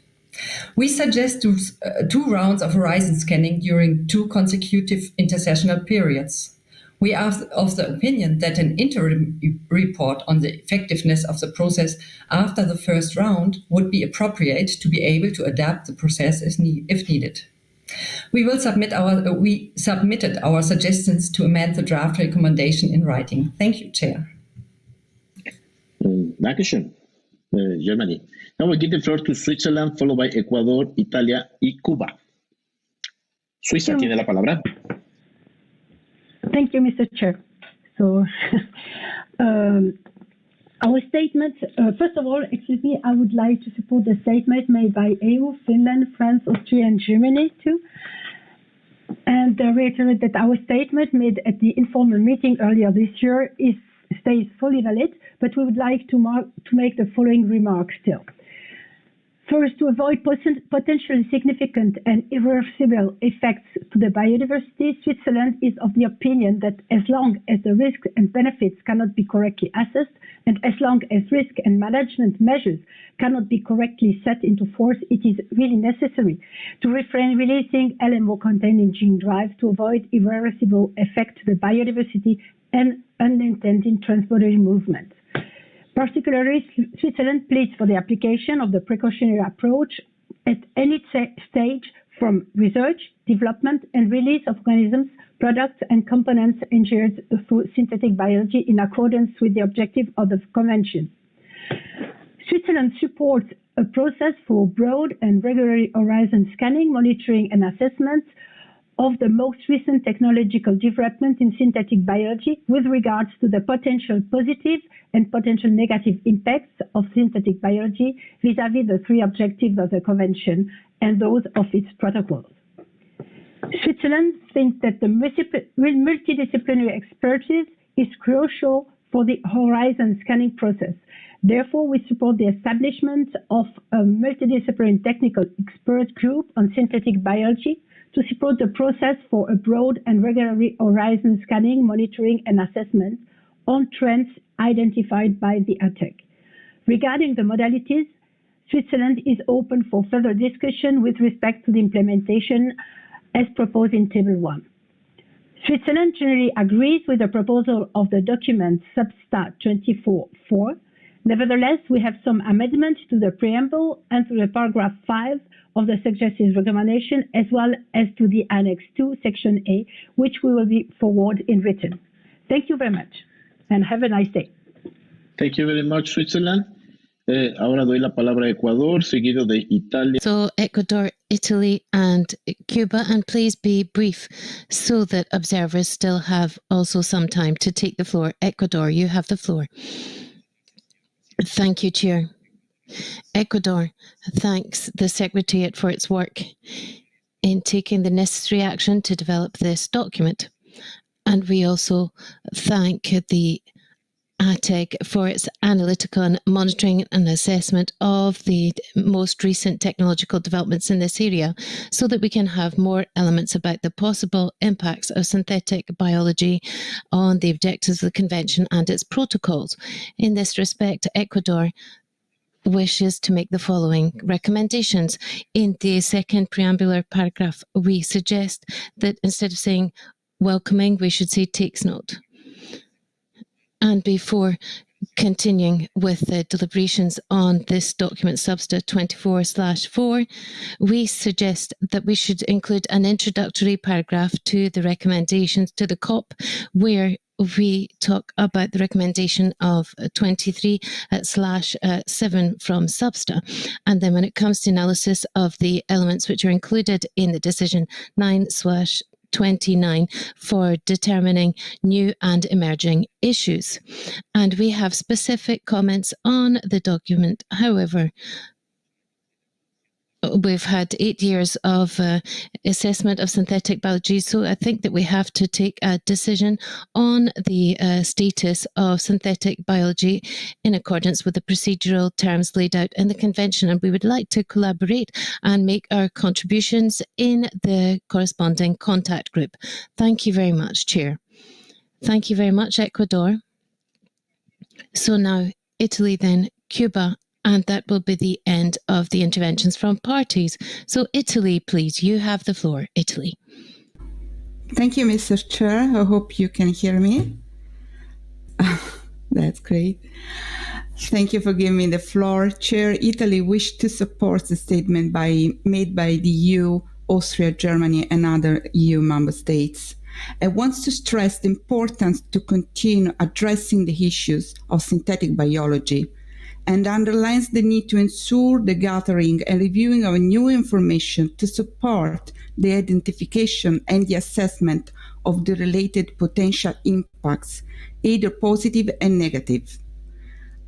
We suggest two rounds of horizon scanning during 2 consecutive intersessional periods. We are of the opinion that an interim report on the effectiveness of the process after the first round would be appropriate to be able to adapt the process if needed. We submitted our suggestions to amend the draft recommendation in writing. Thank you, Chair. Dankeschön, Germany. Now we give the floor to Switzerland, followed by Ecuador, Italia y Cuba. Suiza tiene la palabra. Thank you, Mr. Chair. So, our statement, first of all, I would like to support the statement made by EU, Finland, France, Austria, and Germany too. And reiterate that our statement made at the informal meeting earlier this year stays fully valid, but we would like to make the following remarks still. First, to avoid potentially significant and irreversible effects to the biodiversity, Switzerland is of the opinion that as long as the risks and benefits cannot be correctly assessed, and as long as risk and management measures cannot be correctly set into force, it is really necessary to refrain releasing LMO-containing gene drives to avoid irreversible effect to the biodiversity and unintended transboundary movements. Particularly, Switzerland pleads for the application of the precautionary approach at any stage from research, development, and release of organisms, products, and components engineered through synthetic biology in accordance with the objective of the Convention. Switzerland supports a process for broad and regular horizon scanning, monitoring, and assessment of the most recent technological development in synthetic biology with regards to the potential positive and potential negative impacts of synthetic biology vis-à-vis the 3 objectives of the Convention and those of its protocols. Switzerland thinks that the multidisciplinary expertise is crucial for the horizon scanning process. Therefore, we support the establishment of a multidisciplinary technical expert group on synthetic biology to support the process for a broad and regular horizon scanning, monitoring, and assessment on trends identified by the ATEC. Regarding the modalities, Switzerland is open for further discussion with respect to the implementation as proposed in Table 1. Switzerland generally agrees with the proposal of the document SBSTTA-24. Nevertheless, we have some amendments to the preamble and to the paragraph 5 of the suggested recommendation, as well as to the Annex 2, Section A, which we will be forward in written. Thank you very much, and have a nice day. Thank you very much, Switzerland. Ahora doy la palabra a Ecuador, seguido de Italia. So Ecuador, Italy, and Cuba, and please be brief so that observers still have also some time to take the floor. Ecuador, you have the floor. Thank you, Chair. Ecuador thanks the Secretariat for its work in taking the necessary action to develop this document. And we also thank the ATEG for its analytical and monitoring and assessment of the most recent technological developments in this area so that we can have more elements about the possible impacts of synthetic biology on the objectives of the Convention and its protocols. In this respect, Ecuador wishes to make the following recommendations. In the second preambular paragraph, we suggest that instead of saying welcoming, we should say takes note. And before continuing with the deliberations on this document, Substa 24/4, we suggest that we should include an introductory paragraph to the recommendations to the COP, where we talk about the recommendation of 23/7 from Substa. And then when it comes to analysis of the elements which are included in the decision 9/29 for determining new and emerging issues. And we have specific comments on the document. However, we've had 8 years of assessment of synthetic biology, so I think that we have to take a decision on the status of synthetic biology in accordance with the procedural terms laid out in the Convention, and we would like to collaborate and make our contributions in the corresponding contact group. Thank you very much, Chair. Thank you very much, Ecuador. So now Italy, then Cuba, and that will be the end of the interventions from parties. So Italy, please, you have the floor. Italy. Thank you, Mr. Chair. I hope you can hear me. That's great. Thank you for giving me the floor. Chair, Italy wished to support the statement made by the EU, Austria, Germany, and other EU member states. It wants to stress the importance to continue addressing the issues of synthetic biology, and underlines the need to ensure the gathering and reviewing of new information to support the identification and the assessment of the related potential impacts, either positive and negative.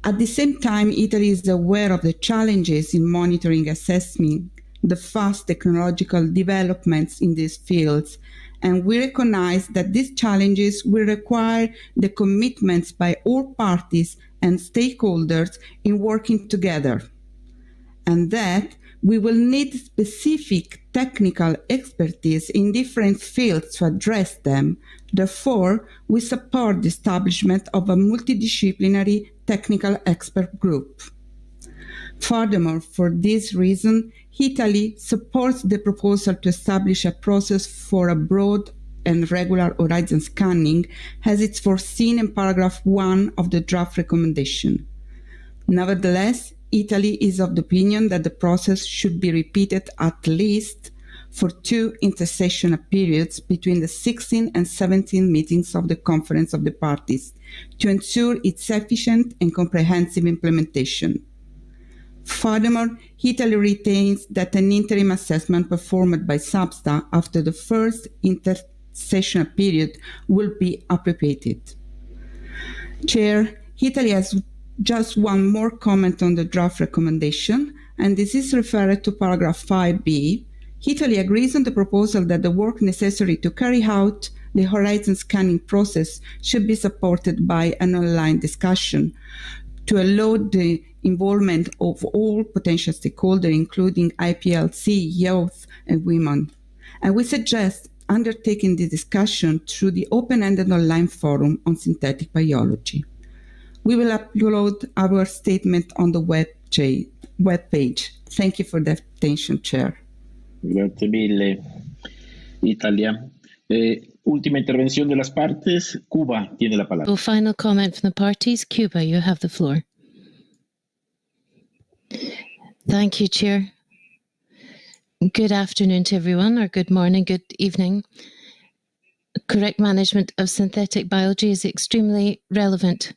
At the same time, Italy is aware of the challenges in monitoring and assessing the fast technological developments in these fields, and we recognize that these challenges will require the commitments by all parties and stakeholders in working together, and that we will need specific technical expertise in different fields to address them. Therefore, we support the establishment of a multidisciplinary technical expert group. Furthermore, for this reason, Italy supports the proposal to establish a process for a broad and regular horizon scanning as it's foreseen in paragraph 1 of the draft recommendation. Nevertheless, Italy is of the opinion that the process should be repeated at least for 2 intersessional periods between the 16 and 17 meetings of the Conference of the Parties to ensure its efficient and comprehensive implementation. Furthermore, Italy retains that an interim assessment performed by Substa after the first intersessional period will be appropriated. Chair, Italy has just one more comment on the draft recommendation, and this is referred to paragraph 5b. Italy agrees on the proposal that the work necessary to carry out the horizon scanning process should be supported by an online discussion to allow the involvement of all potential stakeholders, including IPLC, youth, and women. And we suggest undertaking the discussion through the open-ended online forum on synthetic biology. We will upload our statement on the web page. Thank you for the attention, Chair. Grazie mille, Italia. Última intervención de las partes. Cuba tiene la palabra. So final comment from the parties. Cuba, you have the floor. Thank you, Chair. Good afternoon to everyone, or good morning, good evening. Correct management of synthetic biology is extremely relevant.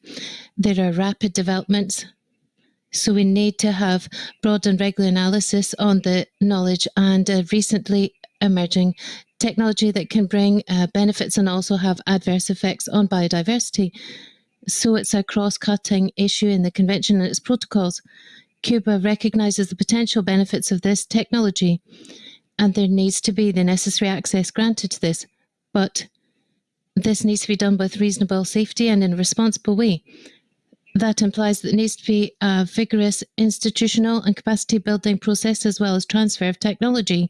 There are rapid developments, So we need to have broad and regular analysis on the knowledge and recently emerging technology that can bring benefits and also have adverse effects on biodiversity. So it's a cross-cutting issue in the convention and its protocols. Cuba recognizes the potential benefits of this technology, and there needs to be the necessary access granted to this. But this needs to be done with reasonable safety and in a responsible way. That implies that there needs to be a vigorous institutional and capacity building process as well as transfer of technology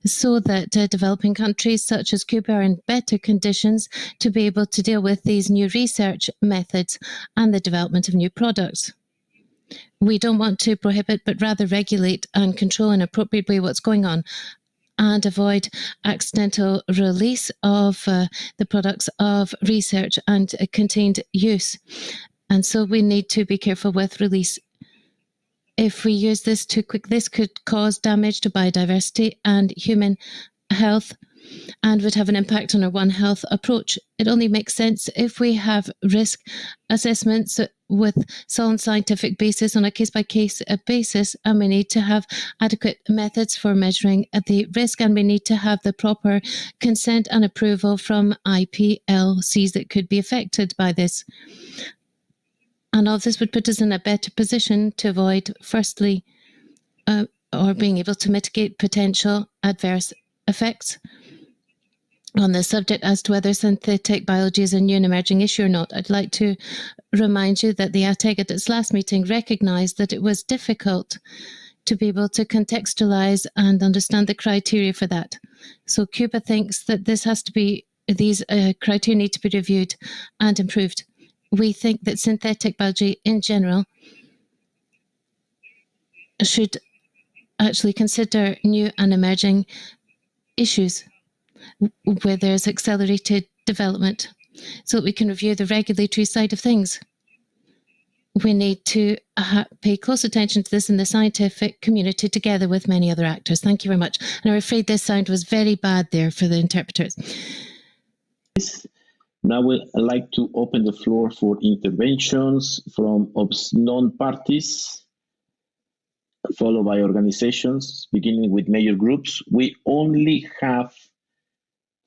so that developing countries such as Cuba are in better conditions to be able to deal with these new research methods and the development of new products. We don't want to prohibit, but rather regulate and control in an appropriate way what's going on and avoid accidental release of the products of research and contained use. And so we need to be careful with release. If we use this too quick, this could cause damage to biodiversity and human health and would have an impact on our One Health approach. It only makes sense if we have risk assessments with solid scientific basis on a case-by-case basis, and we need to have adequate methods for measuring the risk, and we need to have the proper consent and approval from IPLCs that could be affected by this. And all this would put us in a better position to avoid, firstly, or being able to mitigate potential adverse effects. On the subject as to whether synthetic biology is a new and emerging issue or not, I'd like to remind you that the ATEG at its last meeting recognized that it was difficult to be able to contextualize and understand the criteria for that. So Cuba thinks that this has to be, these criteria need to be reviewed and improved. We think that synthetic biology in general should actually consider new and emerging issues where there's accelerated development so that we can review the regulatory side of things. We need to pay close attention to this in the scientific community together with many other actors. Thank you very much. And I'm afraid this sound was very bad there for the interpreters. Now I'd like to open the floor for interventions from non-parties, followed by organizations, beginning with major groups. We only have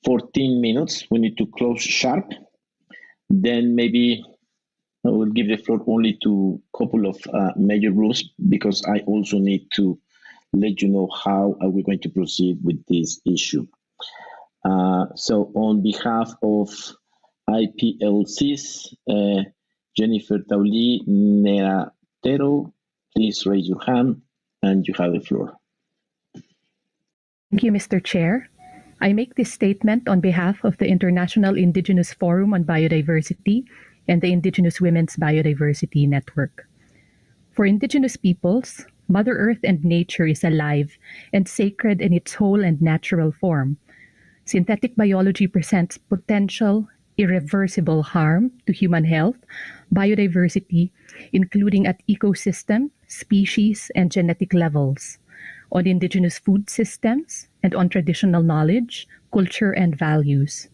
14 minutes. We need to close sharp. Then maybe I will give the floor only to a couple of major groups because I also need to let you know how are we going to proceed with this issue. So on behalf of IPLCs, Jennifer Tauli Neratero, please raise your hand and you have the floor. Thank you, Mr. Chair. I make this statement on behalf of the International Indigenous Forum on Biodiversity and the Indigenous Women's Biodiversity Network. For Indigenous peoples, Mother Earth and nature is alive and sacred in its whole and natural form. Synthetic biology presents potential irreversible harm to human health, biodiversity, including at ecosystem, species, and genetic levels, on indigenous food systems, and on traditional knowledge, culture, and values.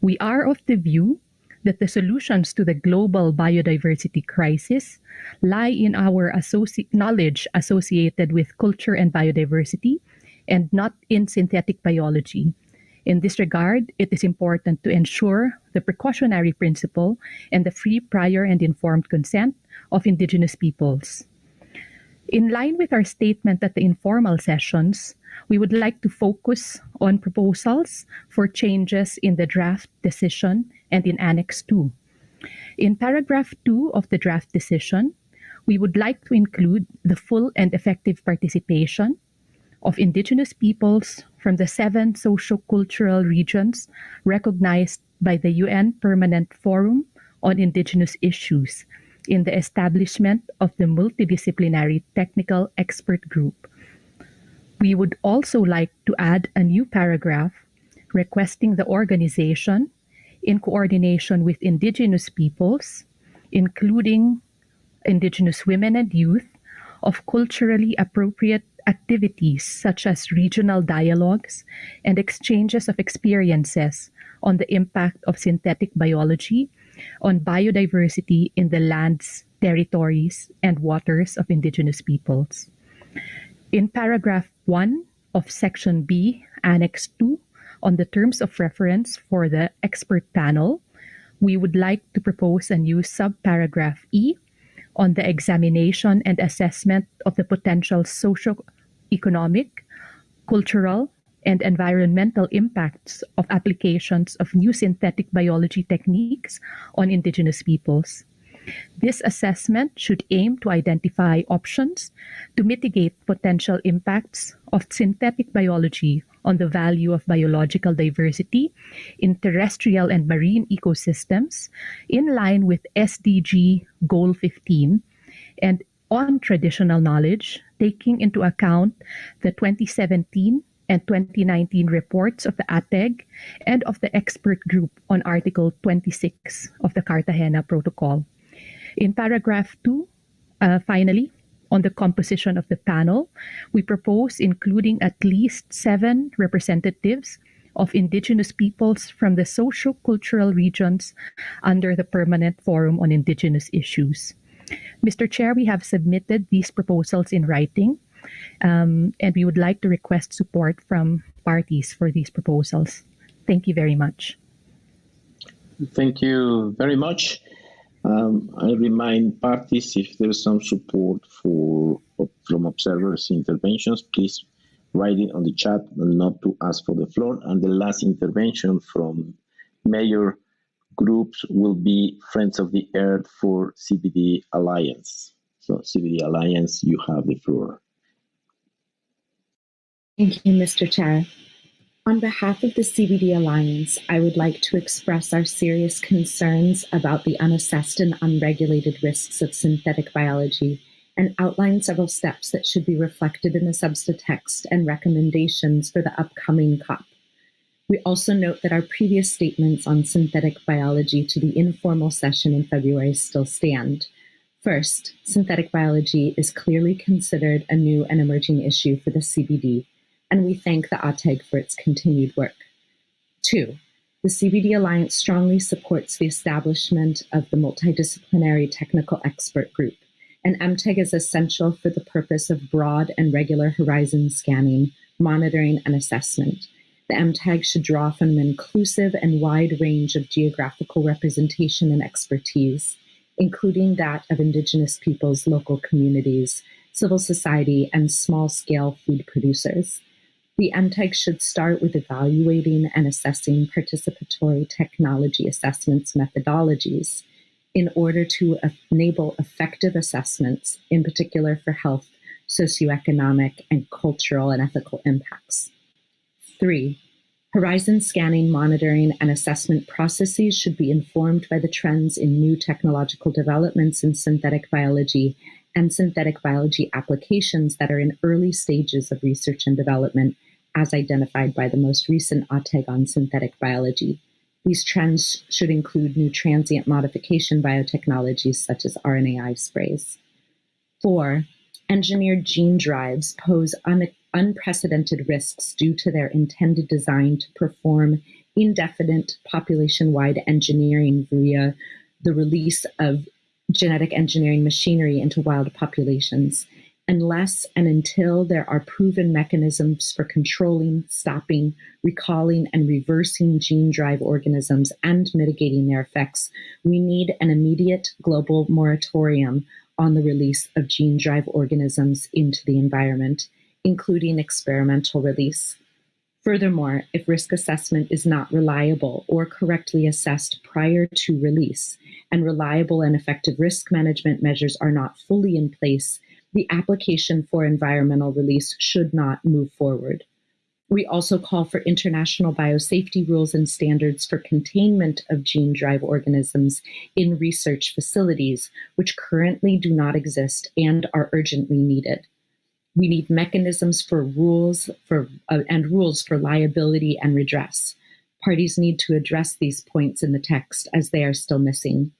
We are of the view that the solutions to the global biodiversity crisis lie in our knowledge associated with culture and biodiversity, and not in synthetic biology. In this regard, it is important to ensure the precautionary principle and the free, prior, and informed consent of Indigenous peoples. In line with our statement at the informal sessions, we would like to focus on proposals for changes in the draft decision and in Annex 2. In paragraph 2 of the draft decision, we would like to include the full and effective participation of Indigenous peoples from the 7 socio-cultural regions recognized by the UN Permanent Forum on Indigenous Issues in the establishment of the Multidisciplinary Technical Expert Group. We would also like to add a new paragraph requesting the organization, in coordination with Indigenous peoples, including Indigenous women and youth, of culturally appropriate activities such as regional dialogues and exchanges of experiences on the impact of synthetic biology on biodiversity in the lands territories, and waters of indigenous peoples. In paragraph 1 of section B, annex 2, on the terms of reference for the expert panel, we would like to propose a new subparagraph E on the examination and assessment of the potential socio-economic, cultural, and environmental impacts of applications of new synthetic biology techniques on indigenous peoples. This assessment should aim to identify options to mitigate potential impacts of synthetic biology on the value of biological diversity in terrestrial and marine ecosystems in line with SDG Goal 15 and on traditional knowledge, taking into account the 2017 and 2019 reports of the ATEG and of the expert group on Article 26 of the Cartagena Protocol. In paragraph 2, finally, on the composition of the panel, we propose including at least 7 representatives of indigenous peoples from the socio-cultural regions under the Permanent Forum on Indigenous Issues. Mr. Chair, we have submitted these proposals in writing, and we would like to request support from parties for these proposals. Thank you very much. Thank you very much. I remind parties, if there is some support from observers' interventions, please write it on the chat and not to ask for the floor. And the last intervention from major groups will be Friends of the Earth for CBD Alliance. So CBD Alliance, you have the floor. Thank you, Mr. Chair. On behalf of the CBD Alliance, I would like to express our serious concerns about the unassessed and unregulated risks of synthetic biology and outline several steps that should be reflected in the SBSTA text and recommendations for the upcoming COP. We also note that our previous statements on synthetic biology to the informal session in February still stand. First, synthetic biology is clearly considered a new and emerging issue for the CBD, and we thank the ATEG for its continued work. 2, the CBD Alliance strongly supports the establishment of the Multidisciplinary Technical Expert Group, and MTEG is essential for the purpose of broad and regular horizon scanning, monitoring, and assessment. The MTEG should draw from an inclusive and wide range of geographical representation and expertise, including that of Indigenous peoples, local communities, civil society, and small-scale food producers. The MTEG should start with evaluating and assessing participatory technology assessments methodologies in order to enable effective assessments, in particular for health, socioeconomic, and cultural and ethical impacts. 3, horizon scanning, monitoring, and assessment processes should be informed by the trends in new technological developments in synthetic biology and synthetic biology applications that are in early stages of research and development, as identified by the most recent ATEG on synthetic biology. These trends should include new transient modification biotechnologies such as RNAi sprays. 4, engineered gene drives pose unprecedented risks due to their intended design to perform indefinite population-wide engineering via the release of genetic engineering machinery into wild populations, unless and until there are proven mechanisms for controlling, stopping, recalling, and reversing gene drive organisms and mitigating their effects. We need an immediate global moratorium on the release of gene drive organisms into the environment, including experimental release. Furthermore, if risk assessment is not reliable or correctly assessed prior to release, and reliable and effective risk management measures are not fully in place, the application for environmental release should not move forward. We also call for international biosafety rules and standards for containment of gene drive organisms in research facilities, which currently do not exist and are urgently needed. We need mechanisms for rules for liability and redress. Parties need to address these points in the text as they are still missing.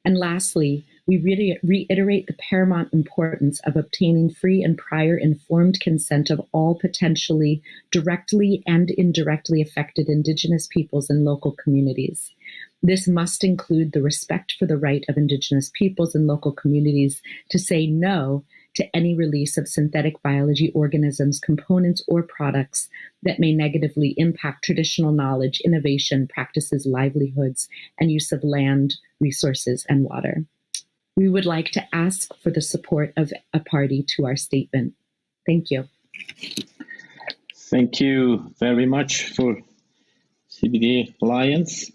And lastly, we reiterate the paramount importance of obtaining free and prior informed consent of all potentially directly and indirectly affected Indigenous peoples and local communities. This must include the respect for the right of Indigenous peoples and local communities to say no to any release of synthetic biology organisms, components, or products that may negatively impact traditional knowledge, innovation, practices, livelihoods, and use of land, resources, and water. We would like to ask for the support of a party to our statement. Thank you. Thank you very much for CBD Alliance.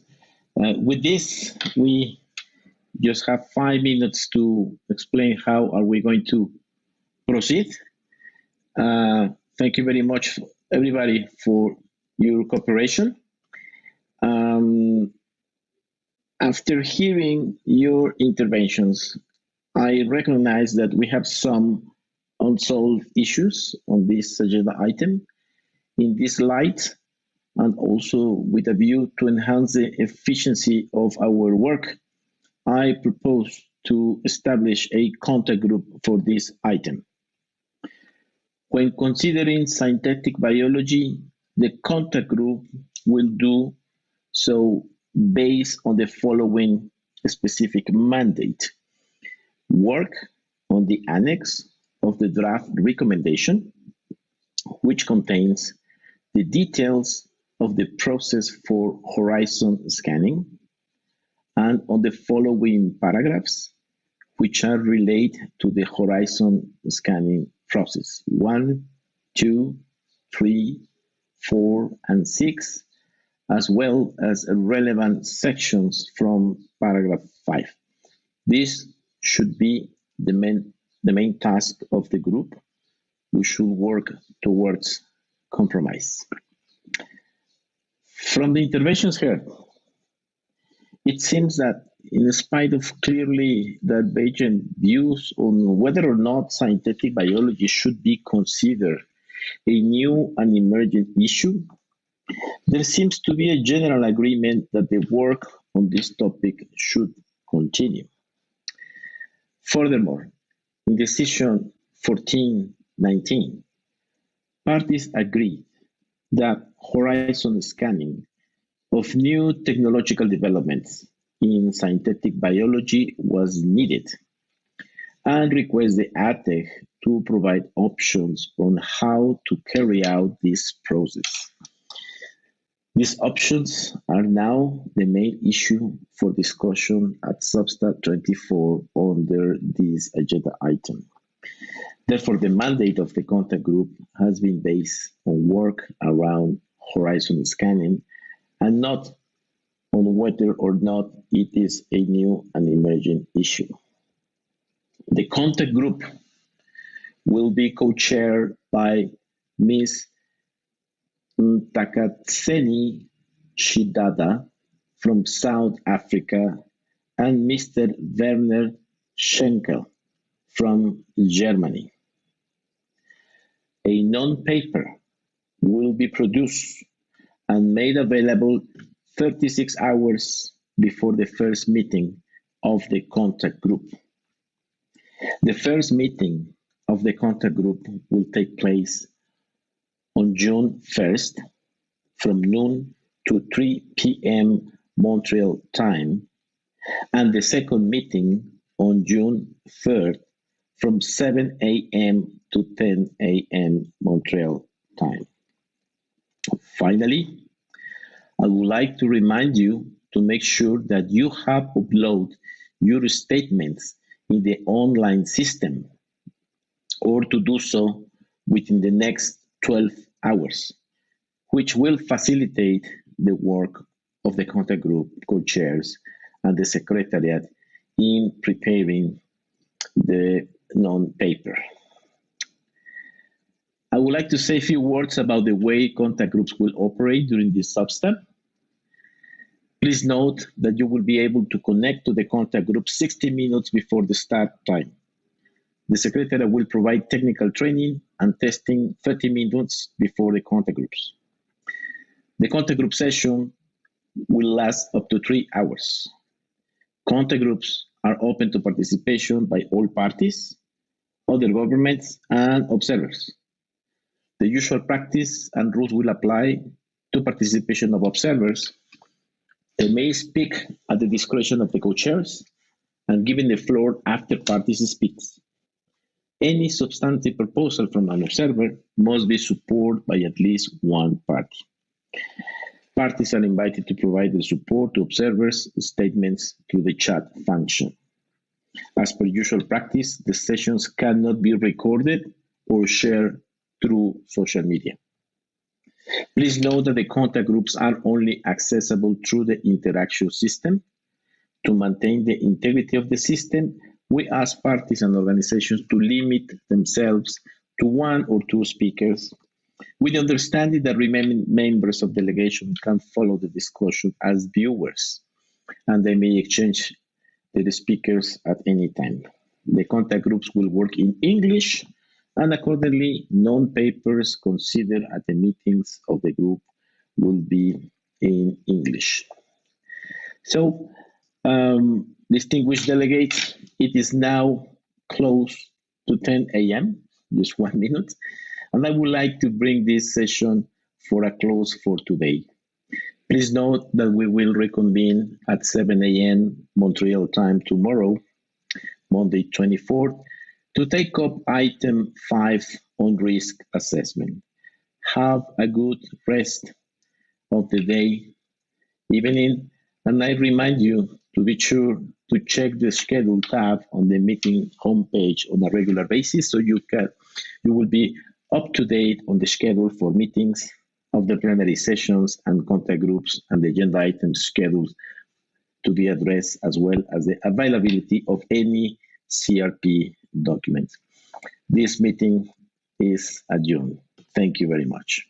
With this, we just have 5 minutes to explain how are we going to proceed. Thank you very much, everybody, for your cooperation. After hearing your interventions, I recognize that we have some unsolved issues on this agenda item. In this light, and also with a view to enhance the efficiency of our work, I propose to establish a contact group for this item. When considering synthetic biology, the contact group will do so based on the following specific mandate: work on the annex of the draft recommendation, which contains the details of the process for horizon scanning, and on the following paragraphs, which are related to the horizon scanning process: 1, 2, 3, 4, and 6, as well as relevant sections from paragraph 5. This should be the main task of the group. We should work towards compromise. From the interventions here, it seems that in spite of clearly divergent views on whether or not synthetic biology should be considered a new and emerging issue, there seems to be a general agreement that the work on this topic should continue. Furthermore, in Decision 1419, parties agreed that horizon scanning of new technological developments in synthetic biology was needed, and request the ATEC to provide options on how to carry out this process. These options are now the main issue for discussion at SBSTTA-24 under this agenda item. Therefore, the mandate of the contact group has been based on work around horizon scanning and not on whether or not it is a new and emerging issue. The contact group will be co-chaired by Ms. Ntakatseni Shidada from South Africa and Mr. Werner Schenkel from Germany. A non-paper will be produced and made available 36 hours before the first meeting of the contact group. The first meeting of the contact group will take place on June 1st from noon to 3 p.m. Montreal time, and the second meeting on June 3rd from 7 a.m. to 10 a.m. Montreal time. Finally, I would like to remind you to make sure that you have uploaded your statements in the online system, or to do so within the next 12 hours, which will facilitate the work of the contact group co-chairs and the secretariat in preparing the non-paper. I would like to say a few words about the way contact groups will operate during this substep. Please note that you will be able to connect to the contact group 60 minutes before the start time. The secretary will provide technical training and testing 30 minutes before the contact groups. The contact group session will last up to 3 hours. Contact groups are open to participation by all parties, other governments, and observers. The usual practice and rules will apply to participation of observers, They may speak at the discretion of the co-chairs and giving the floor after parties speaks. Any substantive proposal from an observer must be supported by at least one party. Parties are invited to provide their support to observers' statements through the chat function. As per usual practice, the sessions cannot be recorded or shared through social media. Please note that the contact groups are only accessible through the interaction system. To maintain the integrity of the system, we ask parties and organizations to limit themselves to 1 or 2 speakers, with the understanding that remaining members of delegation can follow the discussion as viewers, and they may exchange the speakers at any time. The contact groups will work in English, and accordingly, non-papers considered at the meetings of the group will be in English. So, distinguished delegates, it is now close to 10 a.m., just 1 minute, and I would like to bring this session for a close for today. Please note that we will reconvene at 7 a.m. Montreal time tomorrow, Monday 24th, to take up item 5 on risk assessment. Have a good rest of the day, evening, and I remind you to be sure to check the schedule tab on the meeting homepage on a regular basis so you will be up to date on the schedule for meetings of the plenary sessions and contact groups and the agenda items scheduled to be addressed, as well as the availability of any CRP documents. This meeting is adjourned. Thank you very much.